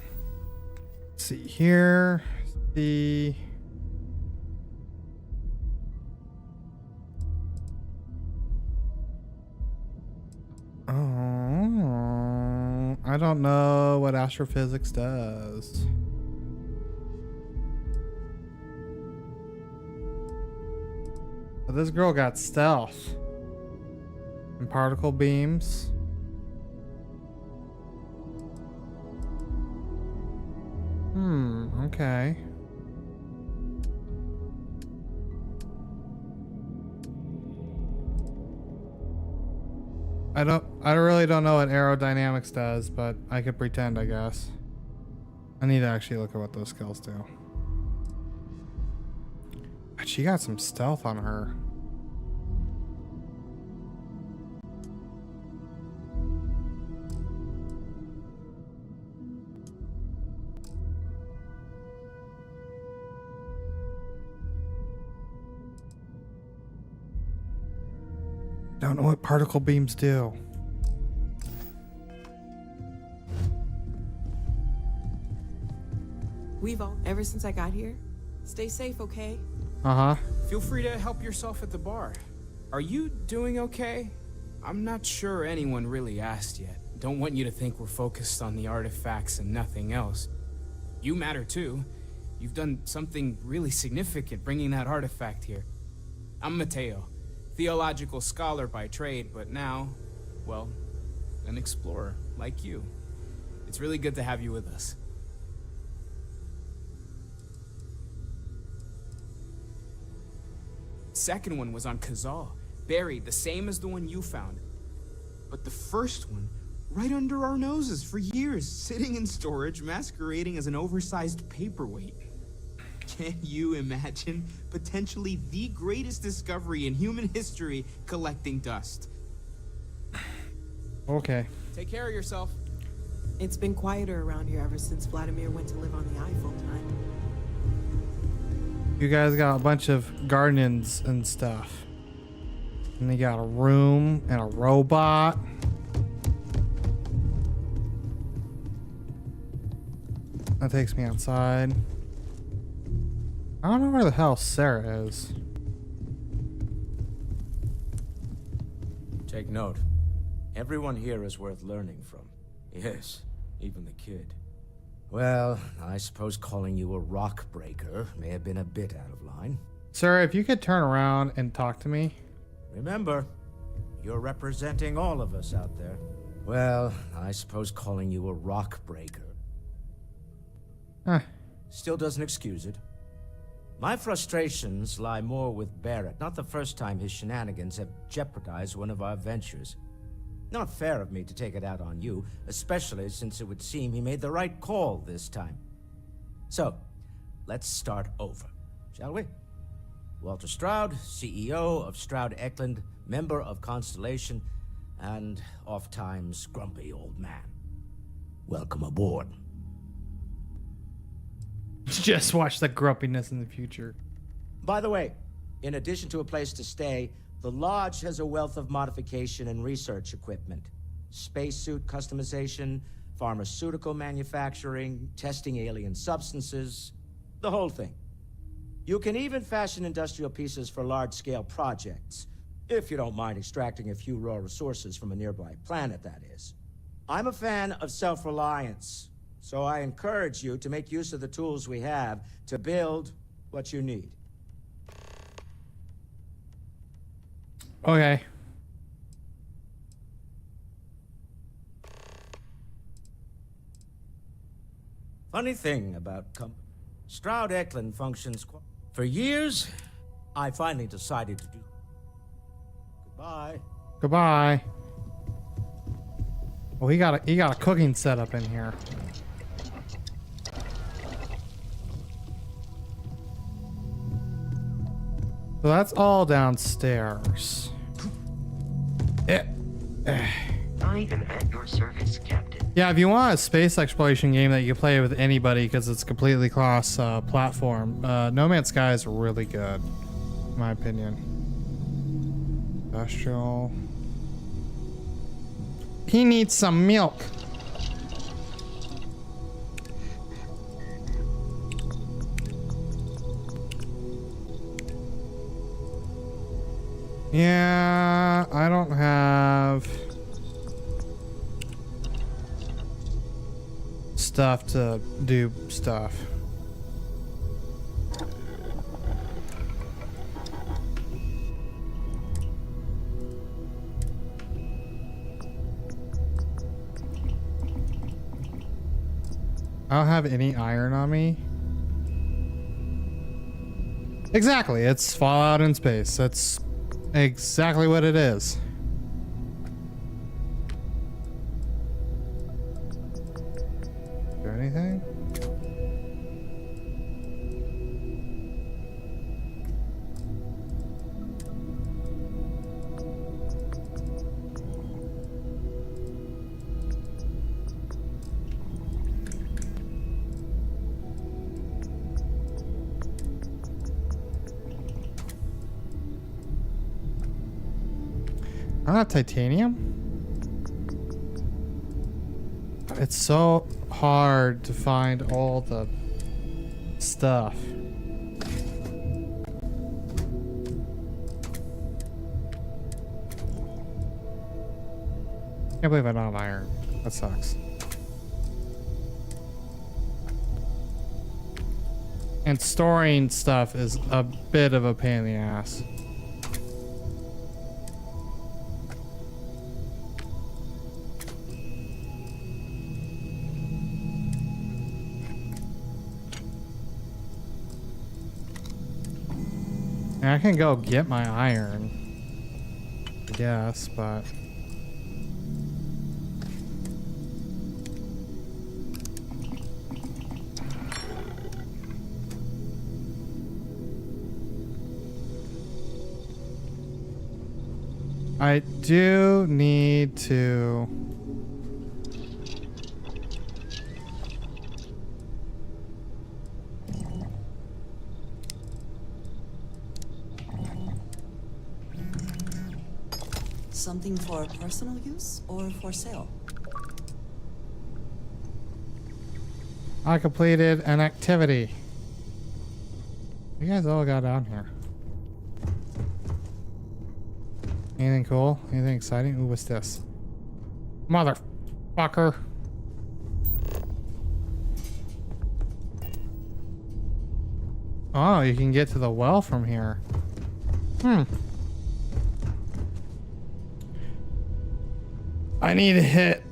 Let's see here. The I don't know what astrophysics does. But this girl got stealth and particle beams. Okay. I really don't know what aerodynamics does, but I could pretend, I guess. I need to actually look at what those skills do. But she got some stealth on her. Don't know what particle beams do. We've all, ever since I got here. Stay safe, okay? Uh-huh. Feel free to help yourself at the bar. Are you doing okay? I'm not sure anyone really asked yet. Don't want you to think we're focused on the artifacts and nothing else. You matter too. You've done something really significant bringing that artifact here. I'm Mateo, theological scholar by trade, but now, well, an explorer like you. It's really good to have you with us. Second one was on Kazal, buried the same as the one you found. But the first one, right under our noses for years, sitting in storage, masquerading as an oversized paperweight. Can you imagine potentially the greatest discovery in human history collecting dust? Okay. Take care of yourself. It's been quieter around here ever since Vladimir went to live on the eye full time. You guys got a bunch of guardians and stuff. And they got a room and a robot. That takes me outside. I don't know where the hell Sarah is. Take note. Everyone here is worth learning from. Yes, even the kid. Well, I suppose calling you a rock breaker may have been a bit out of line. Sarah, if you could turn around and talk to me. Remember, you're representing all of us out there. Well, I suppose calling you a rock breaker still doesn't excuse it. My frustrations lie more with Barrett. Not the first time his shenanigans have jeopardized one of our ventures. Not fair of me to take it out on you, especially since it would seem he made the right call this time. So, let's start over, shall we? Walter Stroud, CEO of Stroud Eklund, member of Constellation, and oft-times grumpy old man. Welcome aboard. Just watch the grumpiness in the future. By the way, in addition to a place to stay, the Lodge has a wealth of modification and research equipment. Spacesuit customization, pharmaceutical manufacturing, testing alien substances, the whole thing. You can even fashion industrial pieces for large-scale projects, if you don't mind extracting a few raw resources from a nearby planet, that is. I'm a fan of self-reliance, so I encourage you to make use of the tools we have to build what you need. Okay. Funny thing about Stroud Eklund functions for years. I finally decided to do. Goodbye. Goodbye. Well, he got a cooking setup in here. So that's all downstairs. I am at your service, Captain. Yeah, if you want a space exploration game that you can play with anybody because it's completely cross platform, No Man's Sky is really good, in my opinion. Industrial. He needs some milk. Yeah, I don't have stuff to do stuff. I don't have any iron on me. Exactly, it's Fallout in space. That's exactly what it is. Is there anything? Not titanium? It's so hard to find all the stuff. Can't believe I don't have iron. That sucks. And storing stuff is a bit of a pain in the ass. I can go get my iron, I guess, but I do need to Something for personal use or for sale? I completed an activity. You guys all got down here. Anything cool? Anything exciting? Ooh, what's this? Motherfucker. Oh, you can get to the well from here. I need to hit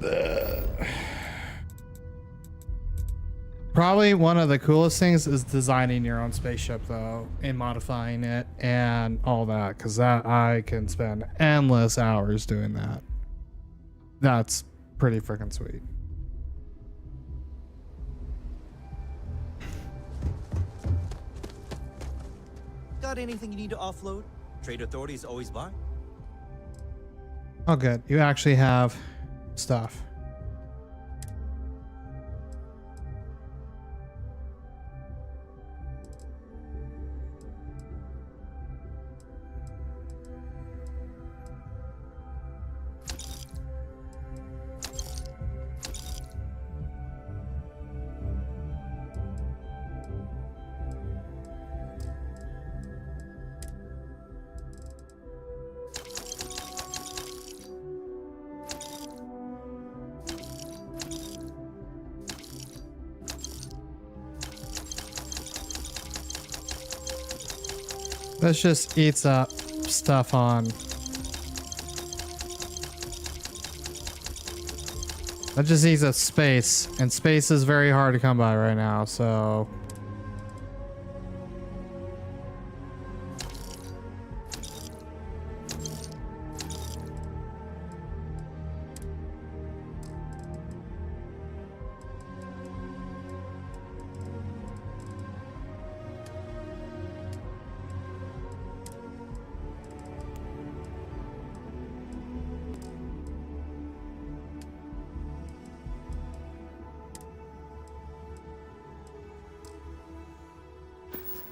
Probably one of the coolest things is designing your own spaceship, though, and modifying it and all that, because that I can spend endless hours doing that. That's pretty freaking sweet. Got anything you need to offload? Trade authorities always buy. Oh, good. You actually have stuff. This just eats up stuff on. That just eats up space, and space is very hard to come by right now, so.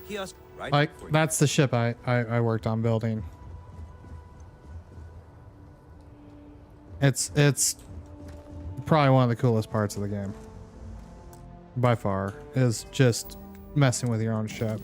Kiosk, right? Like, that's the ship I worked on building. It's probably one of the coolest parts of the game. By far, is just messing with your own ship.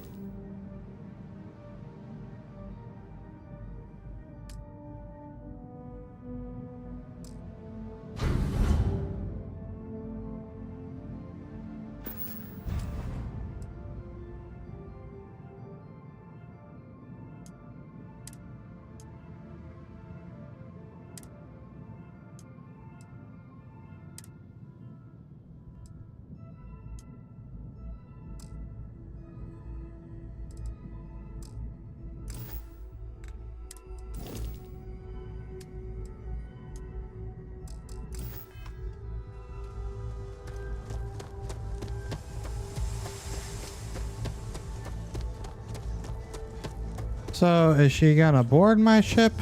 So, is she gonna board my ship?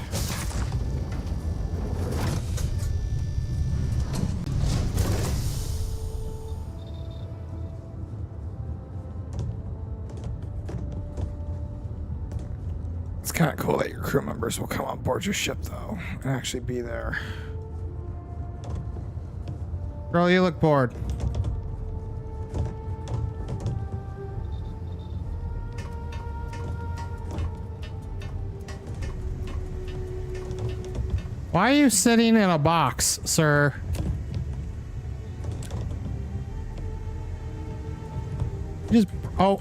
It's kind of cool that your crew members will come on board your ship, though, and actually be there. Girl, you look bored. Why are you sitting in a box, sir? Just, oh.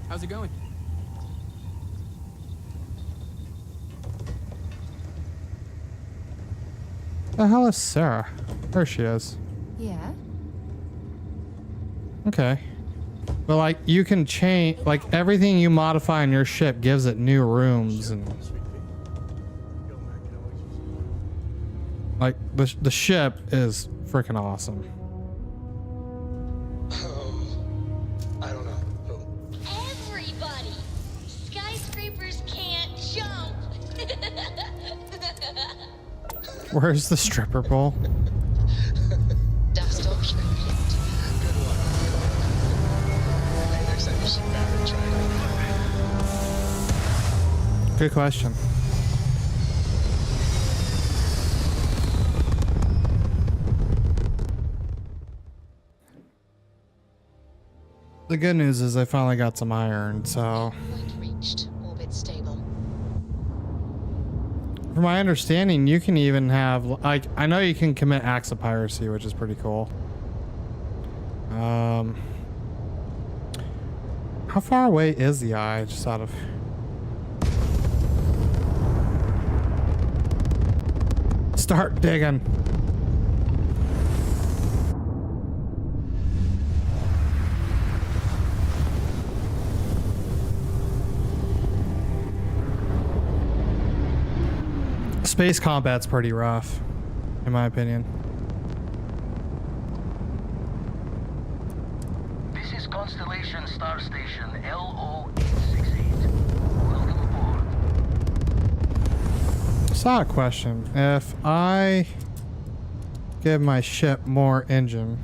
How's it going? The hell is Sarah? There she is. Yeah? Okay. But like you can change, like everything you modify on your ship gives it new rooms and like the ship is freaking awesome. I don't know. Everybody! Skyscrapers can't jump! Where's the stripper pole? Das Deutsch complete. Good one. Hey, next time you see Barrett, try it. Good question. The good news is I finally got some iron, so. Point reached. Orbit stable. From my understanding, you can even have, like, I know you can commit acts of piracy, which is pretty cool. How far away is the eye? Just out of... Start digging. Space combat's pretty rough, in my opinion. This is Constellation Star Station LO868. Welcome aboard. So I have a question. If I give my ship more engine,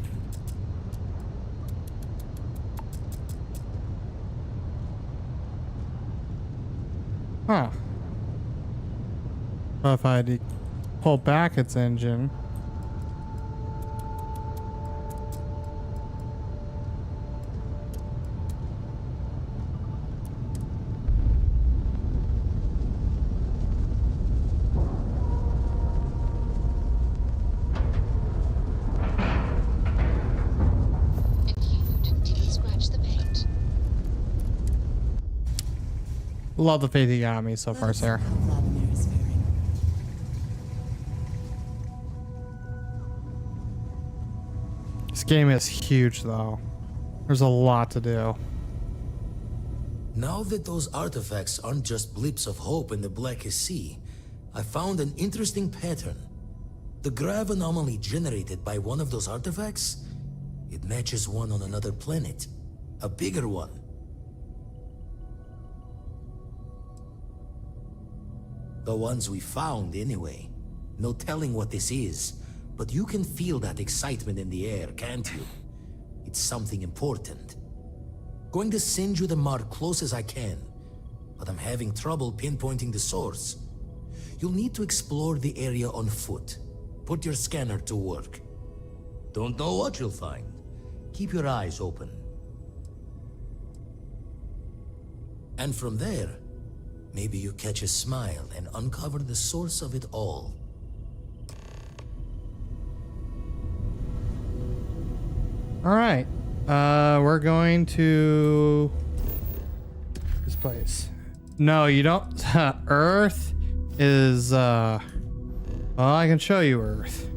huh? Well, if I pull back its engine, love the faith you got me so far, Sarah. This game is huge, though. There's a lot to do. Now that those artifacts aren't just blips of hope in the Blackest Sea, I found an interesting pattern. The grav anomaly generated by one of those artifacts, it matches one on another planet. A bigger one. The ones we found, anyway. No telling what this is, but you can feel that excitement in the air, can't you? It's something important. Going to send you the mark close as I can, but I'm having trouble pinpointing the source. You'll need to explore the area on foot. Put your scanner to work. Don't know what you'll find. Keep your eyes open. And from there, maybe you catch a smile and uncover the source of it all. All right, we're going to this place. No, you don't. Earth is, well, I can show you Earth.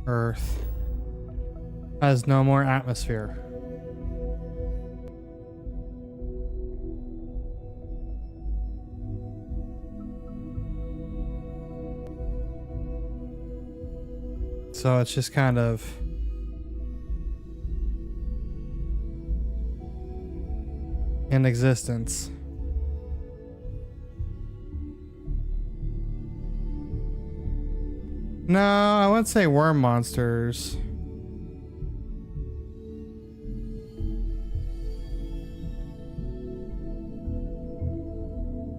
Earth has no more atmosphere. So it's just kind of in existence. No, I wouldn't say worm monsters.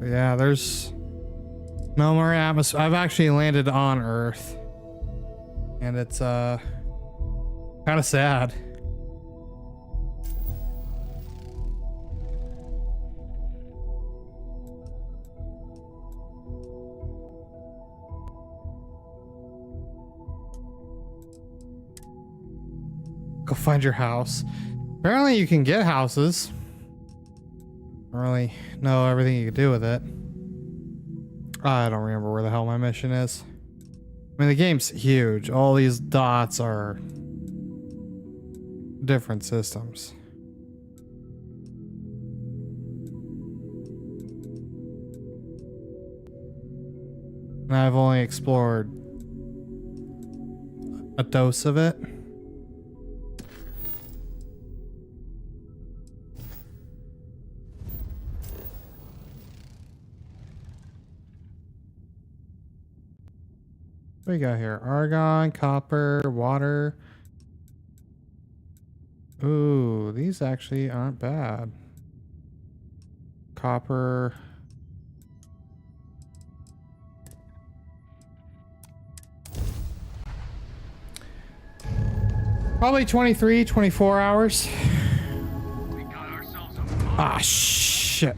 Yeah, there's no more atmosphere. I've actually landed on Earth. And it's kind of sad. Go find your house. Apparently you can get houses. I don't really know everything you can do with it. I don't remember where the hell my mission is. I mean, the game's huge. All these dots are different systems. And I've only explored a dose of it. What do we got here? Argon, copper, water. Ooh, these actually aren't bad. Copper. Probably 23, 24 hours. Ah, shit.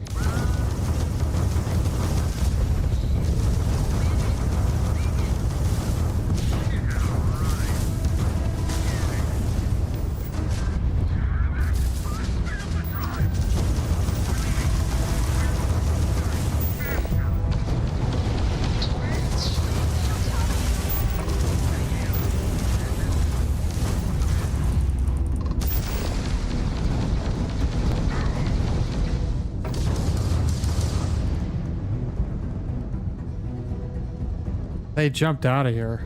They jumped out of here.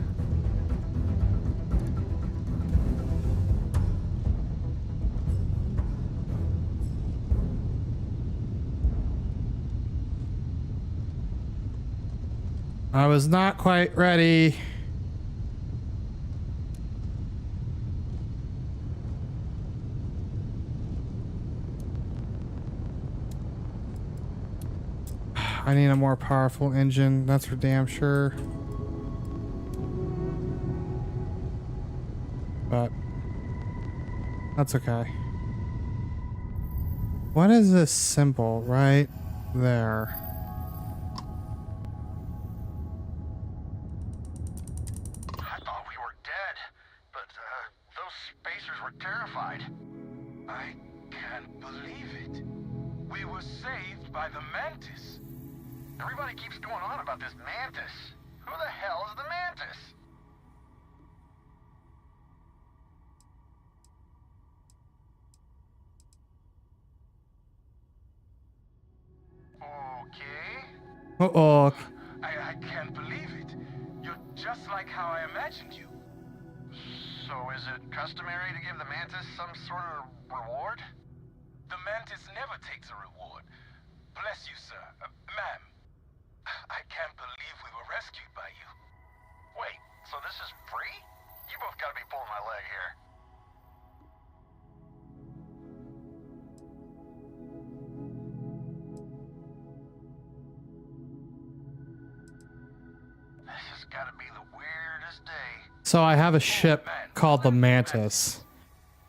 I was not quite ready. I need a more powerful engine, that's for damn sure. But that's okay. What is this symbol right there? I thought we were dead, but those spacers were terrified. I can't believe it. We were saved by the Mantis. Everybody keeps going on about this Mantis. Who the hell is the Mantis? Okay. Uh-oh. I can't believe it. You're just like how I imagined you. So is it customary to give the Mantis some sort of reward? The Mantis never takes a reward. Bless you, sir. Ma'am. I can't believe we were rescued by you. Wait, so this is free? You both gotta be pulling my leg here. Gotta be the weirdest day. So I have a ship called the Mantis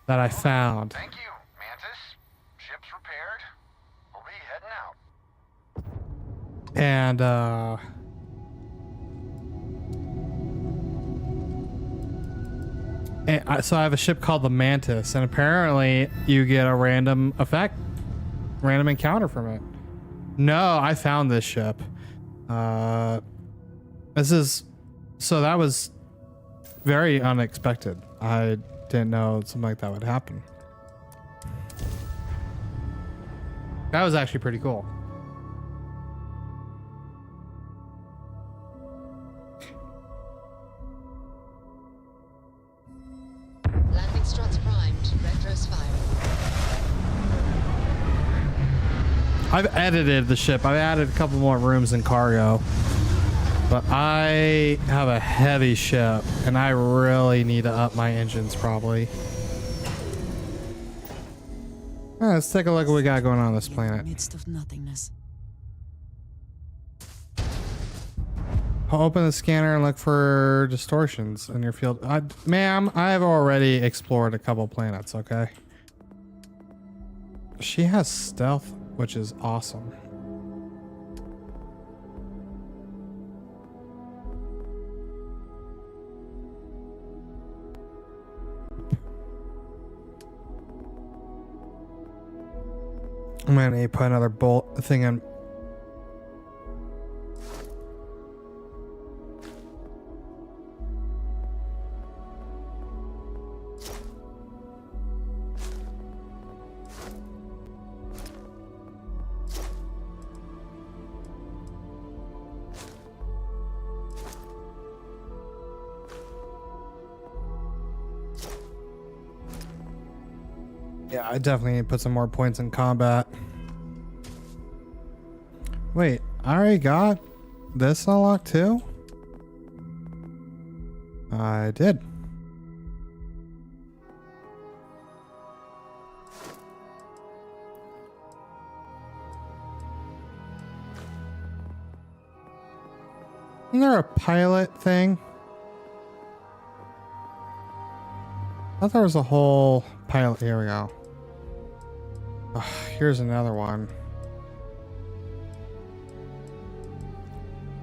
that I found. Thank you, Mantis. Ship's repaired. We'll be heading out. And so I have a ship called the Mantis, and apparently you get a random effect, random encounter from it. No, I found this ship. So that was very unexpected. I didn't know something like that would happen. That was actually pretty cool. I've edited the ship. I've added a couple more rooms and cargo. But I have a heavy ship, and I really need to up my engines probably. Let's take a look at what we got going on this planet. Midst of nothingness. I'll open the scanner and look for distortions in your field. Ma'am, I've already explored a couple planets, okay? She has stealth, which is awesome. I'm gonna need to put another bolt thing in. Yeah, I definitely need to put some more points in combat. Wait, I already got this unlocked too? I did. Isn't there a pilot thing? I thought there was a whole pilot. Here we go. Here's another one.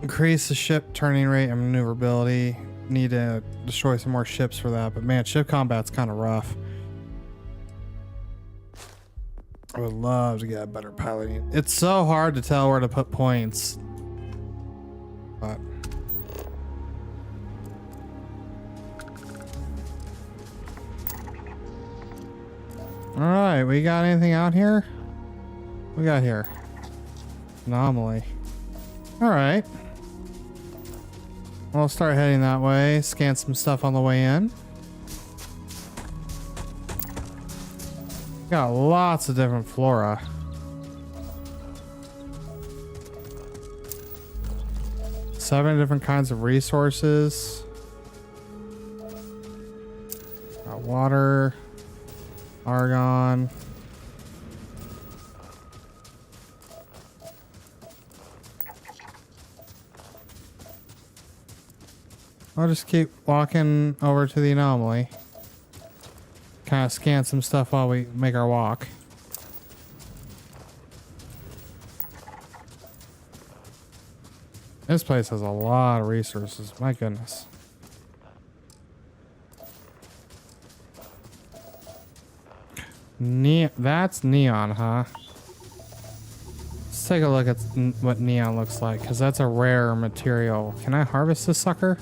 Increase the ship turning rate and maneuverability. Need to destroy some more ships for that. But man, ship combat's kind of rough. I would love to get a better piloting. It's so hard to tell where to put points. But alright, we got anything out here? We got here. Anomaly. Alright. We'll start heading that way. Scan some stuff on the way in. Got lots of different flora. Seven different kinds of resources. Got water. Argon. I'll just keep walking over to the anomaly. Kind of scan some stuff while we make our walk. This place has a lot of resources. My goodness. That's neon, huh? Let's take a look at what neon looks like, because that's a rare material. Can I harvest this sucker?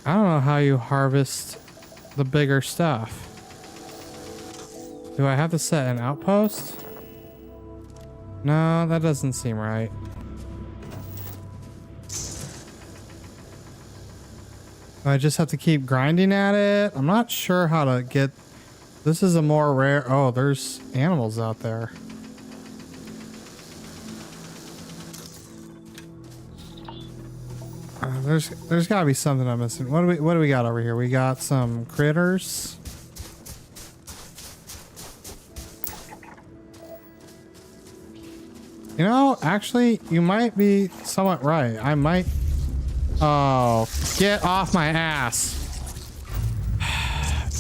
I don't know how you harvest the bigger stuff. Do I have to set an outpost? No, that doesn't seem right. I just have to keep grinding at it. I'm not sure how to get... This is a more rare... Oh, there's animals out there. There's got to be something I'm missing. What do we got over here? We got some critters. You know, actually, you might be somewhat right. I might... Oh, get off my ass.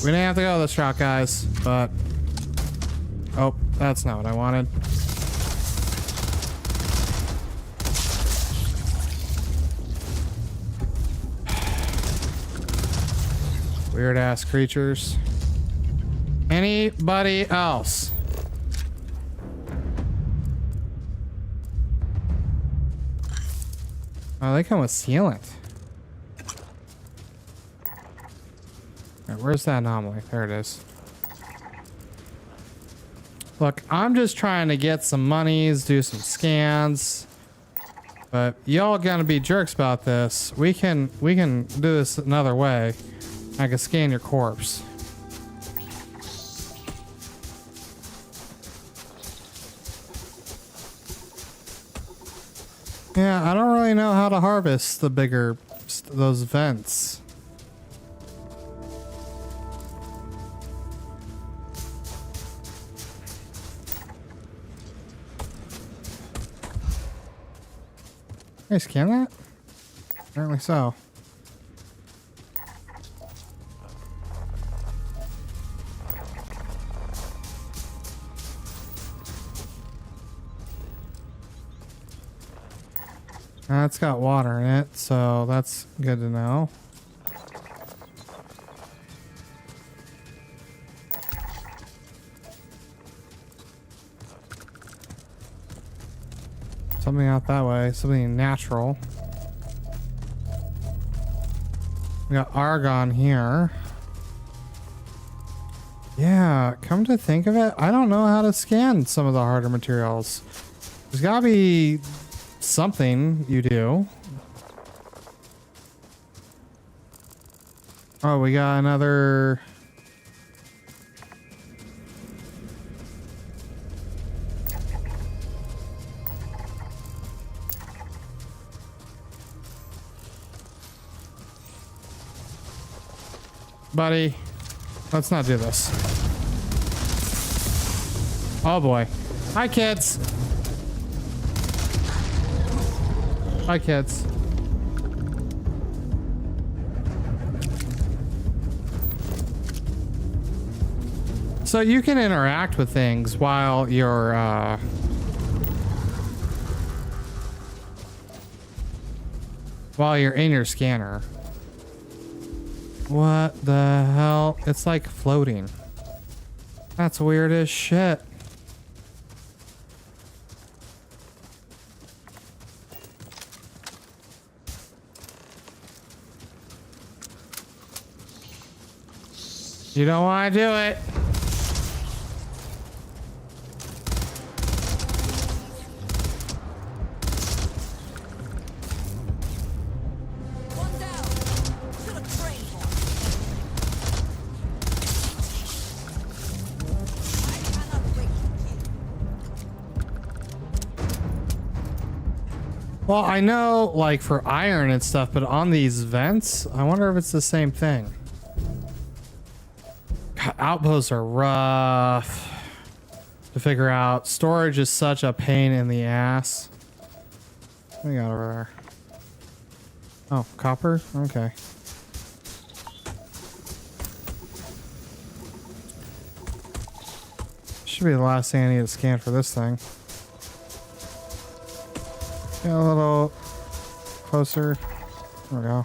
We didn't have to go this route, guys, but... Oh, that's not what I wanted. Weird ass creatures. Anybody else? Oh, they come with sealant. Right, where's that anomaly? There it is. Look, I'm just trying to get some monies, do some scans. But y'all gonna be jerks about this. We can do this another way. I can scan your corpse. Yeah, I don't really know how to harvest the bigger those vents. Can I scan that? Apparently so. It's got water in it, so that's good to know. Something out that way, something natural. We got argon here. Yeah, come to think of it, I don't know how to scan some of the harder materials. There's gotta be something you do. Oh, we got another. Buddy, let's not do this. Oh boy. Hi, kids. Hi, kids. So you can interact with things while you're in your scanner. What the hell? It's like floating. That's weird as shit. You don't want to do it. Well, I know, like, for iron and stuff, but on these vents, I wonder if it's the same thing. God, outposts are rough to figure out. Storage is such a pain in the ass. What do we got over there? Oh, copper? Okay. Should be the last thing I need to scan for this thing. Get a little closer. There we go.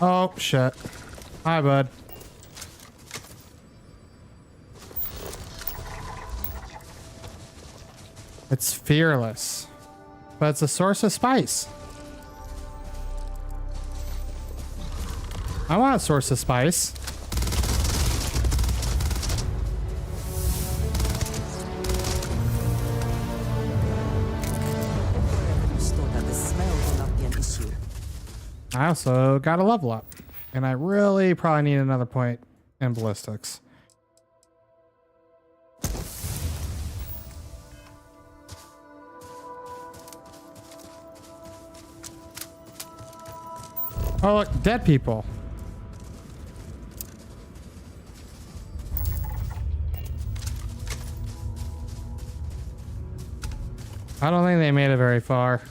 Oh, shit. Hi, bud. It's fearless, but it's a source of spice. I want a source of spice. I also got a level up, and I really probably need another point in ballistics. Oh, look, dead people. I don't think they made it very far.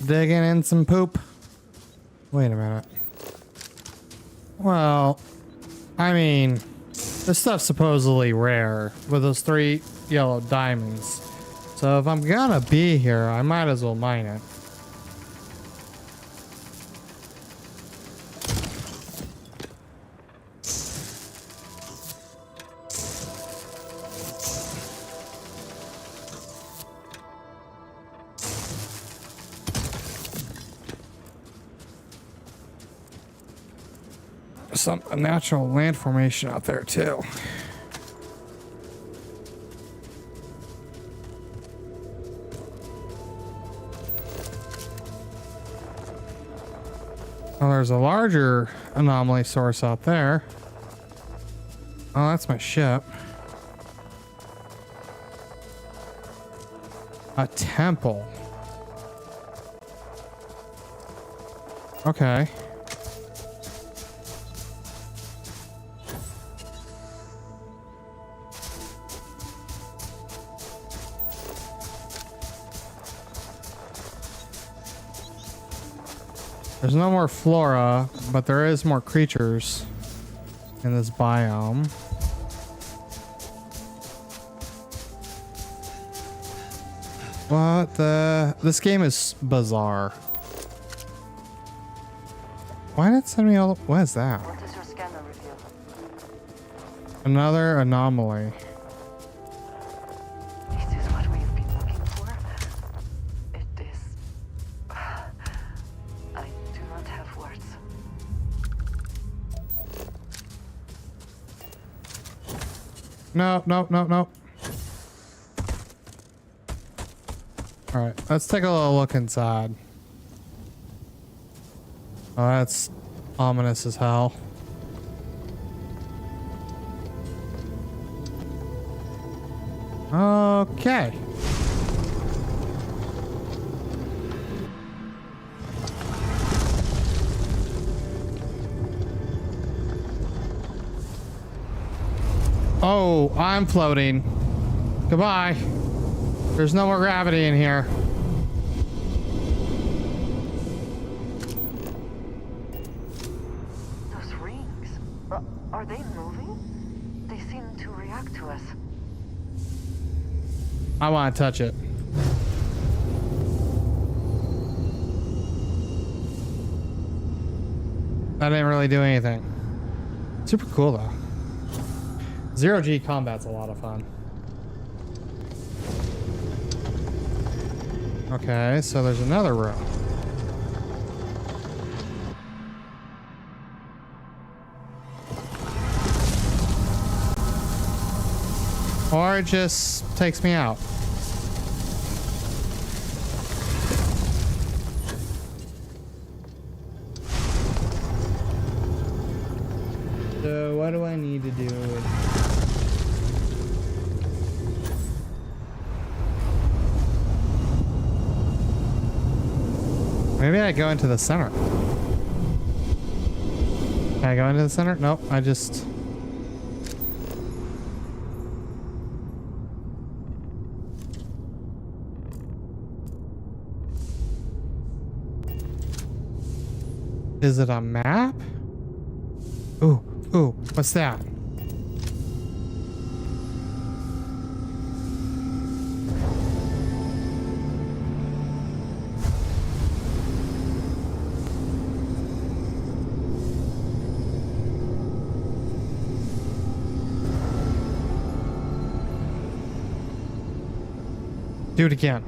Digging in some poop. Wait a minute. Well, I mean, this stuff's supposedly rare with those 3 yellow diamonds. So if I'm gonna be here, I might as well mine it. there's a natural land formation out there too. Well, there's a larger anomaly source out there. Oh, that's my ship. A temple. Okay. There's no more flora, but there is more creatures in this biome. What the? This game is bizarre. Why did it send me all? What is that? What does your scanner reveal? Another anomaly. This is what we've been looking for. It is. I do not have words. No. All right, let's take a little look inside. Oh, that's ominous as hell. Okay. Oh, I'm floating. Goodbye. There's no more gravity in here. Those rings. Are they moving? They seem to react to us. I want to touch it. That didn't really do anything. Super cool though. Zero G combat's a lot of fun. Okay, so there's another room. Or it just takes me out. So what do I need to do? Maybe I go into the center. Can I go into the center? Nope, I just... Is it a map? Ooh, what's that? Do it again.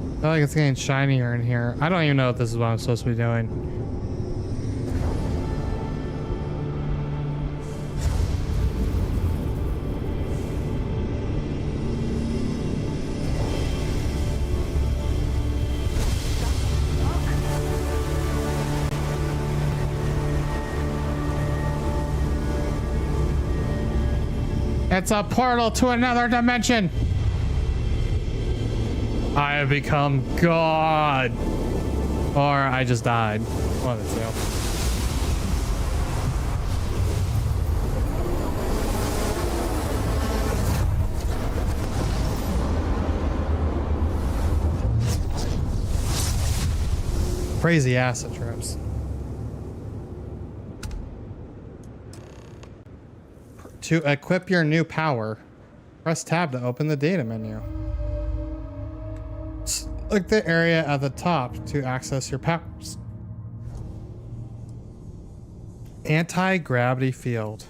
I feel like it's getting shinier in here. I don't even know if this is what I'm supposed to be doing. It's a portal to another dimension. I have become God. Or I just died. One of the two. Crazy acid trips. To equip your new power, press tab to open the data menu. Select the area at the top to access your powers. Anti-gravity field.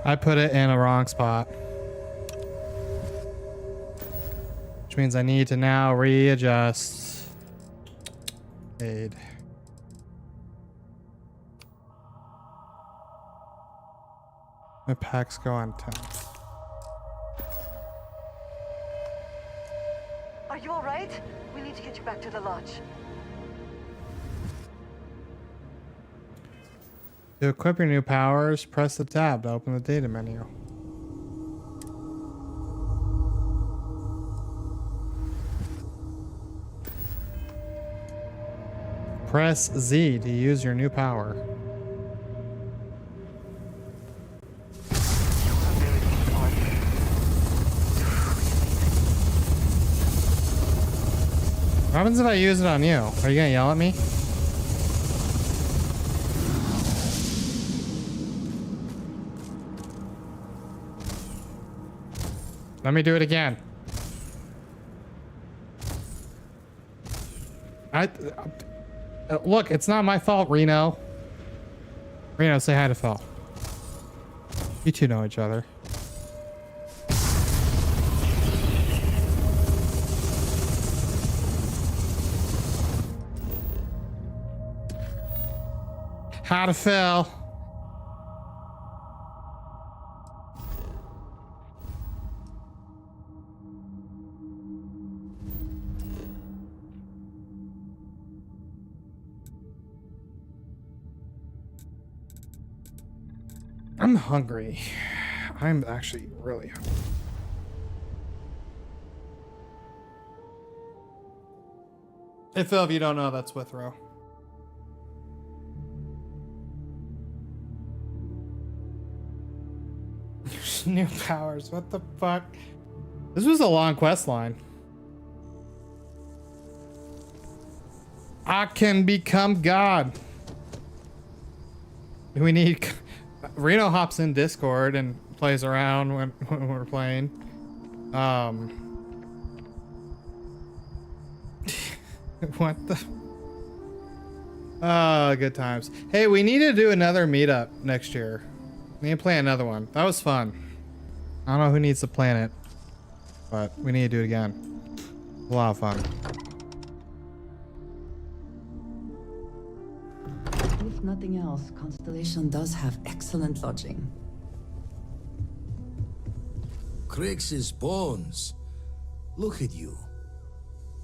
I put it in a wrong spot. Which means I need to now readjust. Aid. My packs go on 10. Are you all right? We need to get you back to the lodge. To equip your new powers, press the tab to open the data menu. Press Z to use your new power. What happens if I use it on you? Are you gonna yell at me? Let me do it again. Look, it's not my fault, Reno. Reno, say hi to Phil. You two know each other. Hi to Phil. I'm hungry. I'm actually really hungry. Hey Phil, if you don't know, that's Withrow. New powers, what the fuck? This was a long quest line. I can become God. We need... Reno hops in Discord and plays around when we're playing. What the? Oh, good times. Hey, we need to do another meetup next year. We need to play another one. That was fun. I don't know who needs to plan it, but we need to do it again. A lot of fun. If nothing else, Constellation does have excellent lodging. Crix's bones. Look at you.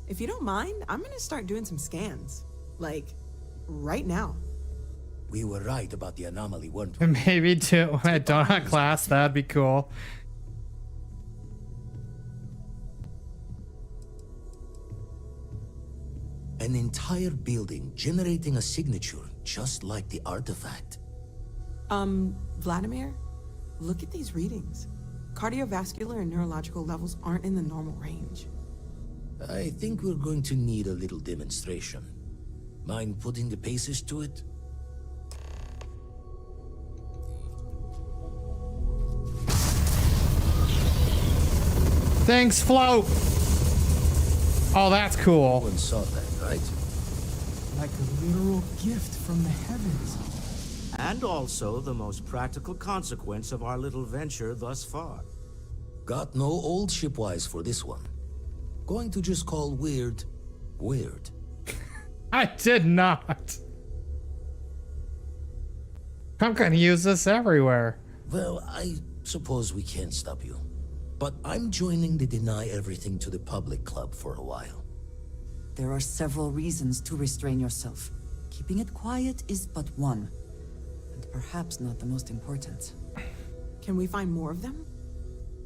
If you don't mind, I'm gonna start doing some scans. Like, right now. We were right about the anomaly, weren't we? Maybe too when I don't have class, that'd be cool. An entire building generating a signature just like the artifact. Vladimir, look at these readings. Cardiovascular and neurological levels aren't in the normal range. I think we're going to need a little demonstration. Mind putting the paces to it? Thanks, Flo. Oh, that's cool. No one saw that, right? Like a literal gift from the heavens. And also the most practical consequence of our little venture thus far. Got no old shipwise for this one. Going to just call weird, weird. I did not. I'm gonna use this everywhere. Well, I suppose we can't stop you. But I'm joining the Deny Everything to the Public Club for a while. There are several reasons to restrain yourself. Keeping it quiet is but one. And perhaps not the most important. Can we find more of them?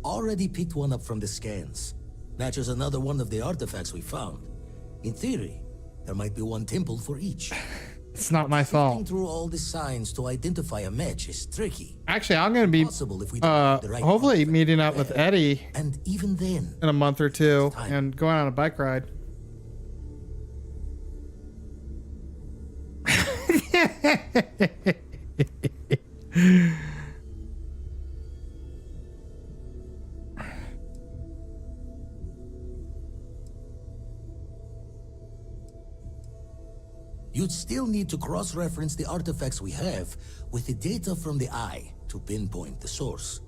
Already picked one up from the scans. Matches another one of the artifacts we found. In theory, there might be one temple for each. It's not my fault. Sifting through all the signs to identify a match is tricky. Actually, I'm gonna be hopefully meeting up with Eddie and even then in a month or two and going on a bike ride. You'd still need to cross-reference the artifacts we have with the data from the Eye to pinpoint the source.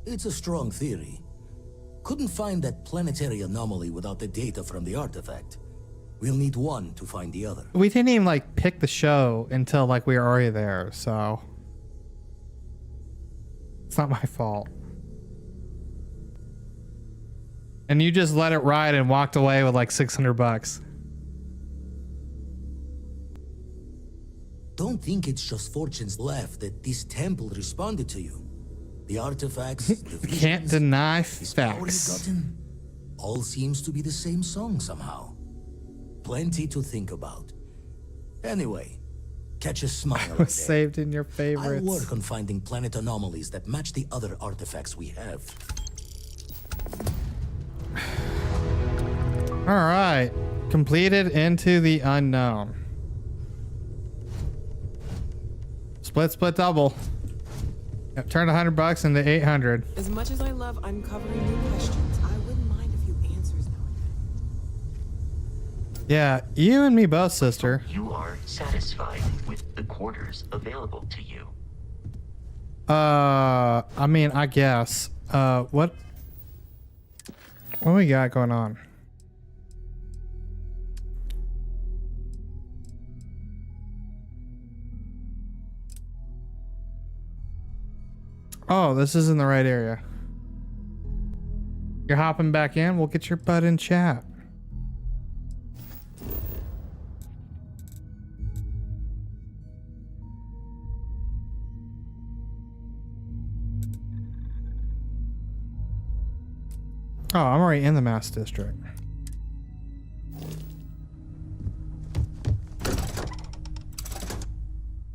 It's a strong theory. Couldn't find that planetary anomaly without the data from the artifact. We'll need one to find the other. We didn't even like pick the show until like we were already there, so it's not my fault. And you just let it ride and walked away with like $600. Don't think it's just fortunes left that this temple responded to you. The artifacts, the visions, can't deny this power you've facts. gotten, all seems to be the same song somehow. Plenty to think about. Anyway, catch a smile. Was saved in your favorites. I'll work on finding planet anomalies that match the other artifacts we have. All right, completed Into the Unknown. Split double. Yep, turned $100 into 800. As much as I love uncovering new questions, I wouldn't mind a few answers now and then. Yeah, you and me both, sister. You are satisfied with the quarters available to you. I mean, I guess. What do we got going on? Oh, this is in the right area. You're hopping back in? We'll get your butt in chat. Oh, I'm already in the Mass District.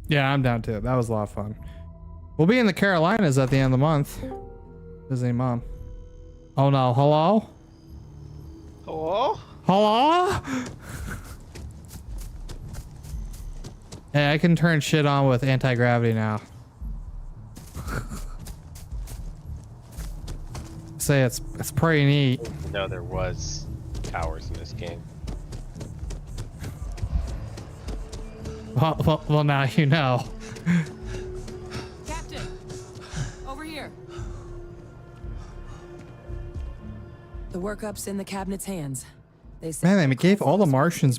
Yeah, I'm down to it. That was a lot of fun. We'll be in the Carolinas at the end of the month. Visiting mom. Oh no, hello? Hello? Hello? Hey, I can turn shit on with anti-gravity now. Say it's pretty neat. No, there was towers in this game. Well, now you know. Captain, over here. The workup's in the cabinet's hands. They say Man, they gave all the Martians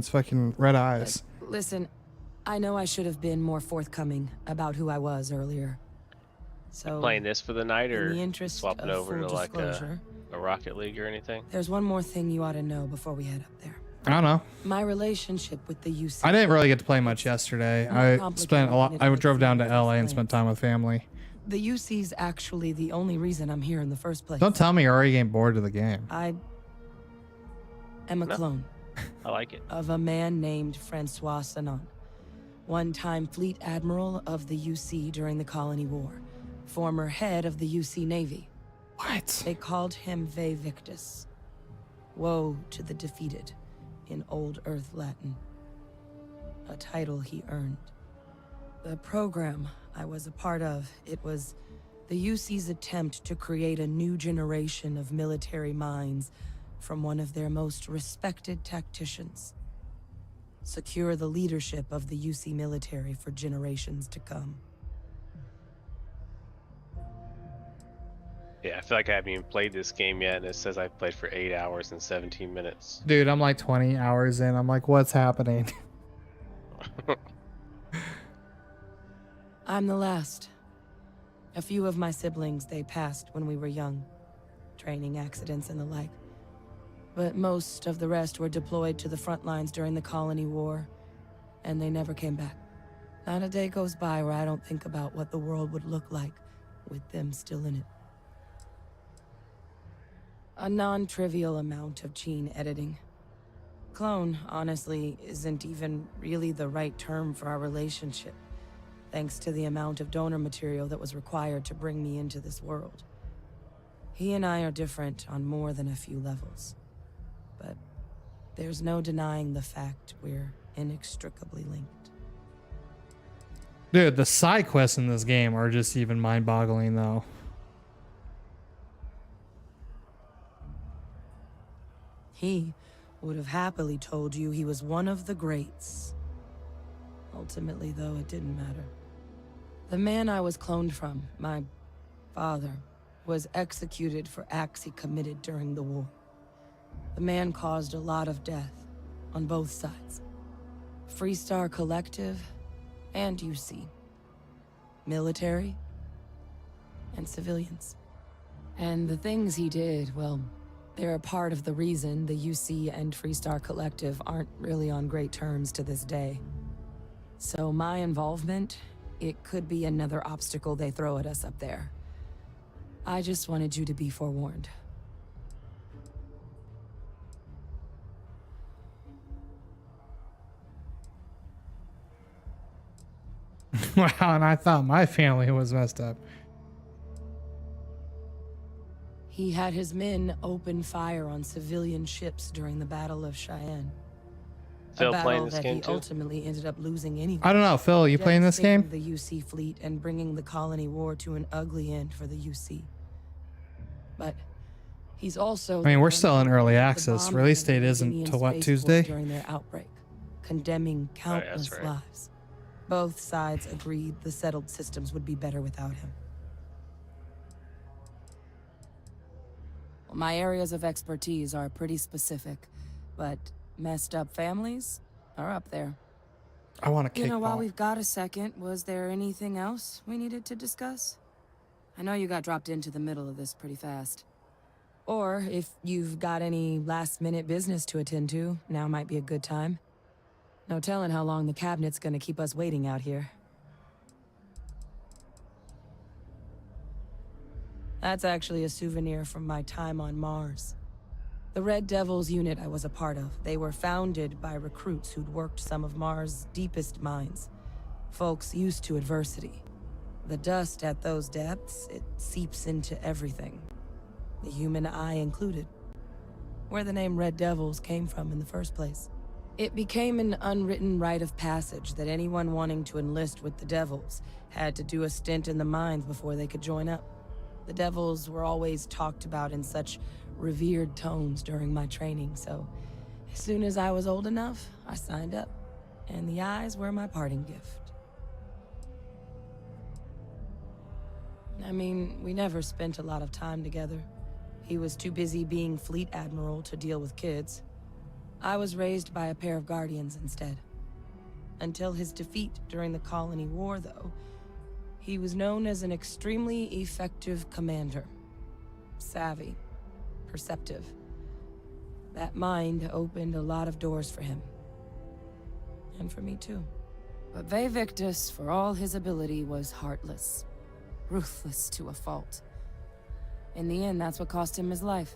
fucking red eyes. Listen, I know I should have been more forthcoming about who I was earlier. So Playing this for the night, or in the interest swapping of over to full like disclosure, a Rocket League or anything? there's one more thing you ought to know before we head up there. I don't know. My relationship with the UC. I didn't really get to play much yesterday. I spent a lot. I drove down to LA and spent time with family. The UC's actually the only reason I'm here in the first place. Don't tell me you're already getting bored of the game. I am a clone. I like it. Of a man named Francois Sanon, one-time fleet admiral of the UC during the Colony War, former head of the UC Navy. What? They called him Ve Victus. Woe to the defeated, in Old Earth Latin. A title he earned. The program I was a part of, it was the UC's attempt to create a new generation of military minds from one of their most respected tacticians. Secure the leadership of the UC military for generations to come. Yeah, I feel like I haven't even played this game yet, and it says I've played for 8 hours and 17 minutes. Dude, I'm like 20 hours in. I'm like, what's happening? I'm the last. A few of my siblings, they passed when we were young. Training accidents and the like. But most of the rest were deployed to the front lines during the Colony War, and they never came back. Not a day goes by where I don't think about what the world would look like with them still in it. A non-trivial amount of gene editing. Clone, honestly, isn't even really the right term for our relationship, thanks to the amount of donor material that was required to bring me into this world. He and I are different on more than a few levels, but there's no denying the fact we're inextricably linked. Dude, the side quests in this game are just even mind-boggling, though. He would have happily told you he was one of the greats. Ultimately, though, it didn't matter. The man I was cloned from, my father, was executed for acts he committed during the war. The man caused a lot of death, on both sides. Freestar Collective and UC. Military and civilians. And the things he did, well, they're a part of the reason the UC and Freestar Collective aren't really on great terms to this day. So my involvement, it could be another obstacle they throw at us up there. I just wanted you to be forewarned. Wow, and I thought my family was messed up. He had his men open fire on civilian ships during the Battle of Cheyenne. Phil A battle playing this that game he too? ultimately ended up losing anyway. I don't know, Phil, you playing this game? Devastating the UC fleet and bringing the colony war to an ugly end for the UC. But he's also... I mean, we're still in early access. Release date isn't till what, Tuesday? During their outbreak, condemning countless right. lives. Both sides agreed the settled systems would be better without him. My areas of expertise are pretty specific, but messed up families are up there. I want a cake. You know, while we've got a second, was there anything else we needed to discuss? I know you got dropped into the middle of this pretty fast. Or if you've got any last-minute business to attend to, now might be a good time. No telling how long the cabinet's gonna keep us waiting out here. That's actually a souvenir from my time on Mars. The Red Devils unit I was a part of, they were founded by recruits who'd worked some of Mars' deepest mines. Folks used to adversity. The dust at those depths, it seeps into everything. The human eye included. Where the name Red Devils came from in the first place. It became an unwritten rite of passage that anyone wanting to enlist with the Devils had to do a stint in the mines before they could join up. The Devils were always talked about in such revered tones during my training, so as soon as I was old enough, I signed up. And the eyes were my parting gift. I mean, we never spent a lot of time together. He was too busy being Fleet Admiral to deal with kids. I was raised by a pair of guardians instead. Until his defeat during the Colony War, though, he was known as an extremely effective commander. Savvy. Perceptive. That mind opened a lot of doors for him. And for me, too. But Ve Victus, for all his ability, was heartless. Ruthless to a fault. In the end, that's what cost him his life.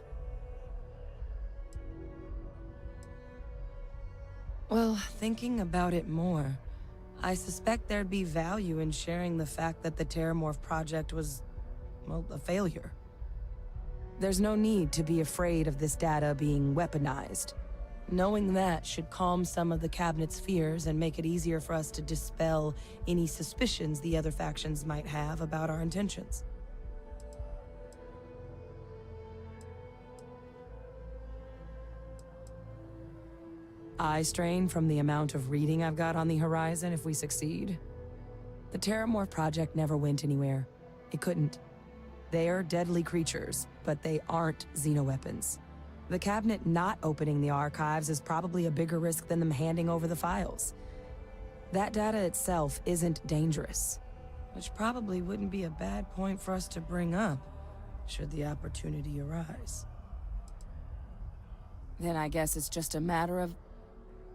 Well, thinking about it more, I suspect there'd be value in sharing the fact that the Terramorph project was, well, a failure. There's no need to be afraid of this data being weaponized. Knowing that should calm some of the Cabinet's fears and make it easier for us to dispel any suspicions the other factions might have about our intentions. Eye strain from the amount of reading I've got on the horizon if we succeed. The Terramorph project never went anywhere. It couldn't. They're deadly creatures, but they aren't xenoweapons. The Cabinet not opening the archives is probably a bigger risk than them handing over the files. That data itself isn't dangerous, which probably wouldn't be a bad point for us to bring up, should the opportunity arise. Then I guess it's just a matter of...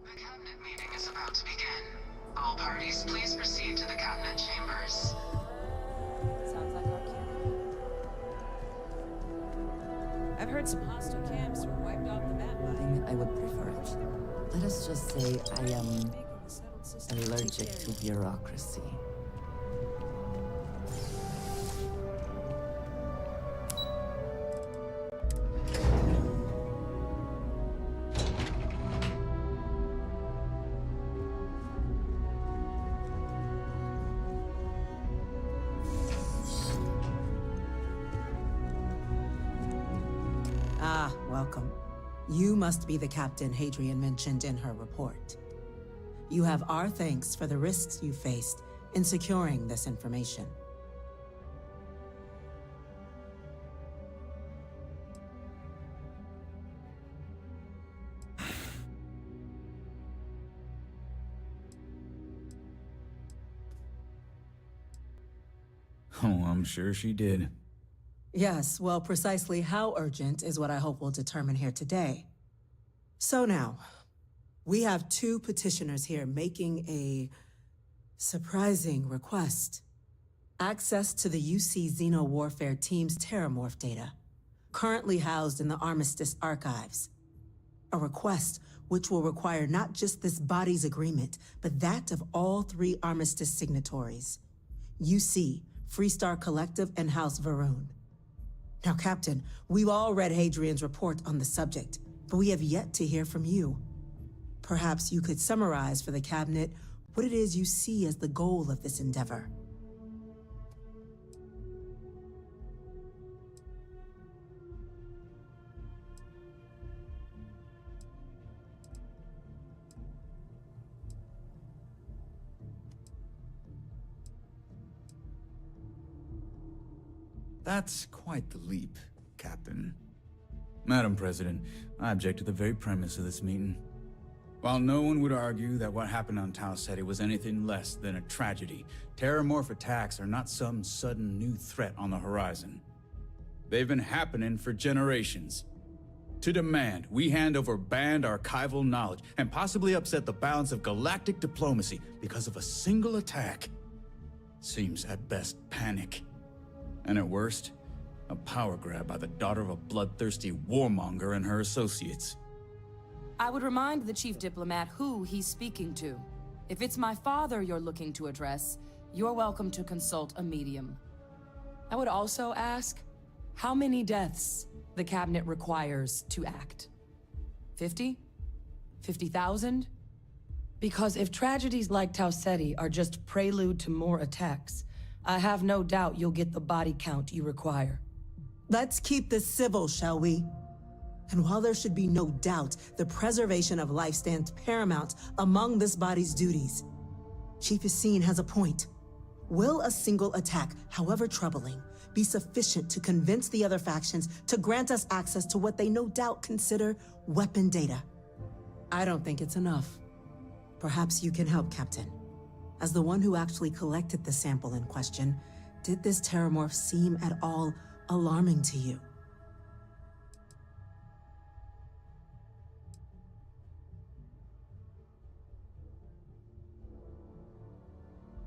The Cabinet meeting is about to begin. All parties, please proceed to the Cabinet chambers. Sounds like our cue. I've heard some hostile camps were wiped off the map by... I would prefer it. Let us just say I am allergic to bureaucracy. Welcome. You must be the captain Hadrian mentioned in her report. You have our thanks for the risks you faced in securing this information. Oh, I'm sure she did. Yes, well, precisely how urgent is what I hope we'll determine here today. So now, we have 2 petitioners here making a surprising request. Access to the UC Xeno Warfare Team's Terramorph data, currently housed in the Armistice archives. A request which will require not just this body's agreement, but that of all 3 Armistice signatories. UC, Freestar Collective, and House Varun. Now, Captain, we've all read Hadrian's report on the subject, but we have yet to hear from you. Perhaps you could summarize for the Cabinet what it is you see as the goal of this endeavor. That's quite the leap, Captain. Madam President, I object to the very premise of this meeting. While no one would argue that what happened on Tau Ceti was anything less than a tragedy, Terramorph attacks are not some sudden new threat on the horizon. They've been happening for generations. To demand we hand over banned archival knowledge and possibly upset the balance of galactic diplomacy because of a single attack seems at best panic. And at worst, a power grab by the daughter of a bloodthirsty warmonger and her associates. I would remind the chief diplomat who he's speaking to. If it's my father you're looking to address, you're welcome to consult a medium. I would also ask how many deaths the Cabinet requires to act. 50? 50,000? Because if tragedies like Tau Ceti are just prelude to more attacks, I have no doubt you'll get the body count you require. Let's keep this civil, shall we? And while there should be no doubt the preservation of life stands paramount among this body's duties, Chief Yassine has a point. Will a single attack, however troubling, be sufficient to convince the other factions to grant us access to what they no doubt consider weapon data? I don't think it's enough. Perhaps you can help, Captain. As the one who actually collected the sample in question, did this Terramorph seem at all alarming to you?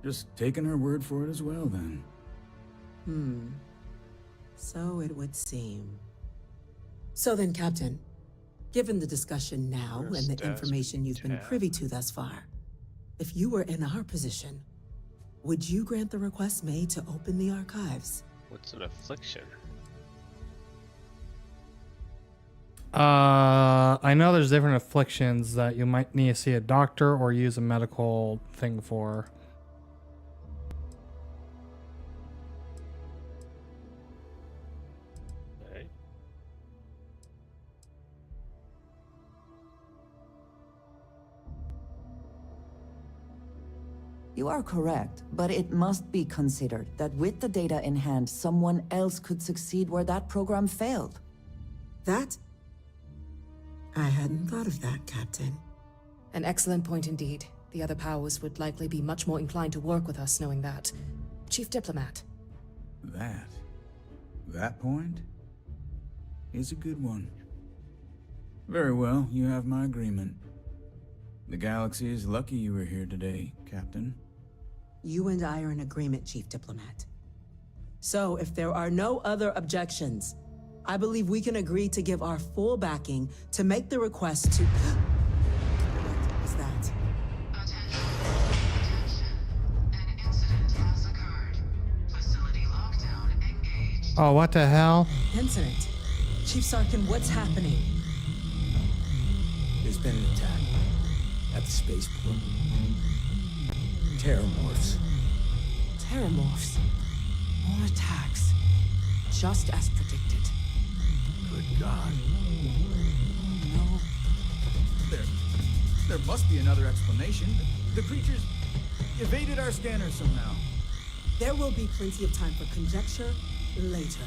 Just taking her word for it as well, then. So it would seem. So then, Captain, given the discussion now and the information you've been privy to thus far, if you were in our position, would you grant the request made to open the archives? What's an affliction? I know there's different afflictions that you might need to see a doctor or use a medical thing for. You are correct, but it must be considered that with the data in hand, someone else could succeed where that program failed. That? I hadn't thought of that, Captain. An excellent point indeed. The other powers would likely be much more inclined to work with us knowing that. Chief Diplomat. That point is a good one. Very well, you have my agreement. The galaxy is lucky you were here today, Captain. You and I are in agreement, Chief Diplomat. So, if there are no other objections, I believe we can agree to give our full backing to make the request to... What was that? An incident has occurred. Facility lockdown engaged. Oh, what the hell? Incident? Chief Sarkin, what's happening? There's been an attack at the spaceport. Terramorphs. Terramorphs. More attacks. Just as predicted. Good God. No. They're There must be another explanation. The creatures evaded our scanners somehow. There will be plenty of time for conjecture later.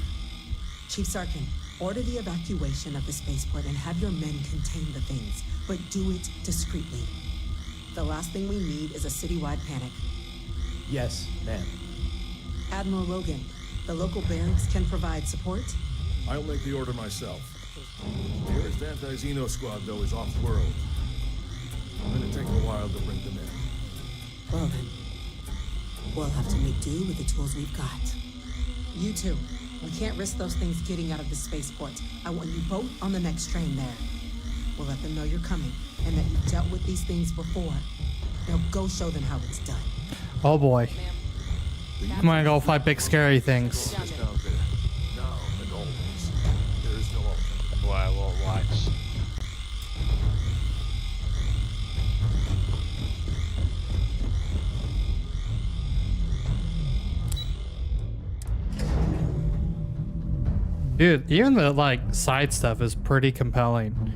Chief Sarkin, order the evacuation of the spaceport and have your men contain the things, but do it discreetly. The last thing we need is a citywide panic. Yes, ma'am. Admiral Logan, the local barracks can provide support? I'll make the order myself. The Earth anti-Xeno squad, though, is off-world. I'm gonna take a while to bring them in. Well then, we'll have to make do with the tools we've got. You two, we can't risk those things getting out of the spaceport. I want you both on the next train there. We'll let them know you're coming and that you've dealt with these things before. Now go show them how it's done. Oh boy. I'm gonna go fight big scary things. Just out there. Now and always. There is no alternative. Why I won't watch. Dude, even the like side stuff is pretty compelling.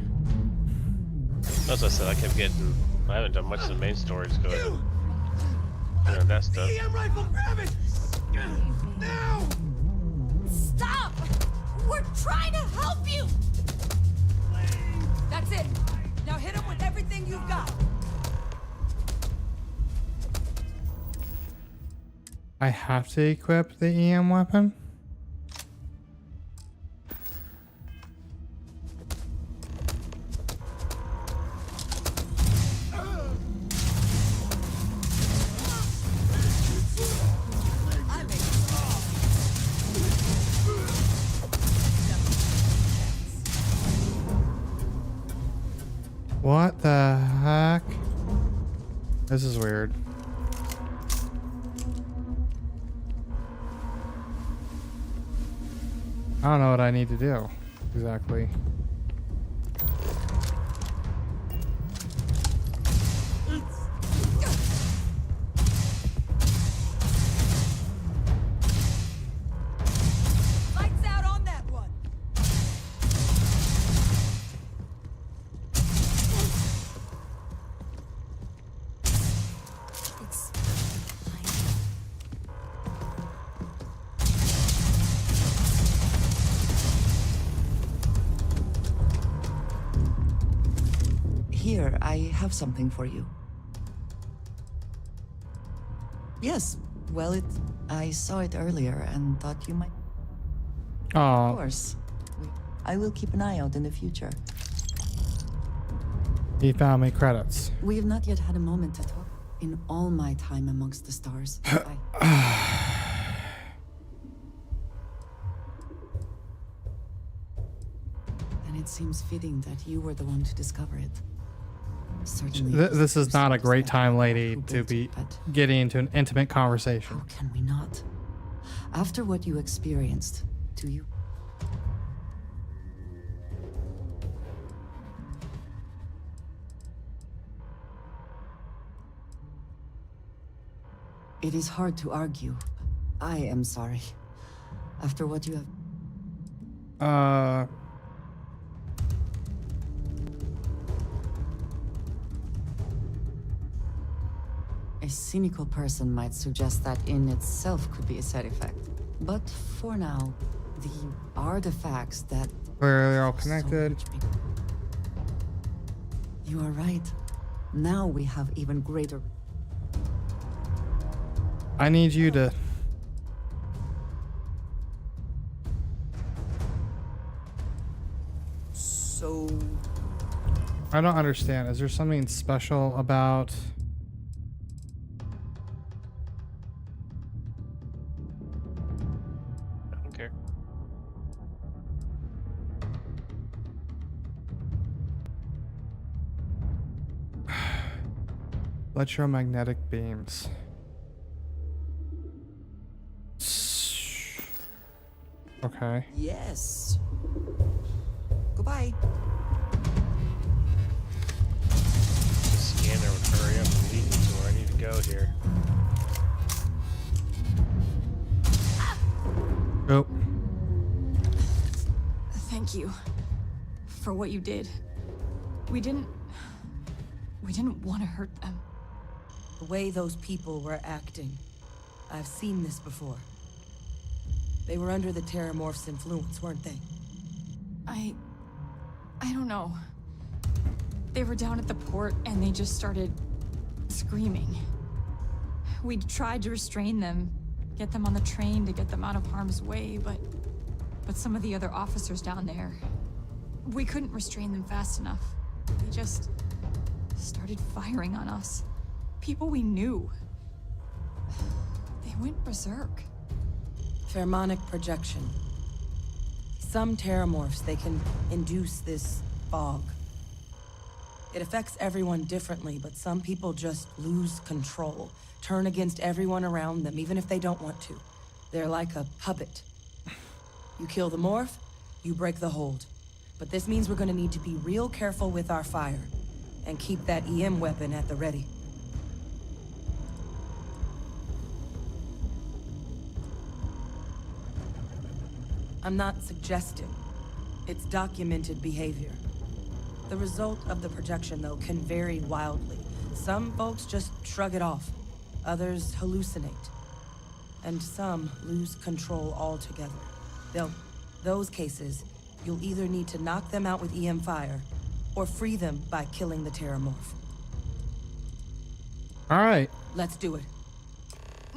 That's what I said. I kept getting. I haven't done much of the main stories going. You know, that stuff. EM rifle, grab it! Now! Stop! We're trying to help you! That's it. Now hit him with everything you've got. I have to equip the EM weapon? What the heck? This is weird. I don't know what I need to do exactly. Lights out on that one. Here, I have something for you. Yes, well, I saw it earlier and thought you might. Oh. Of course. I will keep an eye out in the future. He found me credits. We have not yet had a moment to talk. In all my time amongst the stars, and it seems fitting that you were the one to discover it. Certainly. This is not a great time, lady, to be getting into an intimate conversation. How can we not? After what you experienced, do you? It is hard to argue. I am sorry. After what you have... A cynical person might suggest that in itself could be a side effect. But for now, the artifacts that... They're all connected. You are right. Now we have even greater... I need you to... So... I don't understand. Is there something special about... I don't care. Electromagnetic beams. Okay. Yes. Goodbye. The scanner would hurry up and lead me to where I need to go here. Oh. Thank you for what you did. We We didn't want to hurt them. The way those people were acting, I've seen this before. They were under the Terramorph's influence, weren't they? I don't know. They were down at the port and they just started screaming. We tried to restrain them, get them on the train to get them out of harm's way, but some of the other officers down there, we couldn't restrain them fast enough. They just started firing on us. People we knew. They went berserk. Pheromonic projection. Some Terramorphs, they can induce this fog. It affects everyone differently, but some people just lose control, turn against everyone around them, even if they don't want to. They're like a puppet. You kill the morph, you break the hold. But this means we're gonna need to be real careful with our fire, and keep that EM weapon at the ready. I'm not suggesting. It's documented behavior. The result of the projection, though, can vary wildly. Some folks just shrug it off. Others hallucinate. And some lose control altogether. Those cases, you'll either need to knock them out with EM fire, or free them by killing the Terramorph. All right. Let's do it.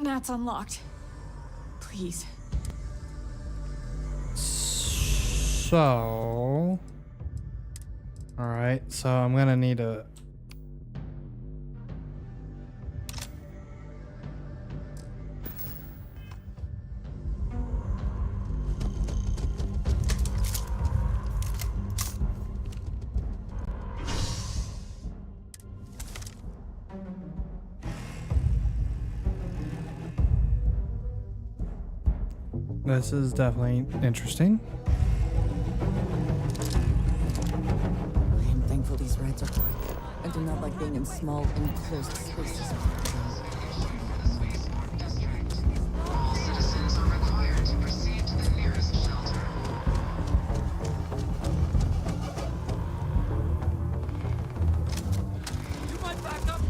That's unlocked. Please. So, all right, so I'm gonna need a this is definitely interesting. Thankful these rides are quick. I do not like being in small, enclosed spaces. All citizens are required to proceed to the nearest shelter. You might back up.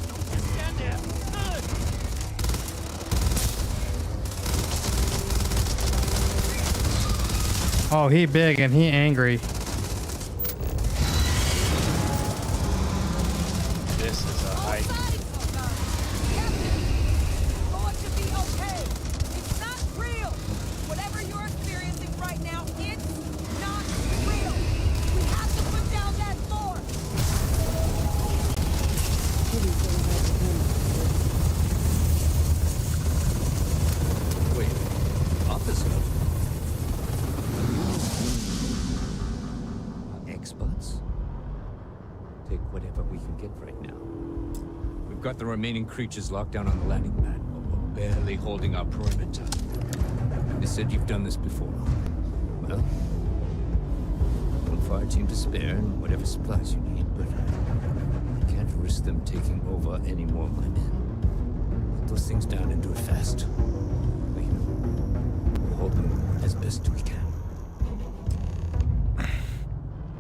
Don't just stand there. Oh, he big and he angry. This is a hike. Going to be okay. It's not real. Whatever you're experiencing right now, it's not real. We have to put down that floor. Wait, officer? Experts? Take whatever we can get right now. We've got the remaining creatures locked down on the landing pad, but we're barely holding our perimeter. They said you've done this before. Well, one fire team to spare and whatever supplies you need, but I can't risk them taking over any more of my men. Put those things down and do it fast. We'll hold them as best we can.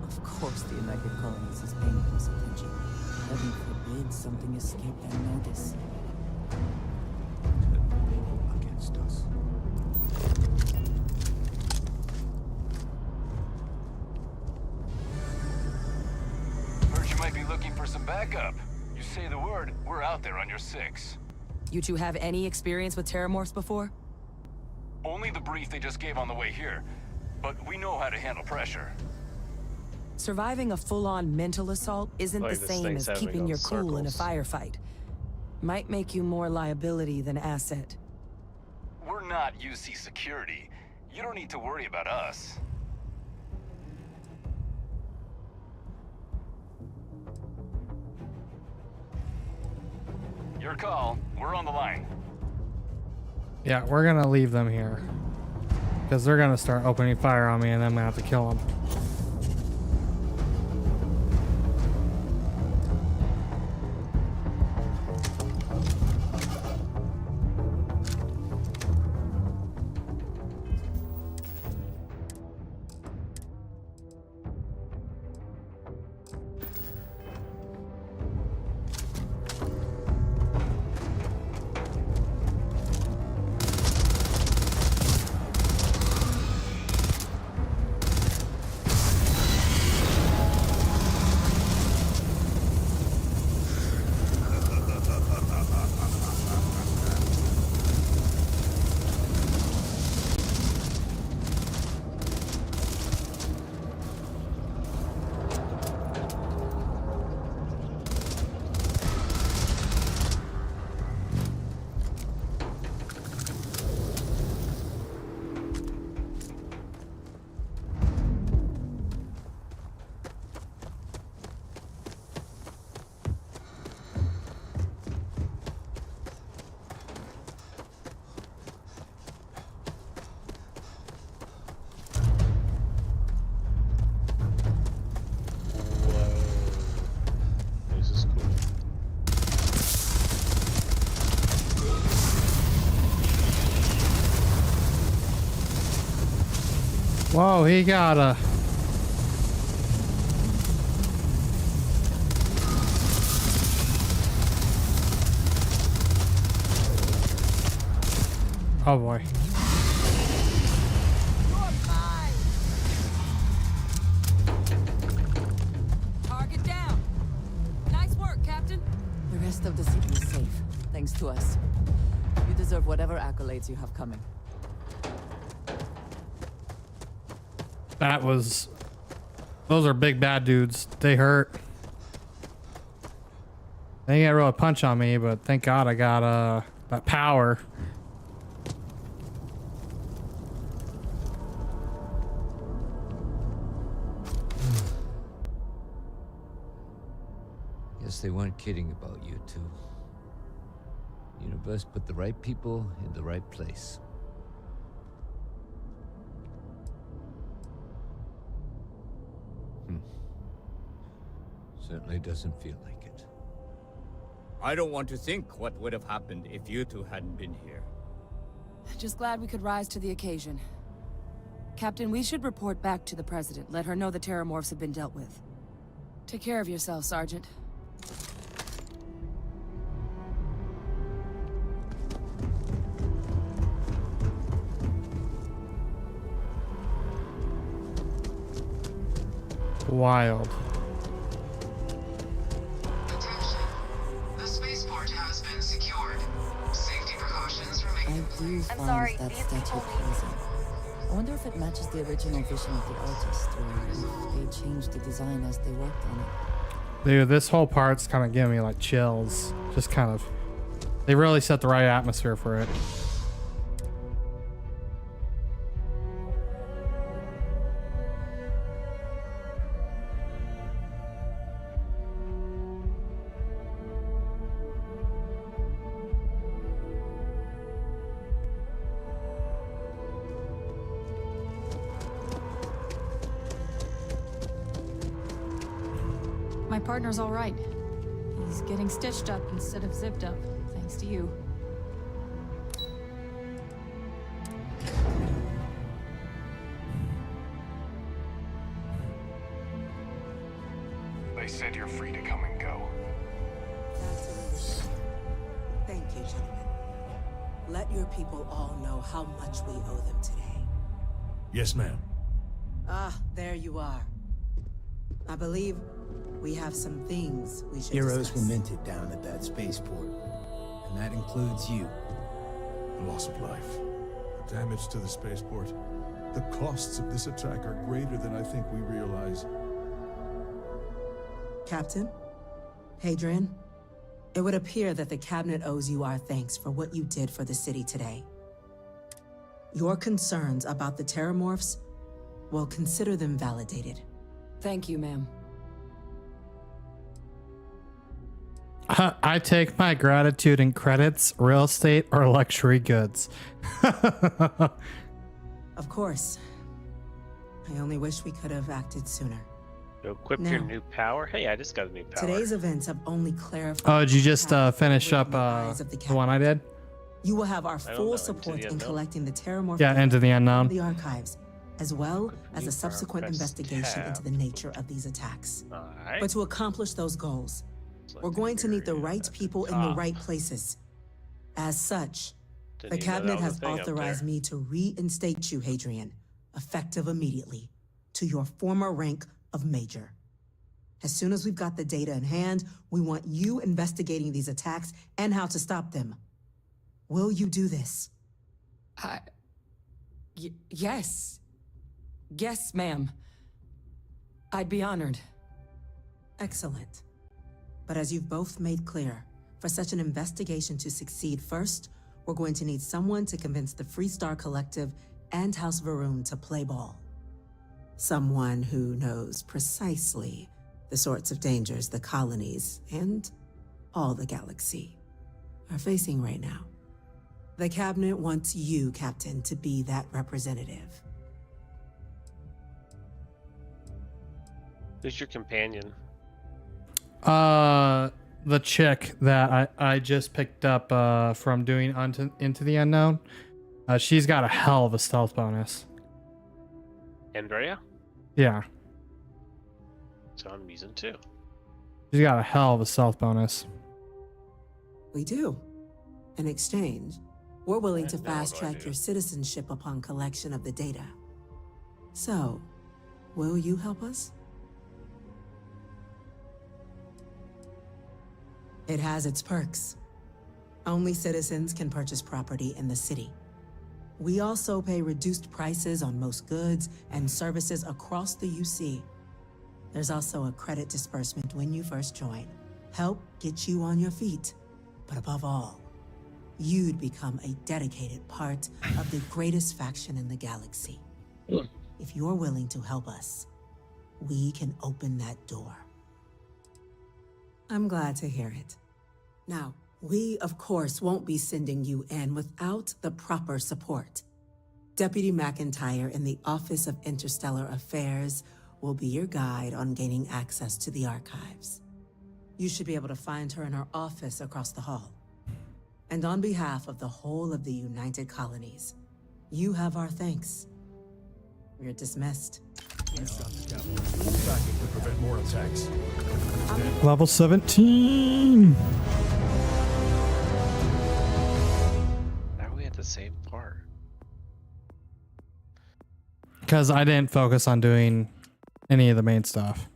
Of course the United Colonies is paying close attention. Heaven forbid something escaped their notice. Against us. Heard you might be looking for some backup. You say the word, we're out there on your 6. You two have any experience with Terramorphs before? Only the brief they just gave on the way here, but we know how to handle pressure. Surviving a full-on mental assault isn't Like the this same thing's as having keeping on your cool in a circles. firefight. Might make you more liability than asset. We're not UC security. You don't need to worry about us. Your call. We're on the line. Yeah, we're gonna leave them here because they're gonna start opening fire on me, and I'm gonna have to kill them. Whoa, he got a... Oh boy. Target down. Nice work, Captain. The rest of the city is safe, thanks to us. You deserve whatever accolades you have coming. That was... Those are big bad dudes. They hurt. They didn't really punch on me, but thank God I got that power. Guess they weren't kidding about you two. Universe put the right people in the right place. Certainly doesn't feel like it. I don't want to think what would have happened if you two hadn't been here. Just glad we could rise to the occasion. Captain, we should report back to the President. Let her know the Terramorphs have been dealt with. Take care of yourself, Sergeant. Wild. Attention. The spaceport has been secured. Safety precautions remain. I do find that statue pleasing. I wonder if it matches the original vision of the artist, or if they changed the design as they worked on it. Dude, this whole part's kind of giving me like chills. Just kind of... They really set the right atmosphere for it. My partner's all right. He's getting stitched up instead of zipped up, thanks to you. They said you're free to come and go. That's a relief. Thank you, gentlemen. Let your people all know how much we owe them today. Yes, ma'am. Ah, there you are. I believe we have some things we should Heroes discuss. were minted down at that spaceport, and that includes you. The loss of life, the damage to the spaceport. The costs of this attack are greater than I think we realize. Captain, Hadrian, it would appear that the Cabinet owes you our thanks for what you did for the city today. Your concerns about the Terramorphs, well, consider them validated. Thank you, ma'am. I take my gratitude in credits, real estate, or luxury goods. Of course. I only wish we could have acted sooner. To equip Now, your new power? Hey, I just got a new power. Today's events have only clarified. Oh, did you just finish up the one I did? You will have our I don't know, full Into support the in Unknown? collecting the Terramorph Yeah, data Into the Unknown. from the archives, as well as new a subsequent power, press investigation tab. into the nature of these attacks. Alright. But to accomplish those goals, we're going to need the right people in the right places. As such, Didn't the even know Cabinet that was has a thing up authorized there. me to reinstate you, Hadrian, effective immediately, to your former rank of Major. As soon as we've got the data in hand, we want you investigating these attacks and how to stop them. Will you do this? Yes. Yes, ma'am. I'd be honored. Excellent. But as you've both made clear, for such an investigation to succeed, first, we're going to need someone to convince the Freestar Collective and House Varun to play ball. Someone who knows precisely the sorts of dangers the colonies and all the galaxy are facing right now. The Cabinet wants you, Captain, to be that representative. Who's your companion? The chick that I just picked up from doing Into the Unknown. She's got a hell of a stealth bonus. Andrea? Yeah. So I'm using 2. She's got a hell of a stealth bonus. We do. In exchange, we're willing to And now what fast do I track do? your citizenship upon collection of the data. So, will you help us? It has its perks. Only citizens can purchase property in the city. We also pay reduced prices on most goods and services across the UC. There's also a credit disbursement when you first join. Help get you on your feet. But above all, you'd become a dedicated part of the greatest faction in the galaxy. If you're willing to help us, we can open that door. I'm glad to hear it. Now, we, of course, won't be sending you in without the proper support. Deputy McIntyre in the Office of Interstellar Affairs will be your guide on gaining access to the archives. You should be able to find her in her office across the hall. And on behalf of the whole of the United Colonies, you have our thanks. You're dismissed. Backing to prevent more attacks. Level 17. Are we at the same part? Because I didn't focus on doing any of the main stuff.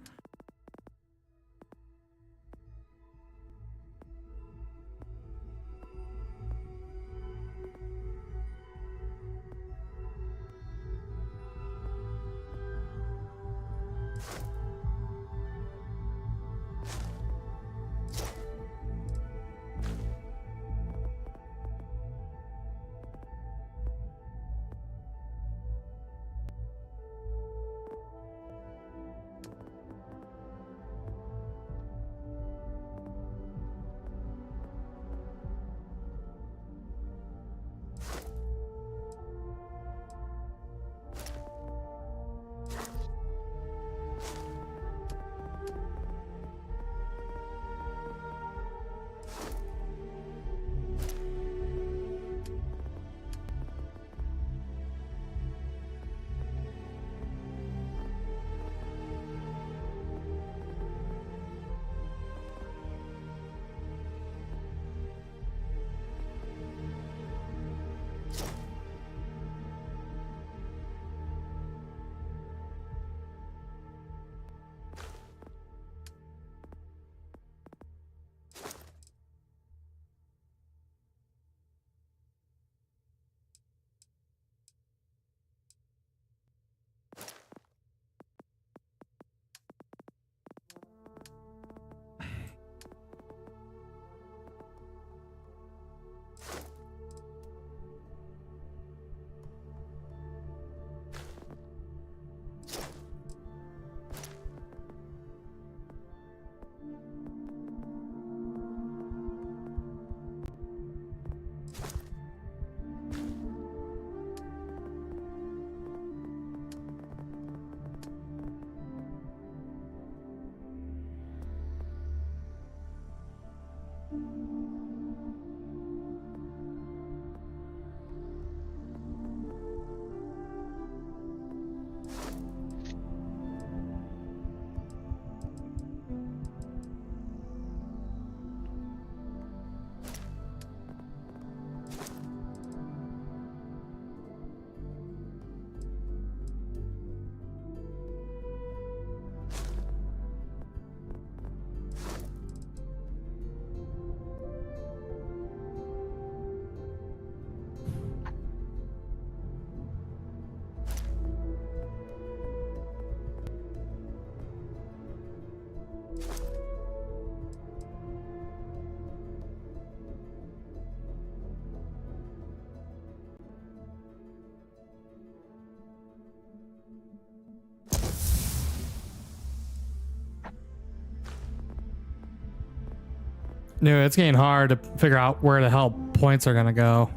No, it's getting hard to figure out where the hell points are gonna go.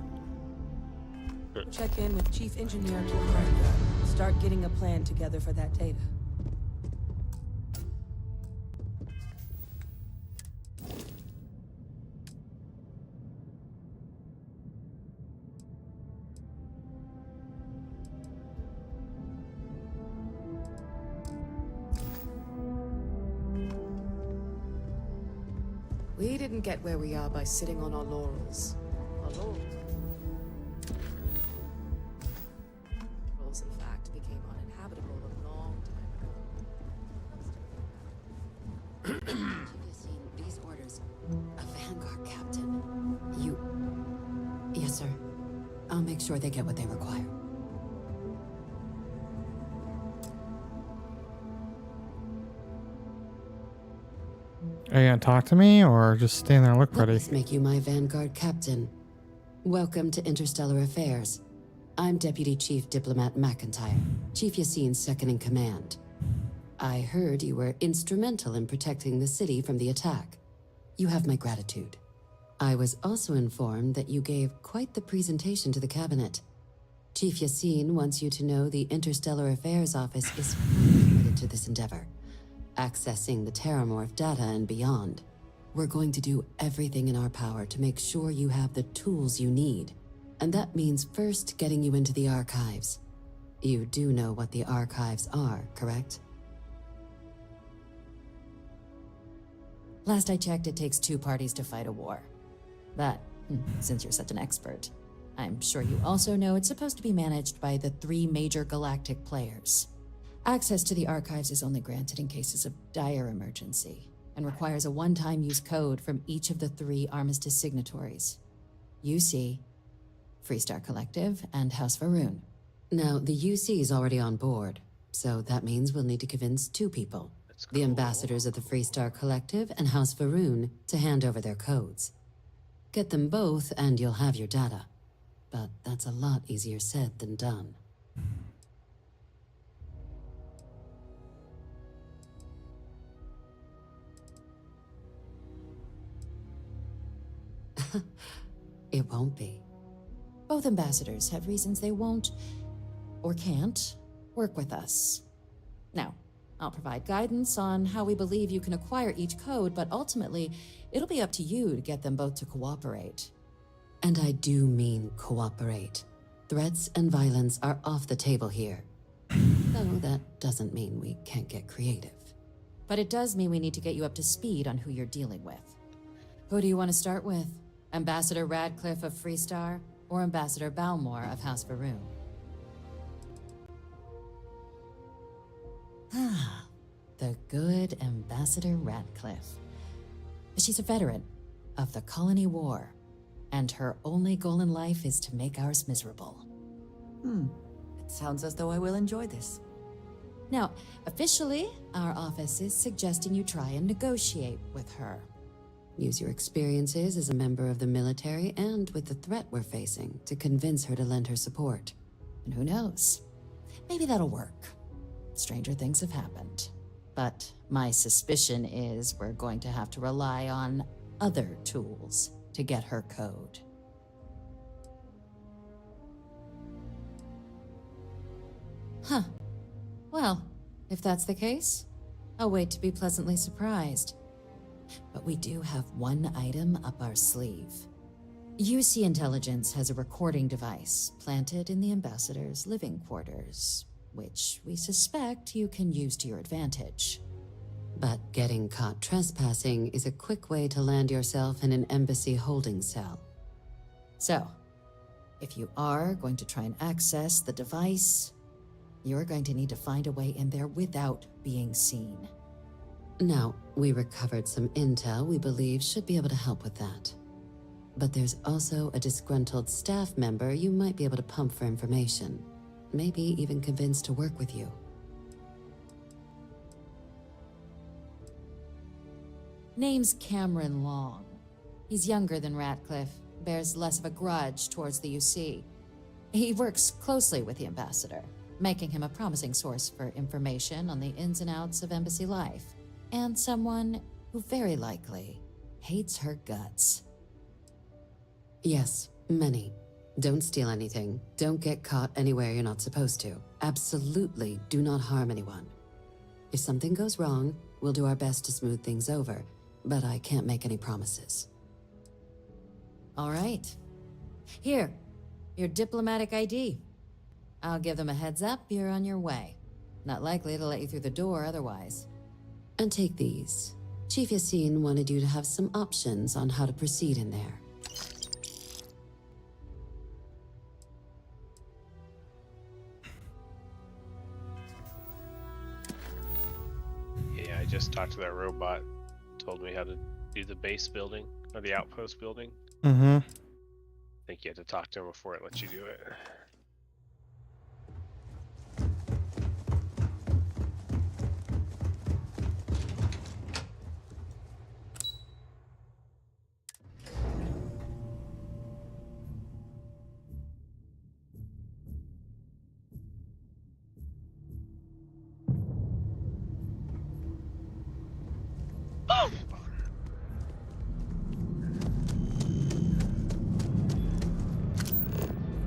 Check in with Chief Engineer Gilbert. Start getting a plan together for that data. We didn't get where we are by sitting on our laurels. Our laurels, in fact, became uninhabitable a long time ago. You've seen these orders. A Vanguard captain. You... Yes, sir. I'll make sure they get what they require. Are you gonna talk to me or just stand there and look pretty? Let's make you my Vanguard captain. Welcome to Interstellar Affairs. I'm Deputy Chief Diplomat McIntyre, Chief Yassine's second in command. I heard you were instrumental in protecting the city from the attack. You have my gratitude. I was also informed that you gave quite the presentation to the cabinet. Chief Yassine wants you to know the Interstellar Affairs Office is fully committed to this endeavor, accessing the Terramorph data and beyond. We're going to do everything in our power to make sure you have the tools you need. And that means first getting you into the archives. You do know what the archives are, correct? Last I checked, it takes 2 parties to fight a war. But, since you're such an expert, I'm sure you also know it's supposed to be managed by the 3 major galactic players. Access to the archives is only granted in cases of dire emergency, and requires a one-time use code from each of the 3 armistice signatories. UC, Freestar Collective, and House Varun. Now, the UC is already on board, so that means we'll need to convince 2 people. The ambassadors of the Freestar Collective and House Varun to hand over their codes. Get them both and you'll have your data. But that's a lot easier said than done. It won't be. Both ambassadors have reasons they won't, or can't, work with us. Now, I'll provide guidance on how we believe you can acquire each code, but ultimately, it'll be up to you to get them both to cooperate. And I do mean cooperate. Threats and violence are off the table here. Though that doesn't mean we can't get creative. But it does mean we need to get you up to speed on who you're dealing with. Who do you want to start with? Ambassador Radcliffe of Freestar, or Ambassador Balmore of House Varun? Ah, The good Ambassador Radcliffe. She's a veteran of the Colony War, and her only goal in life is to make ours miserable. It sounds as though I will enjoy this. Now, officially, our office is suggesting you try and negotiate with her. Use your experiences as a member of the military and with the threat we're facing to convince her to lend her support. And who knows? Maybe that'll work. Stranger things have happened. But my suspicion is we're going to have to rely on other tools to get her code. Huh. Well, if that's the case, I'll wait to be pleasantly surprised. But we do have one item up our sleeve. UC Intelligence has a recording device planted in the ambassador's living quarters, which we suspect you can use to your advantage. But getting caught trespassing is a quick way to land yourself in an embassy holding cell. So, if you are going to try and access the device, you're going to need to find a way in there without being seen. Now, we recovered some intel we believe should be able to help with that. But there's also a disgruntled staff member you might be able to pump for information. Maybe even convince to work with you. Name's Cameron Long. He's younger than Ratcliffe, bears less of a grudge towards the UC. He works closely with the ambassador, making him a promising source for information on the ins and outs of embassy life, and someone who very likely hates her guts. Yes, many. Don't steal anything. Don't get caught anywhere you're not supposed to. Absolutely do not harm anyone. If something goes wrong, we'll do our best to smooth things over, but I can't make any promises. All right. Here, your diplomatic ID. I'll give them a heads up, you're on your way. Not likely to let you through the door otherwise. And take these. Chief Yassine wanted you to have some options on how to proceed in there. Yeah, I just talked to that robot. Told me how to do the base building or the outpost building. Mm-hmm. I think you had to talk to him before it lets you do it.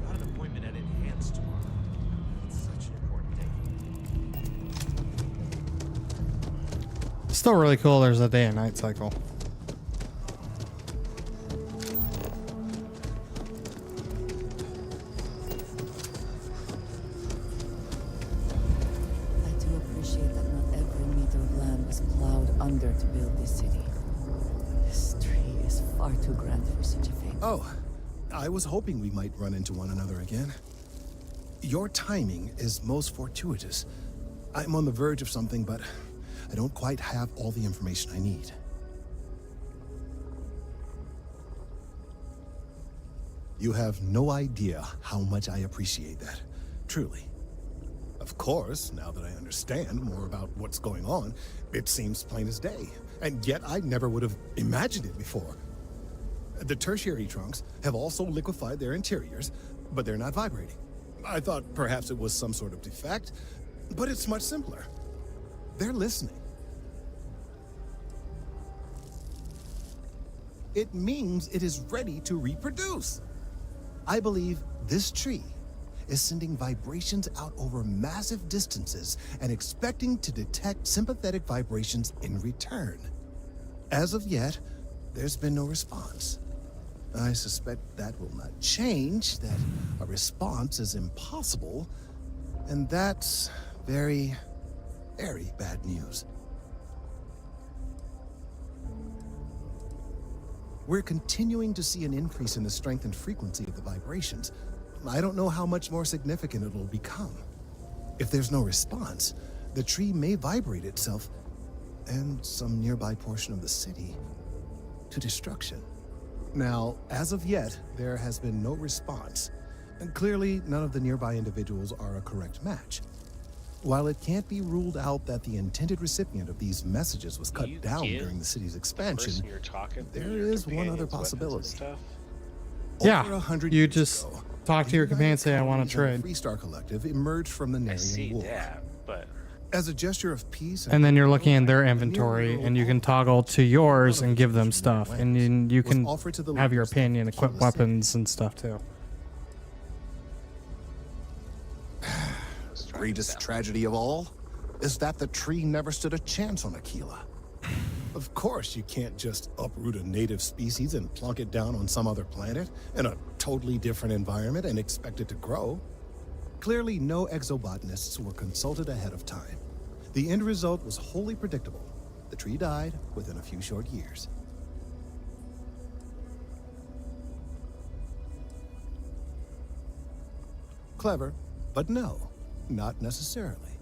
Got an appointment at Enhanced tomorrow. It's such an important day. Still really cool. There's a day and night cycle. I do appreciate that not every meter of land was plowed under to build this city. This tree is far too grand for such a thing. Oh, I was hoping we might run into one another again. Your timing is most fortuitous. I'm on the verge of something, but I don't quite have all the information I need. You have no idea how much I appreciate that. Truly. Of course, now that I understand more about what's going on, it seems plain as day. And yet I never would have imagined it before. The tertiary trunks have also liquefied their interiors, but they're not vibrating. I thought perhaps it was some sort of defect, but it's much simpler. They're listening. It means it is ready to reproduce. I believe this tree is sending vibrations out over massive distances and expecting to detect sympathetic vibrations in return. As of yet, there's been no response. I suspect that will not change, that a response is impossible, and that's very, very bad news. We're continuing to see an increase in the strength and frequency of the vibrations. I don't know how much more significant it will become. If there's no response, the tree may vibrate itself and some nearby portion of the city to destruction. Now, as of yet, there has been no response, and clearly none of the nearby individuals are a correct match. While it can't be ruled out that the intended recipient of these messages was cut down during the city's expansion, there is one other possibility. Yeah, Over 100 you years just ago, talk to your companion and say, I want to colonies trade. of the Freestar Collective emerged from the Narian War. But as a gesture of peace, And then you're looking in their inventory, and you can toggle to yours and give them stuff. And then you can have your opinion, equip weapons and stuff too. Greatest tragedy of all is that the tree never stood a chance on Aquila. Of course, you can't just uproot a native species and plunk it down on some other planet in a totally different environment and expect it to grow. Clearly, no exobotanists were consulted ahead of time. The end result was wholly predictable. The tree died within a few short years. Clever, but no, not necessarily.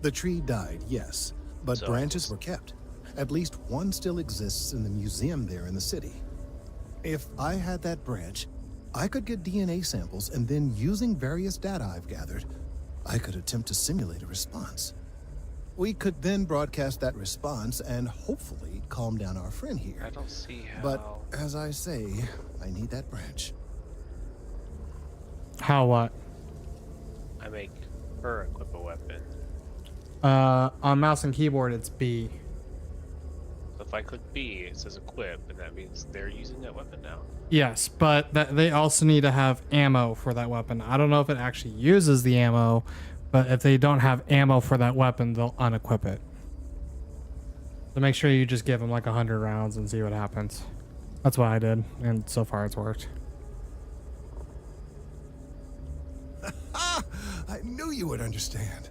The tree died, yes, but branches were kept. At least one still exists in the museum there in the city. If I had that branch, I could get DNA samples, and then using various data I've gathered, I could attempt to simulate a response. We could then broadcast that response and hopefully calm down our friend here. I don't see how. But as I say, I need that branch. How what? I make her equip a weapon. On mouse and keyboard, it's B. So if I click B, it says equip, and that means they're using that weapon now. Yes, but they also need to have ammo for that weapon. I don't know if it actually uses the ammo, but if they don't have ammo for that weapon, they'll unequip it. So make sure you just give them like 100 rounds and see what happens. That's what I did, and so far it's worked. I knew you would understand.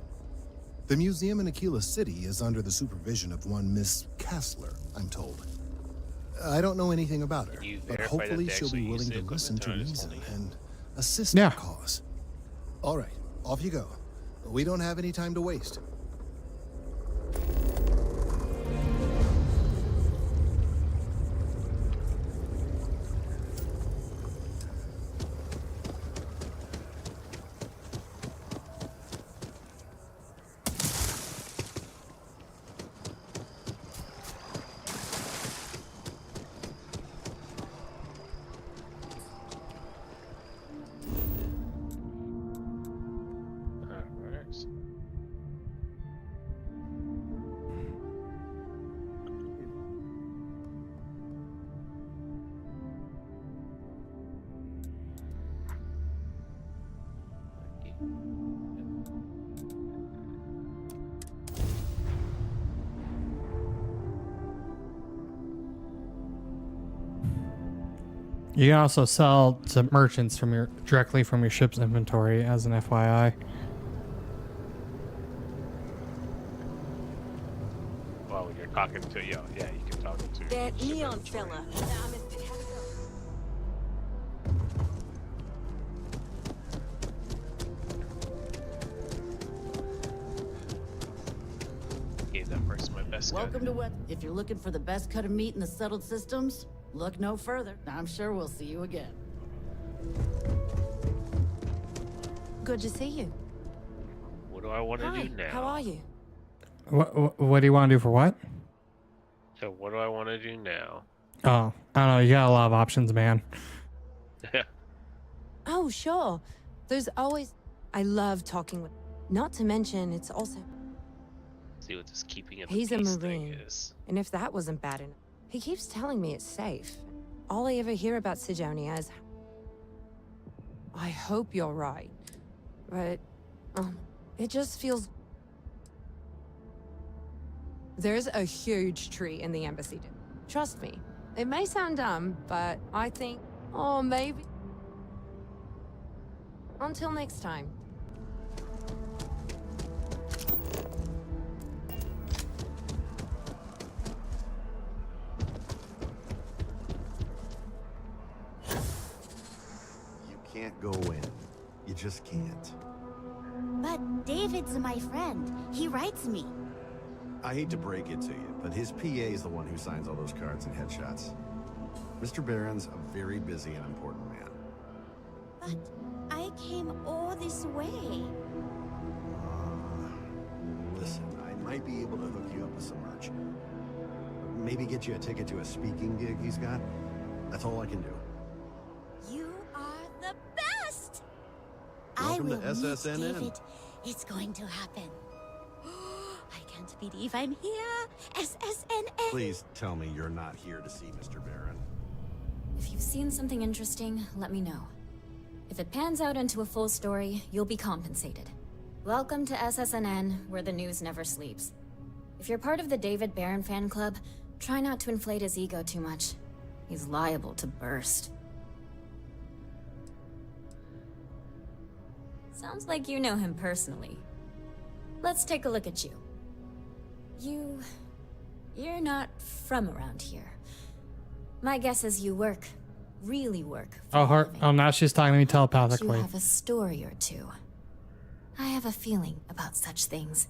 The museum in Aquila City is under the supervision of one Miss Kessler, I'm told. I don't know anything about her, but hopefully she'll be willing to listen to reason and assist the cause. All right, off you go. We don't have any time to waste. You can also sell to merchants directly from your ship's inventory as an FYI. Well, when you're talking to, yeah, you can talk to. That neon fella. Gave that person my best cut. Welcome to what? If you're looking for the best cut of meat in the settled systems, look no further. I'm sure we'll see you again. Good to see you. What do I want to do now? How are you? What do you want to do for what? So what do I want to do now? Oh, I don't know. You got a lot of options, man. Oh, sure. There's always... I love talking with... Not to mention, it's also... See what this keeping in the He's a peace thing Marine. is. And if that wasn't bad enough, he keeps telling me it's safe. All I ever hear about Sidonia is... I hope you're right. But, it just feels... There's a huge tree in the embassy. Trust me. It may sound dumb, but I think... Oh, maybe... Until next time. Can't go in. You just can't. But David's my friend. He writes me. I hate to break it to you, but his PA is the one who signs all those cards and headshots. Mr. Barron's a very busy and important man. But I came all this way. Listen, I might be able to hook you up with some merch. Maybe get you a ticket to a speaking gig he's got. That's all I can do. You are the best! Welcome I to will SSNN. meet David. It's going to happen. I can't believe I'm here. SSNN. Please tell me you're not here to see Mr. Barron. If you've seen something interesting, let me know. If it pans out into a full story, you'll be compensated. Welcome to SSNN, where the news never sleeps. If you're part of the David Barron fan club, try not to inflate his ego too much. He's liable to burst. Sounds like you know him personally. Let's take a look at you. You're not from around here. My guess is you work, really work. Oh, now she's talking to me You telepathically. have a story or two. I have a feeling about such things.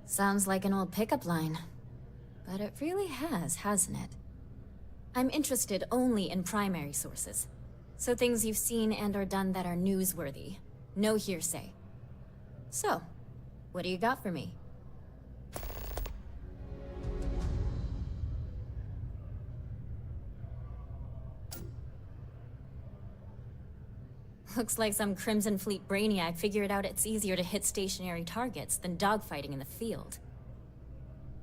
Sounds like an old pickup line. But it really has, hasn't it? I'm interested only in primary sources. So things you've seen and or done that are newsworthy. No hearsay. So, what do you got for me? Looks like some Crimson Fleet brainiac figured out it's easier to hit stationary targets than dogfighting in the field.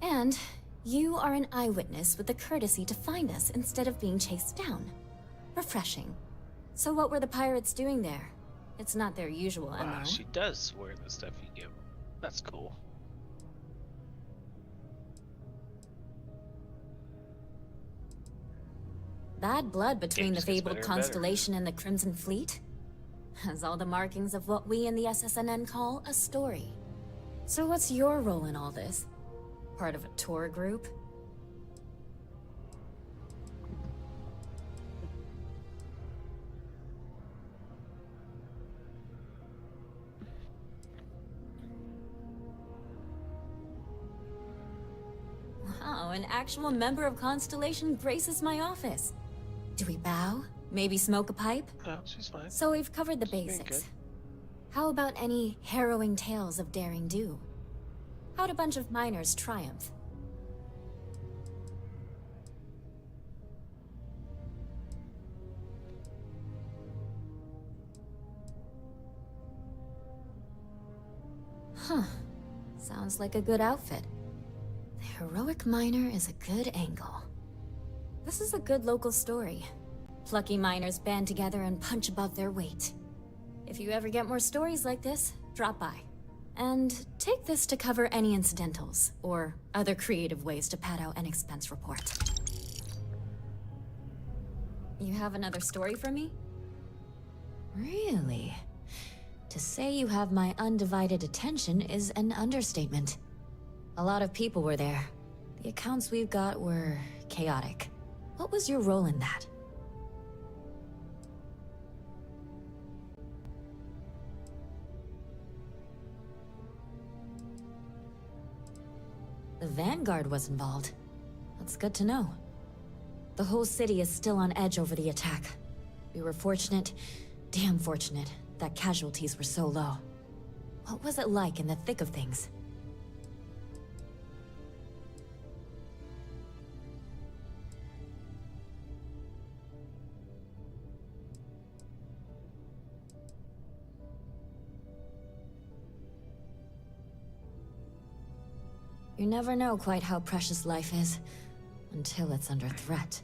And you are an eyewitness with the courtesy to find us instead of being chased down. Refreshing. So what were the pirates doing there? It's not their usual MO. Wow, she does wear the stuff you give. That's cool. Bad blood between the just gets fabled better and better. Constellation and the Crimson Fleet? Has all the markings of what we in the SSNN call a story. So what's your role in all this? Part of a tour group? Wow, an actual member of Constellation graces my office. Do we bow? Maybe smoke a pipe? Oh, she's fine. So we've covered the Being basics. good. How about any harrowing tales of daring do? How'd a bunch of miners triumph? Huh. Sounds like a good outfit. The heroic miner is a good angle. This is a good local story. Plucky miners band together and punch above their weight. If you ever get more stories like this, drop by. And take this to cover any incidentals, or other creative ways to pad out an expense report. You have another story for me? Really? To say you have my undivided attention is an understatement. A lot of people were there. The accounts we've got were chaotic. What was your role in that? The Vanguard was involved. That's good to know. The whole city is still on edge over the attack. We were fortunate, damn fortunate, that casualties were so low. What was it like in the thick of things? You never know quite how precious life is, until it's under threat.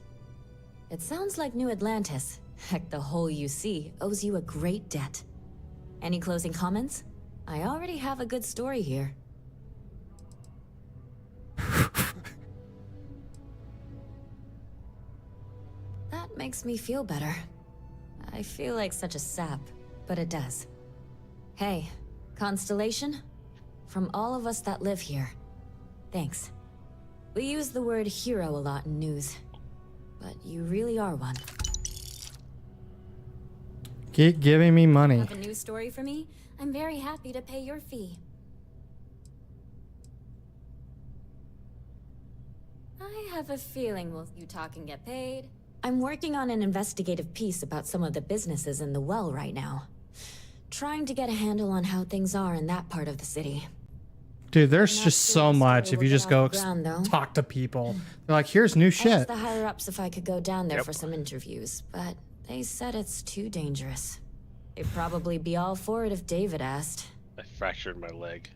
It sounds like New Atlantis, heck, the whole UC, owes you a great debt. Any closing comments? I already have a good story here. That makes me feel better. I feel like such a sap, but it does. Hey, Constellation? From all of us that live here, thanks. We use the word hero a lot in news, but you really are one. Keep giving me money. Have a news story for me? I'm very happy to pay your fee. I have a feeling we'll you talk and get paid. I'm working on an investigative piece about some of the businesses in the well right now. Trying to get a handle on how things are in that part of the city. Dude, there's just so much if you just go talk to people. They're like, here's new I shit. asked the higher-ups if I could go down there for some interviews, but they said it's too dangerous. They'd probably be all for it if David asked. I fractured my leg.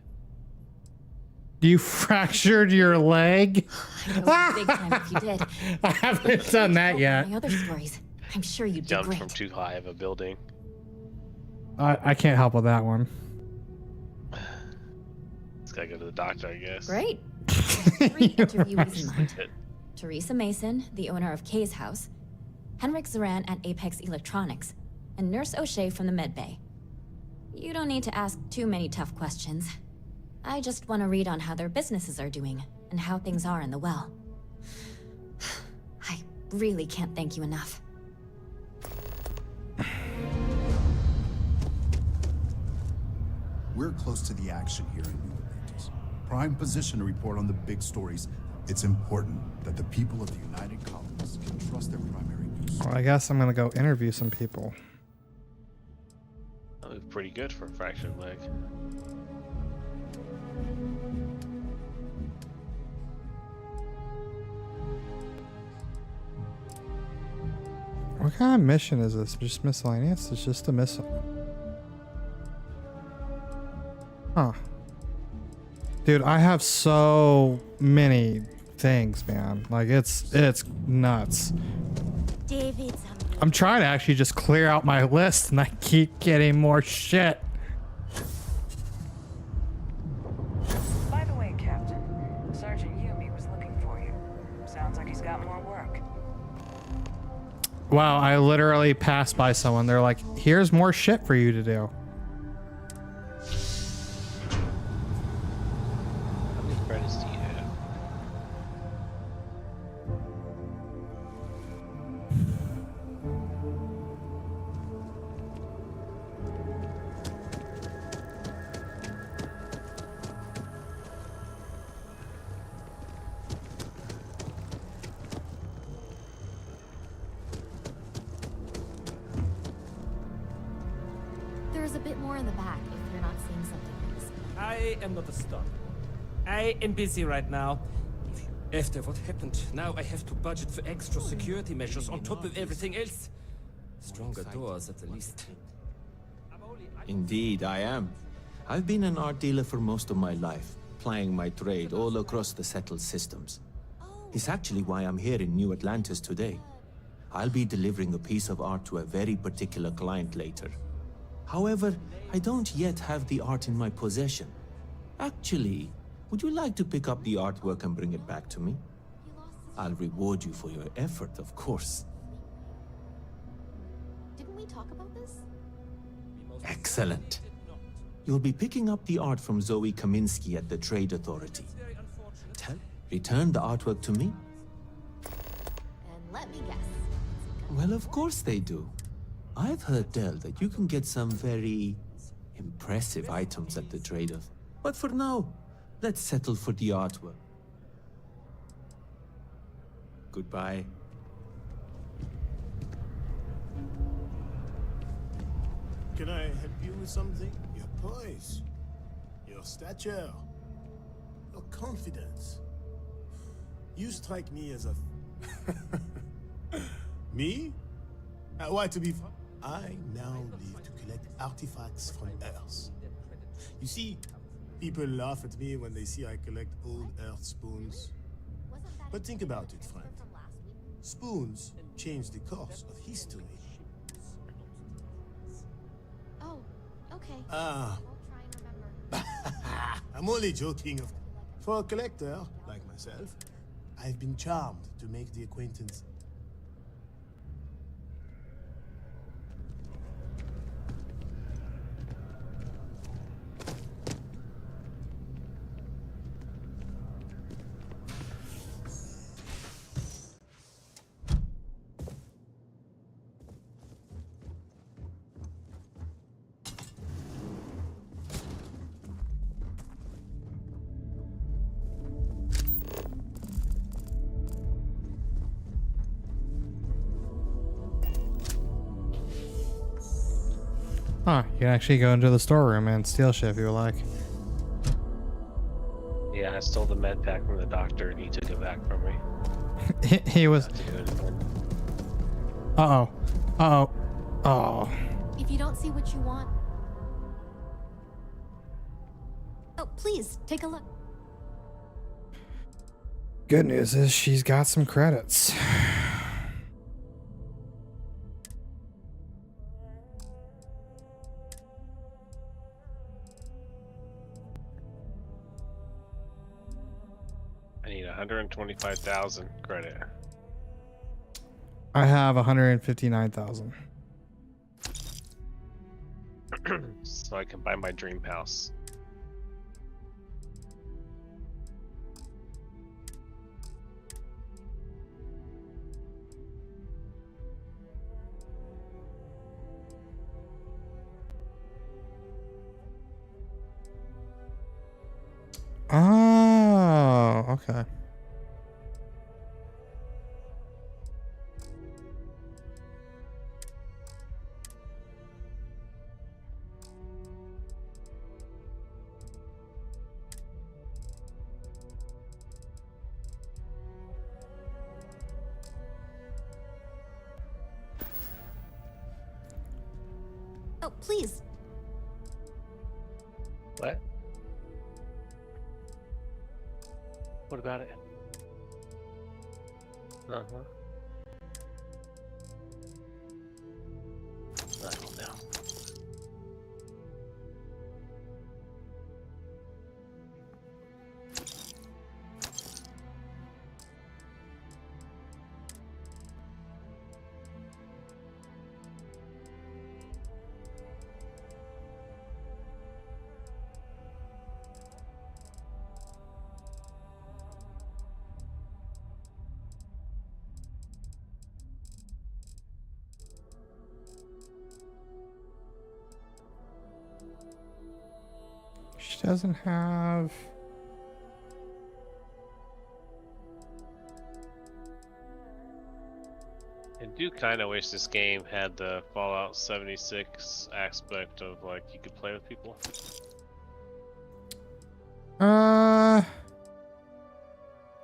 You fractured your leg? I know big time if you did. I haven't done that yet. My other stories. I'm sure you'd do Jumped great. from too high of a building. I can't help with that one. Just gotta go to the doctor, I guess. Great. Three interviewees in mind. Teresa Mason, the owner of Kay's house, Henrik Zoran at Apex Electronics, and Nurse O'Shea from the med bay. You don't need to ask too many tough questions. I just want to read on how their businesses are doing and how things are in the well. I really can't thank you enough. We're close to the action here in New Atlantis. Prime position to report on the big stories. It's important that the people of the United Colonies can trust their primary news. Well, I guess I'm gonna go interview some people. That was pretty good for a fractured leg. What kind of mission is this? Just miscellaneous? It's just a missile. Huh. Dude, I have so many things, man. Like it's nuts. David's I'm trying to actually just clear out my list and I keep getting more shit. By the way, Captain, Sergeant Yumi was looking for you. Sounds like he's got more work. Wow, I literally passed by someone. They're like, here's more shit for you to do. How many credits do you have? There's a bit more in the back if you're not seeing something else. I am not a stop. I am busy right now. After what happened, now I have to budget for extra security measures on top of everything else. Stronger doors at the least. Indeed, I am. I've been an art dealer for most of my life, plying my trade all across the settled systems. It's actually why I'm here in New Atlantis today. I'll be delivering a piece of art to a very particular client later. However, I don't yet have the art in my possession. Actually, would you like to pick up the artwork and bring it back to me? I'll reward you for your effort, of course. Didn't we talk about this? Excellent. You'll be picking up the art from Zoe Kaminsky at the Trade Authority. Return the artwork to me? And let me guess. Well, of course they do. I've heard, Del, that you can get some very impressive items at the Trade Authority. But for now, let's settle for the artwork. Goodbye. Can I help you with something? Your poise, your stature, your confidence. You strike me as a... Me? Why, to be... I now live to collect artifacts from Earth. You see, people laugh at me when they see I collect old Earth spoons. But think about it, friend. Spoons change the course of history. Oh, okay. Ah. I'm only joking. For a collector, like myself, I've been charmed to make the acquaintance. Huh, you can actually go into the storeroom and steal shit if you would like. Yeah, I stole the med pack from the doctor and he took it back from me. he was... Uh-oh. Uh-oh. Oh. If you don't see what you want... Oh, please, take a look. Good news is she's got some credits. I need 125,000 credit. I have 159,000. So I can buy my dream house. Oh, okay. Oh, please. What? What about it? Uh-huh. I don't know. doesn't have. I do kind of wish this game had the Fallout 76 aspect of like you could play with people.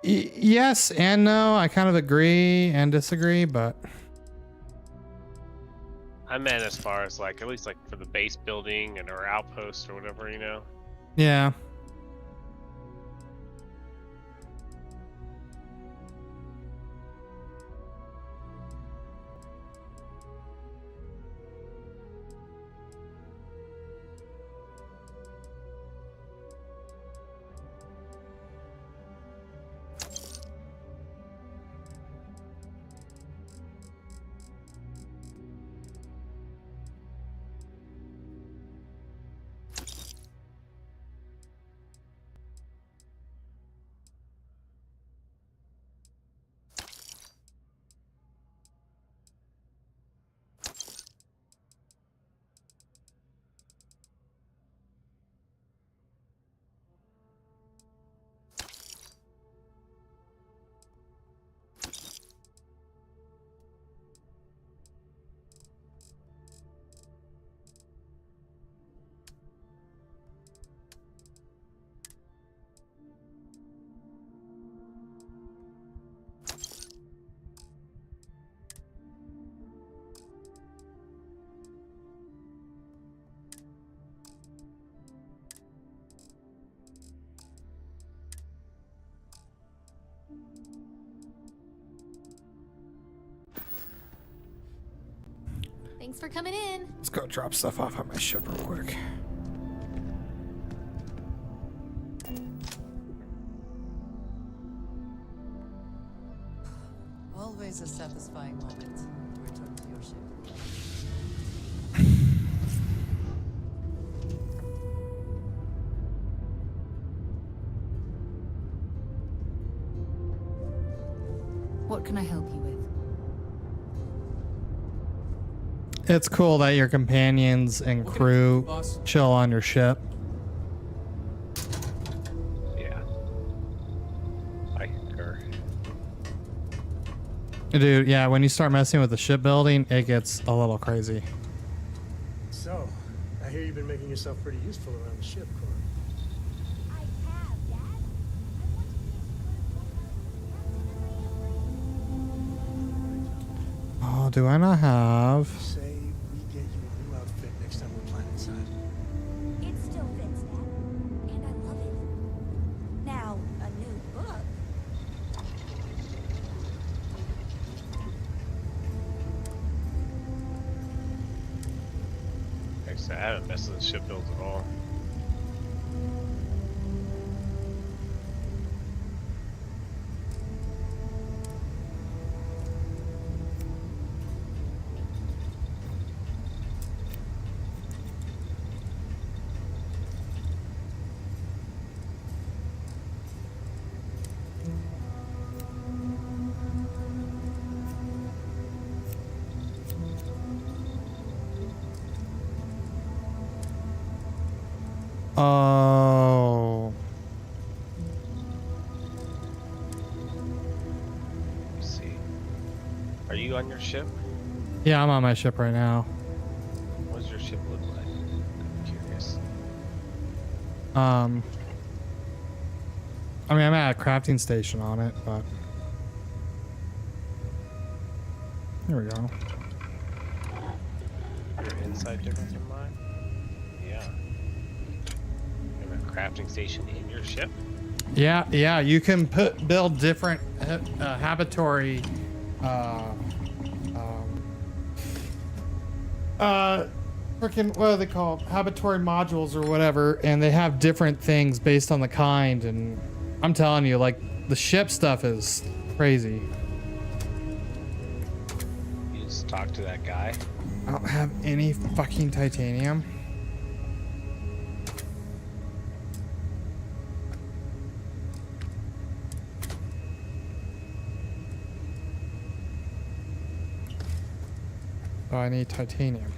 Yes and no. I kind of agree and disagree, but I meant as far as like at least like for the base building and or outpost or whatever, you know. yeah. Thanks for coming in. Let's go drop stuff off at my ship real quick. Always a satisfying moment to return to your ship. What can I help you with? It's cool that your companions and crew chill on your ship. Yeah. I concur. Dude, yeah, when you start messing with the shipbuilding, it gets a little crazy. So, I hear you've been making yourself pretty useful around the ship, Cora. Oh, do I not have? Say we get you a new outfit next time we're planning inside. It still fits now, and I love it. Now, a new book. Actually, I haven't messed with the ship builds at all. Oh. Let's see. Are you on your ship? Yeah, I'm on my ship right now. What does your ship look like? I'm curious. I mean, I'm at a crafting station on it, but here we go. Your inside different from mine? Yeah. You have a crafting station in your ship? Yeah, you can build different habitatory freaking what are they called? Habitatory modules or whatever, and they have different things based on the kind, and I'm telling you, like, the ship stuff is crazy. You just talk to that guy? I don't have any fucking titanium. Oh, I need titanium.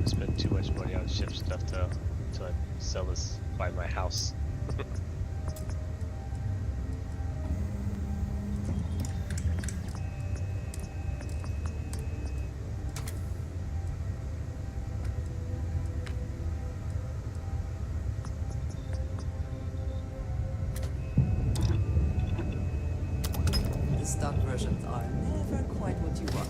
want to spend too much money on ship stuff though until I sell this, buy my house. The stock versions are never quite what you want.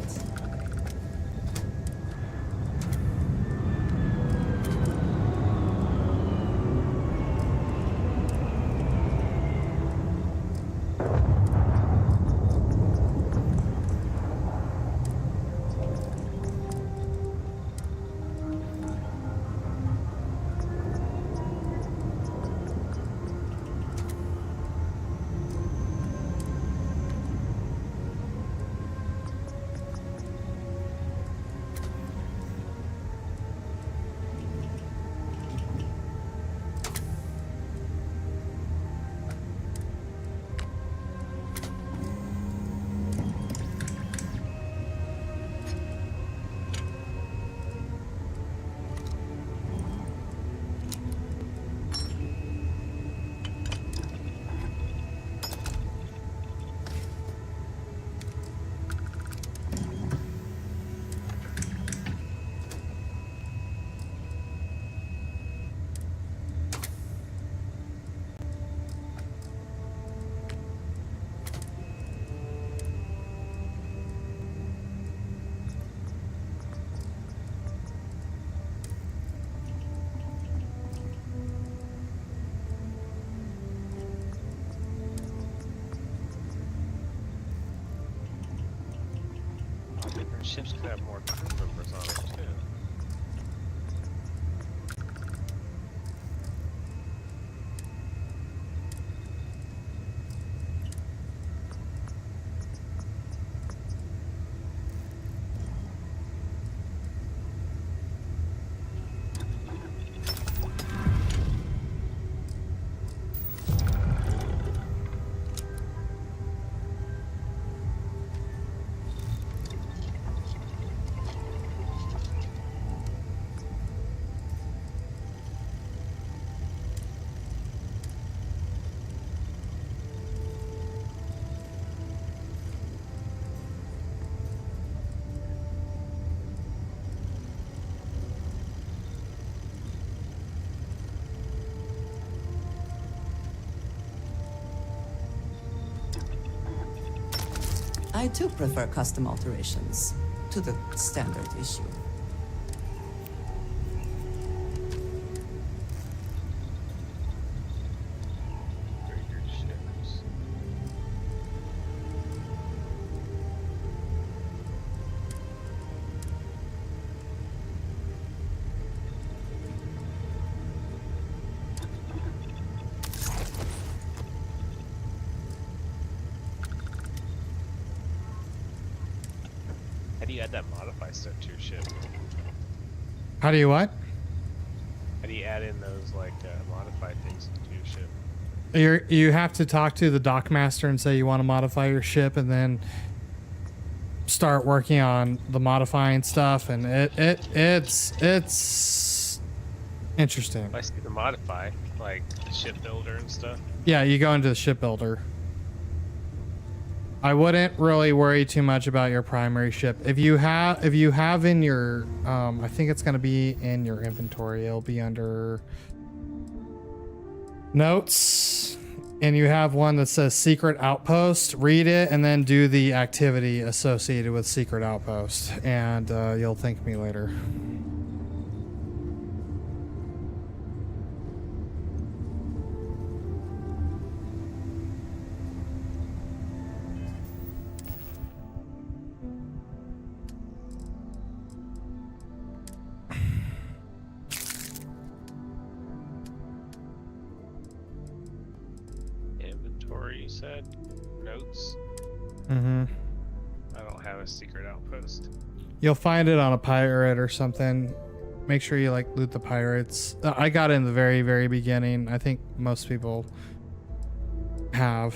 Different ships could have more crew members on it too. I too prefer custom alterations to the standard issue. Bigger ships. How do you add that modify stuff to your ship? How do you what? How do you add in those like modify things to your ship? You have to talk to the dockmaster and say you want to modify your ship, and then start working on the modifying stuff. And it's interesting. I see the modify, like the ship builder and stuff. Yeah, you go into the shipbuilder. I wouldn't really worry too much about your primary ship. If you have in your I think it's going to be in your inventory. It'll be under notes, and you have one that says secret outpost. Read it and then do the activity associated with secret outpost, and you'll thank me later. Inventory, you said? Notes? Mm-hmm. I don't have a secret outpost. You'll find it on a pirate or something. Make sure you like loot the pirates. I got in the very, very beginning. I think most people have.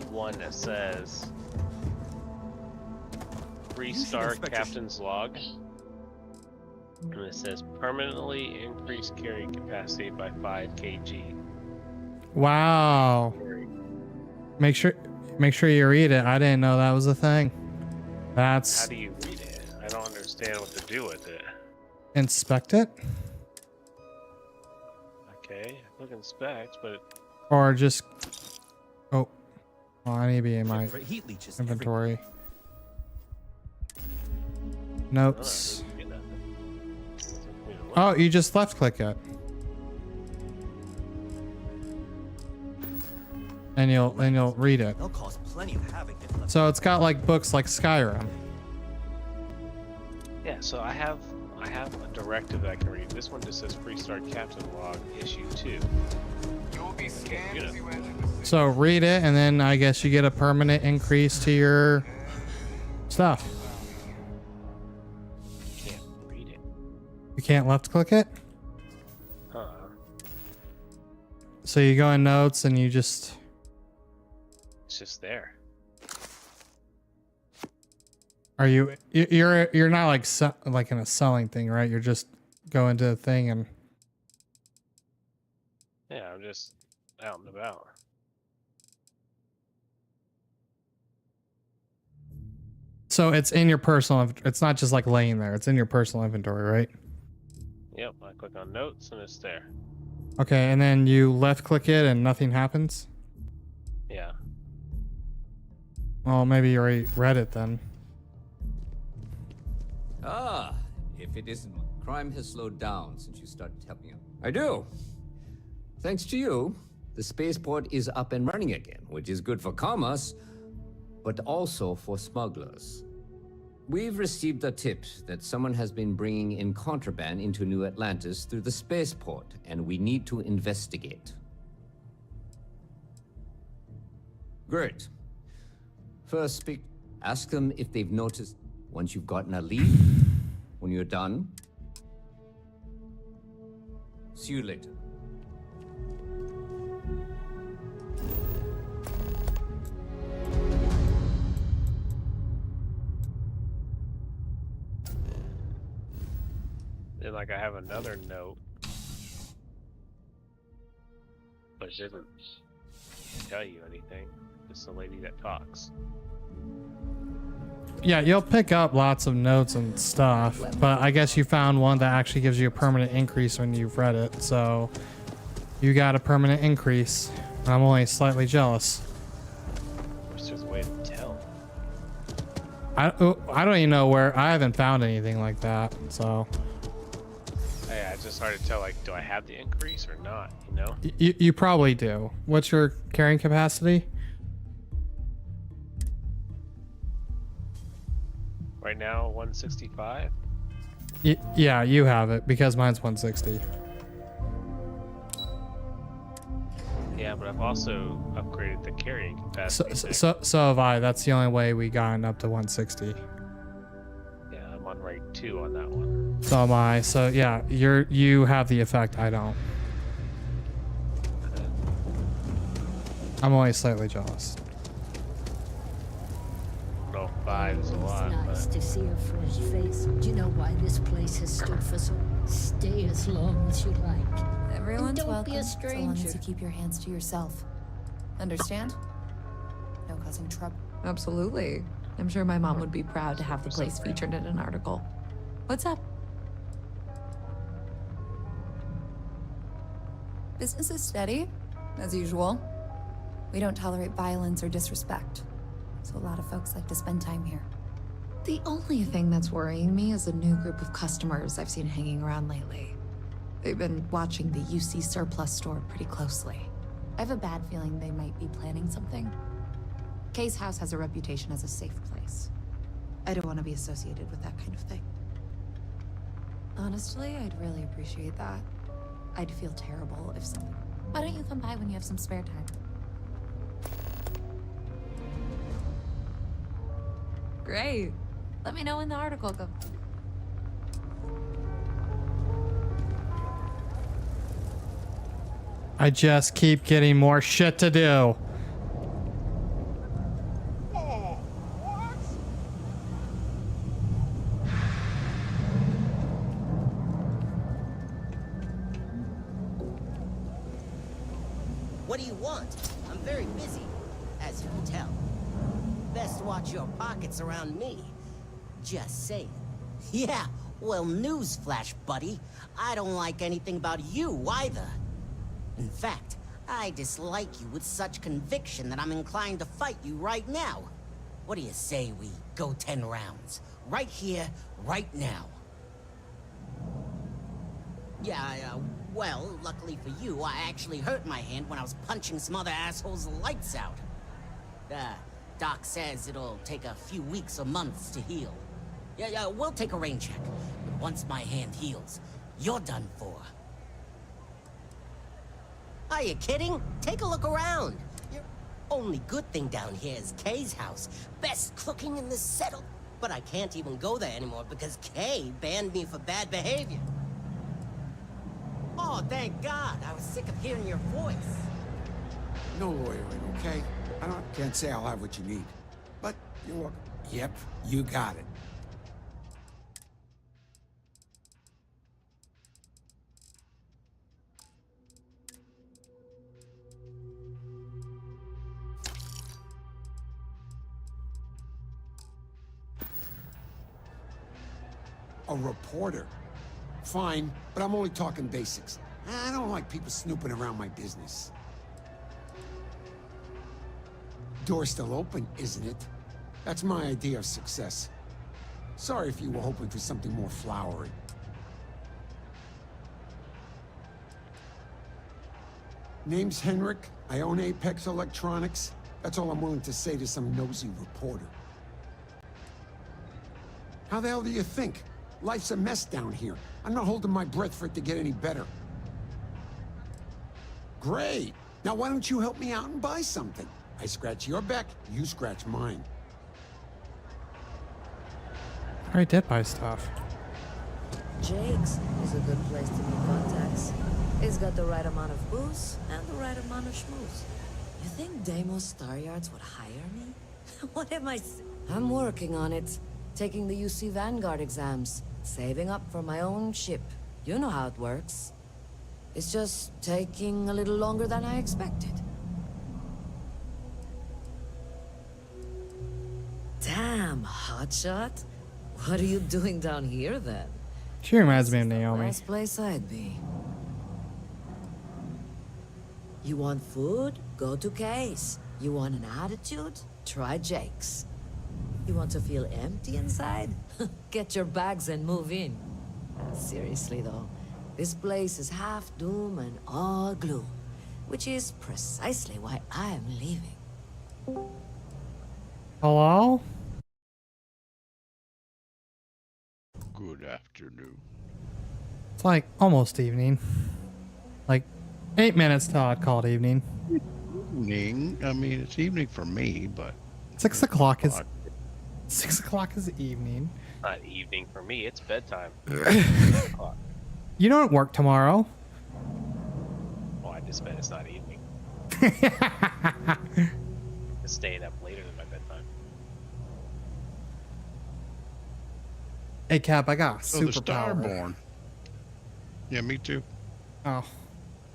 have one that says Three-star captain's log. And it says permanently increase carrying capacity by 5 kg. Wow. Make sure you read it. I didn't know that was a thing. That's How do you read it? I don't understand what to do with it. inspect it Okay, I click inspect, but or just oh, well, I need to be in my Heat leeches inventory. Notes. Oh, you just left click it. And you'll read it. They'll cause plenty of havoc if left. So it's got like books like Skyrim. yeah, so I have a directive that I can read. This one just says Three-star captain log issue 2. You'll be scanned as you enter the So read it, and then I guess you get a permanent increase to your stuff. Can't read it. You can't left click it? Huh. So you go in notes and you just It's just there. are you're not like like in a selling thing, right? You're just go into the thing and Yeah, I'm just out and about. so it's in your personal. It's not just like laying there. It's in your personal inventory, right? Yep, I click on notes and it's there. Okay, and then you left click it and nothing happens. Yeah. Well, maybe you already read it then. Ah, if it isn't, crime has slowed down since you started helping out. I do. Thanks to you, the spaceport is up and running again, which is good for commerce, but also for smugglers. We've received a tip that someone has been bringing in contraband into New Atlantis through the spaceport, and we need to investigate. Great. First, ask them if they've noticed. Once you've gotten a lead, when you're done, see you later. Then like I have another note. But it doesn't tell you anything. It's the lady that talks. Yeah, you'll pick up lots of notes and stuff, but I guess you found one that actually gives you a permanent increase when you've read it. So you got a permanent increase. I'm only slightly jealous. Wish there's a way to tell. I don't even know where. I haven't found anything like that. So Yeah, it's just hard to tell. Like, do I have the increase or not? You know? you probably do. What's your carrying capacity? Right now, 165. Yeah, you have it because mine's 160. Yeah, but I've also upgraded the carrying capacity. So have I. That's the only way we gotten up to 160. Yeah, I'm on rate 2 on that one. So am I. So yeah, you have the effect. I don't. I'm only slightly jealous. No, 5 is a lot. Nice But to see a fresh face. Do you know why this place has stood for so? Stay as long as you like. Everyone's Don't welcome, be a so long stranger. as you keep your hands to yourself. Understand? No causing trouble. Absolutely. I'm sure my mom would be proud to have the place featured in an article. What's up? Business is steady, as usual. We don't tolerate violence or disrespect, so a lot of folks like to spend time here. The only thing that's worrying me is a new group of customers I've seen hanging around lately. They've been watching the UC surplus store pretty closely. I have a bad feeling they might be planning something. Kay's house has a reputation as a safe place. I don't want to be associated with that kind of thing. Honestly, I'd really appreciate that. I'd feel terrible if something... Why don't you come by when you have some spare time? Great. Let me know when the article comes. I just keep getting more shit to do. What do you want? I'm very busy, as you can tell. Best watch your pockets around me. Just saying. Yeah, well, newsflash, buddy. I don't like anything about you either. In fact, I dislike you with such conviction that I'm inclined to fight you right now. What do you say we go 10 rounds? Right here, right now. Yeah, well, luckily for you, I actually hurt my hand when I was punching some other assholes' lights out. Doc says it'll take a few weeks or months to heal. Yeah, we'll take a rain check. But once my hand heals, you're done for. Are you kidding? Take a look around. Your only good thing down here is Kay's house. Best cooking in the settle. But I can't even go there anymore because Kay banned me for bad behavior. Oh, thank God. I was sick of hearing your voice. No lawyering, okay? Can't say I'll have what you need. But you're welcome. Yep, you got it. A reporter. Fine, but I'm only talking basics. I don't like people snooping around my business. Door's still open, isn't it? That's my idea of success. Sorry if you were hoping for something more flowery. Name's Henrik. I own Apex Electronics. That's all I'm willing to say to some nosy reporter. How the hell do you think? Life's a mess down here. I'm not holding my breath for it to get any better. Great. Now why don't you help me out and buy something? I scratch your back, you scratch mine. I already did buy stuff. Jake's is a good place to meet contacts. It's got the right amount of booze and the right amount of schmooze. You think Deimos Star Yards would hire me? What am I I'm working on it. Taking the UC Vanguard exams. Saving up for my own ship. You know how it works. It's just taking a little longer than I expected. Damn, hotshot. What are you doing down here then? She reminds me of Naomi. Last place I'd be. You want food? Go to Kay's. You want an attitude? Try Jake's. You want to feel empty inside? Get your bags and move in. Seriously though, this place is half doom and all gloom, which is precisely why I am leaving. Hello? Good afternoon. It's like almost evening. Like 8 minutes till I'd call it evening. Evening? I mean, it's evening for me, but 6 o'clock is 6 o'clock is evening. Not evening for me, it's bedtime. You don't work tomorrow. Well, I just bet it's not evening. It's staying up later than my bedtime. Hey Cap, I got a So the superpower. Starborn. Yeah, me too. Oh.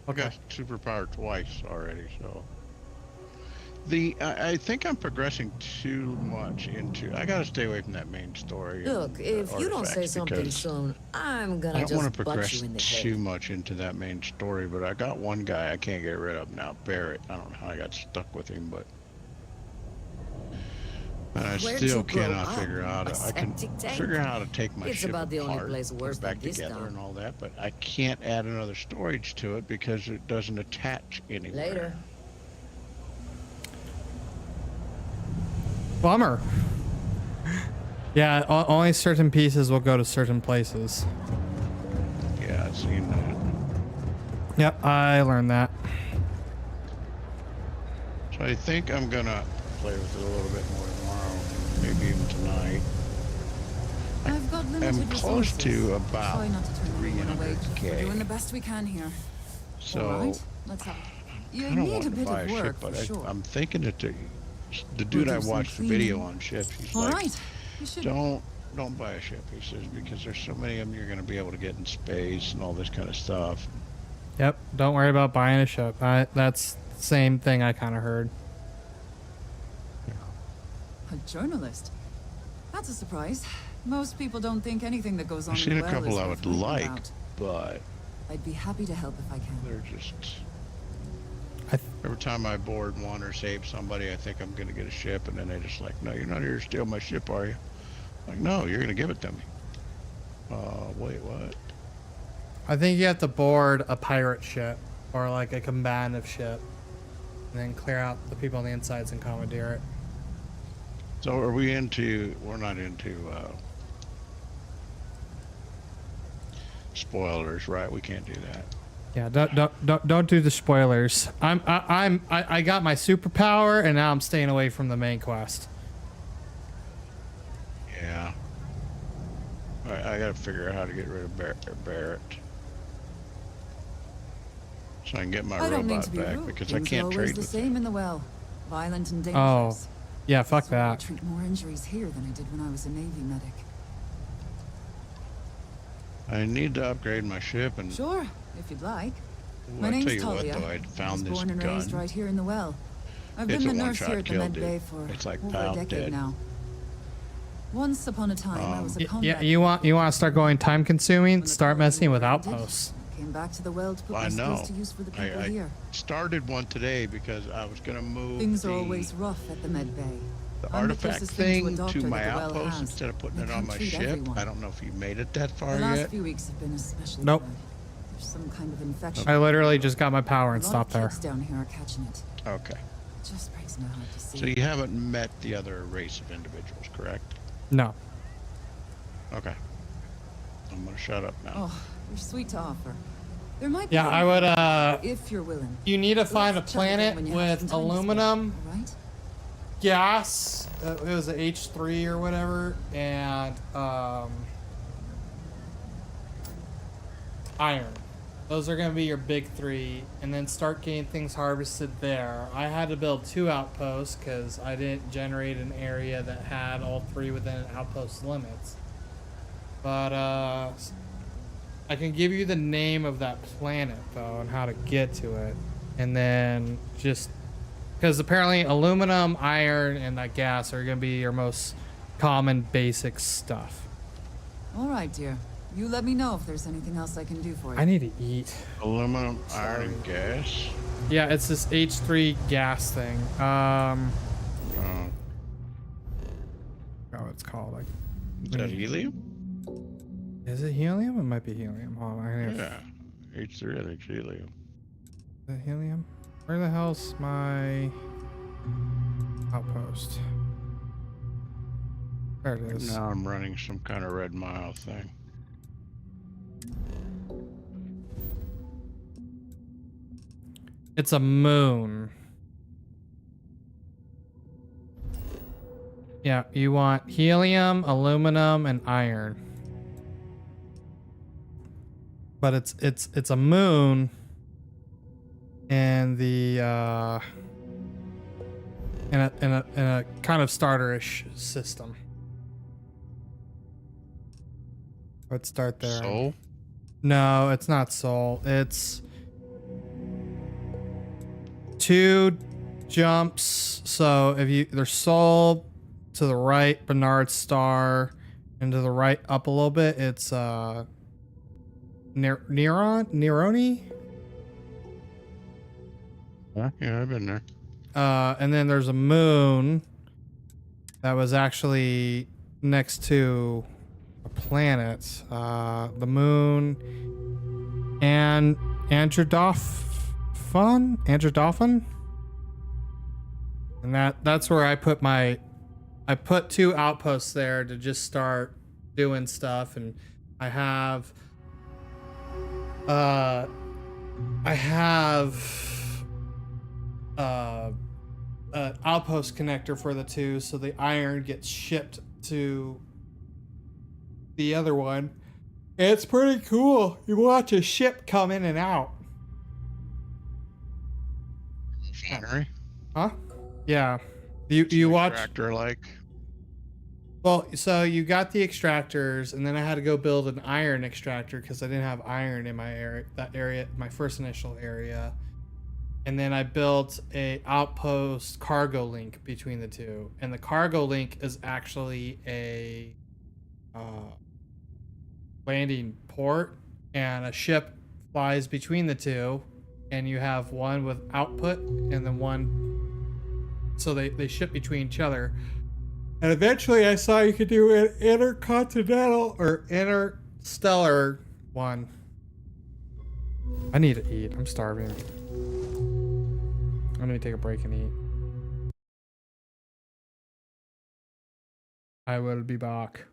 Okay. I got superpower twice already, so. I think I'm progressing too much into. I gotta stay away from that main story. Look, if you don't say something soon, I'm gonna I don't want just to butt progress you in the too head. much into that main story, but I got one guy I can't get rid of now, Barrett. I don't know how I got stuck with him, but and I Where'd still you grow cannot up? figure out. A I can septic tank? figure out how to take my It's ship about the only apart, place put worse it back than this together, town. and all that, but I can't add another storage to it because it doesn't attach anywhere. Later. Bummer. Yeah, only certain pieces will go to certain places. Yeah, I've seen that. Yep, I learned that. So I think I'm gonna play with it a little bit more tomorrow, maybe even tonight. I've got limited I'm close resources. to about Try not to turn anyone away. We're doing 300K. the best we can here. So All right, let's have. You I don't need want a to bit buy of a work ship, for but sure. I'm thinking that the dude We'll I do some watched the video cleaning. on ships, he's All like, right, you should. don't buy a ship, he says, because there's so many of them you're going to be able to get in space and all this kind of stuff. Yep, don't worry about buying a ship. That's same thing I kind of heard. A journalist? That's a surprise. Most people don't think anything that goes on I've in seen the a well couple is I worth would writing like, about. but I'd be happy to help if I can. they're just. Every time I board one or save somebody, I think I'm gonna get a ship, and then they just like, no, you're not here to steal my ship, are you? Like, no, you're gonna give it to me. Wait, what? I think you have to board a pirate ship or like a combative ship, and then clear out the people on the insides and commandeer it. So are we into? We're not into spoilers, right? We can't do that. Yeah, don't do the spoilers. I got my superpower and now I'm staying away from the main quest. Yeah. I gotta figure out how to get rid of Barrett. So I can get my I don't mean robot to be back rude. because Things I are can't always trade the with same in the well. Violent and dangerous. Oh, yeah, fuck I that. treat more injuries here than I did when I was a Navy medic. I need to upgrade my ship and Sure, if you'd like. Ooh, My I name's tell you what, Talia. though, I found this born and raised gun. right here in the well. I've It's been a the nurse one-shot here at the kill, med dude. bay for It's like over a pound decade dead. now. Once upon a time, I was a Yeah, combat. you want to start going time consuming? Start messing with outposts. Came back to the well to put I my skills know. to use for the people I here. started one today because I was gonna move Things are the always rough at the med bay. the I'm the artifact closest thing to a thing doctor to my that the well outpost has. instead of putting They it on can't my treat ship. everyone. I don't know if you made it that far The last yet. few weeks have been especially Nope. bad. There's some kind of infection. I literally just got my power and A lot stopped of there. kids down here are catching it. Okay. It just breaks my heart to see. So you haven't met the other race of individuals, correct? No. Okay. I'm gonna shut up now. Oh, you're sweet to offer. There might Yeah, be I would. if you're willing. You need to find a Let's chat again planet when you have some with time to spare, aluminum all right? gas. It was an H3 or whatever, and iron. Those are going to be your big three, and then start getting things harvested there. I had to build 2 outposts because I didn't generate an area that had all 3 within an outpost limits. But I can give you the name of that planet though and how to get to it, and then just because apparently aluminum, iron, and that gas are going to be your most common basic stuff. All right, dear. You let me know if there's anything else I can do for you. I need to eat. Aluminum, iron, and gas. Yeah, it's this H3 gas thing. Oh, it's called like. Is that helium? Is it helium? It might be helium. Hold on. Yeah. H3, I think it's helium. Is it helium? Where the hell's my outpost? There it is. Now I'm running some kind of red mile thing. It's a moon. Yeah, you want helium, aluminum, and iron. But it's a moon and the in a kind of starter-ish system. Let's start there. Sol? No, it's not Sol. It's 2 jumps. So if you there's Sol to the right, Bernard Star, and to the right up a little bit, it's Neroni. Yeah, I've been there. And then there's a moon that was actually next to a planet. The moon and Androdophan. And that's where I put I put 2 outposts there to just start doing stuff, and I have an outpost connector for the 2, so the iron gets shipped to the other one. It's pretty cool. You watch a ship come in and out. Henry? Huh? Yeah. You watch Tractor like. Well, so you got the extractors, and then I had to go build an iron extractor because I didn't have iron in my area, my first initial area. And then I built a outpost cargo link between the two. And the cargo link is actually a landing port, and a ship flies between the two, and you have one with output and then one, so they ship between each other. And eventually I saw you could do an intercontinental or interstellar one. I need to eat. I'm starving. I'm gonna take a break and eat. I will be back.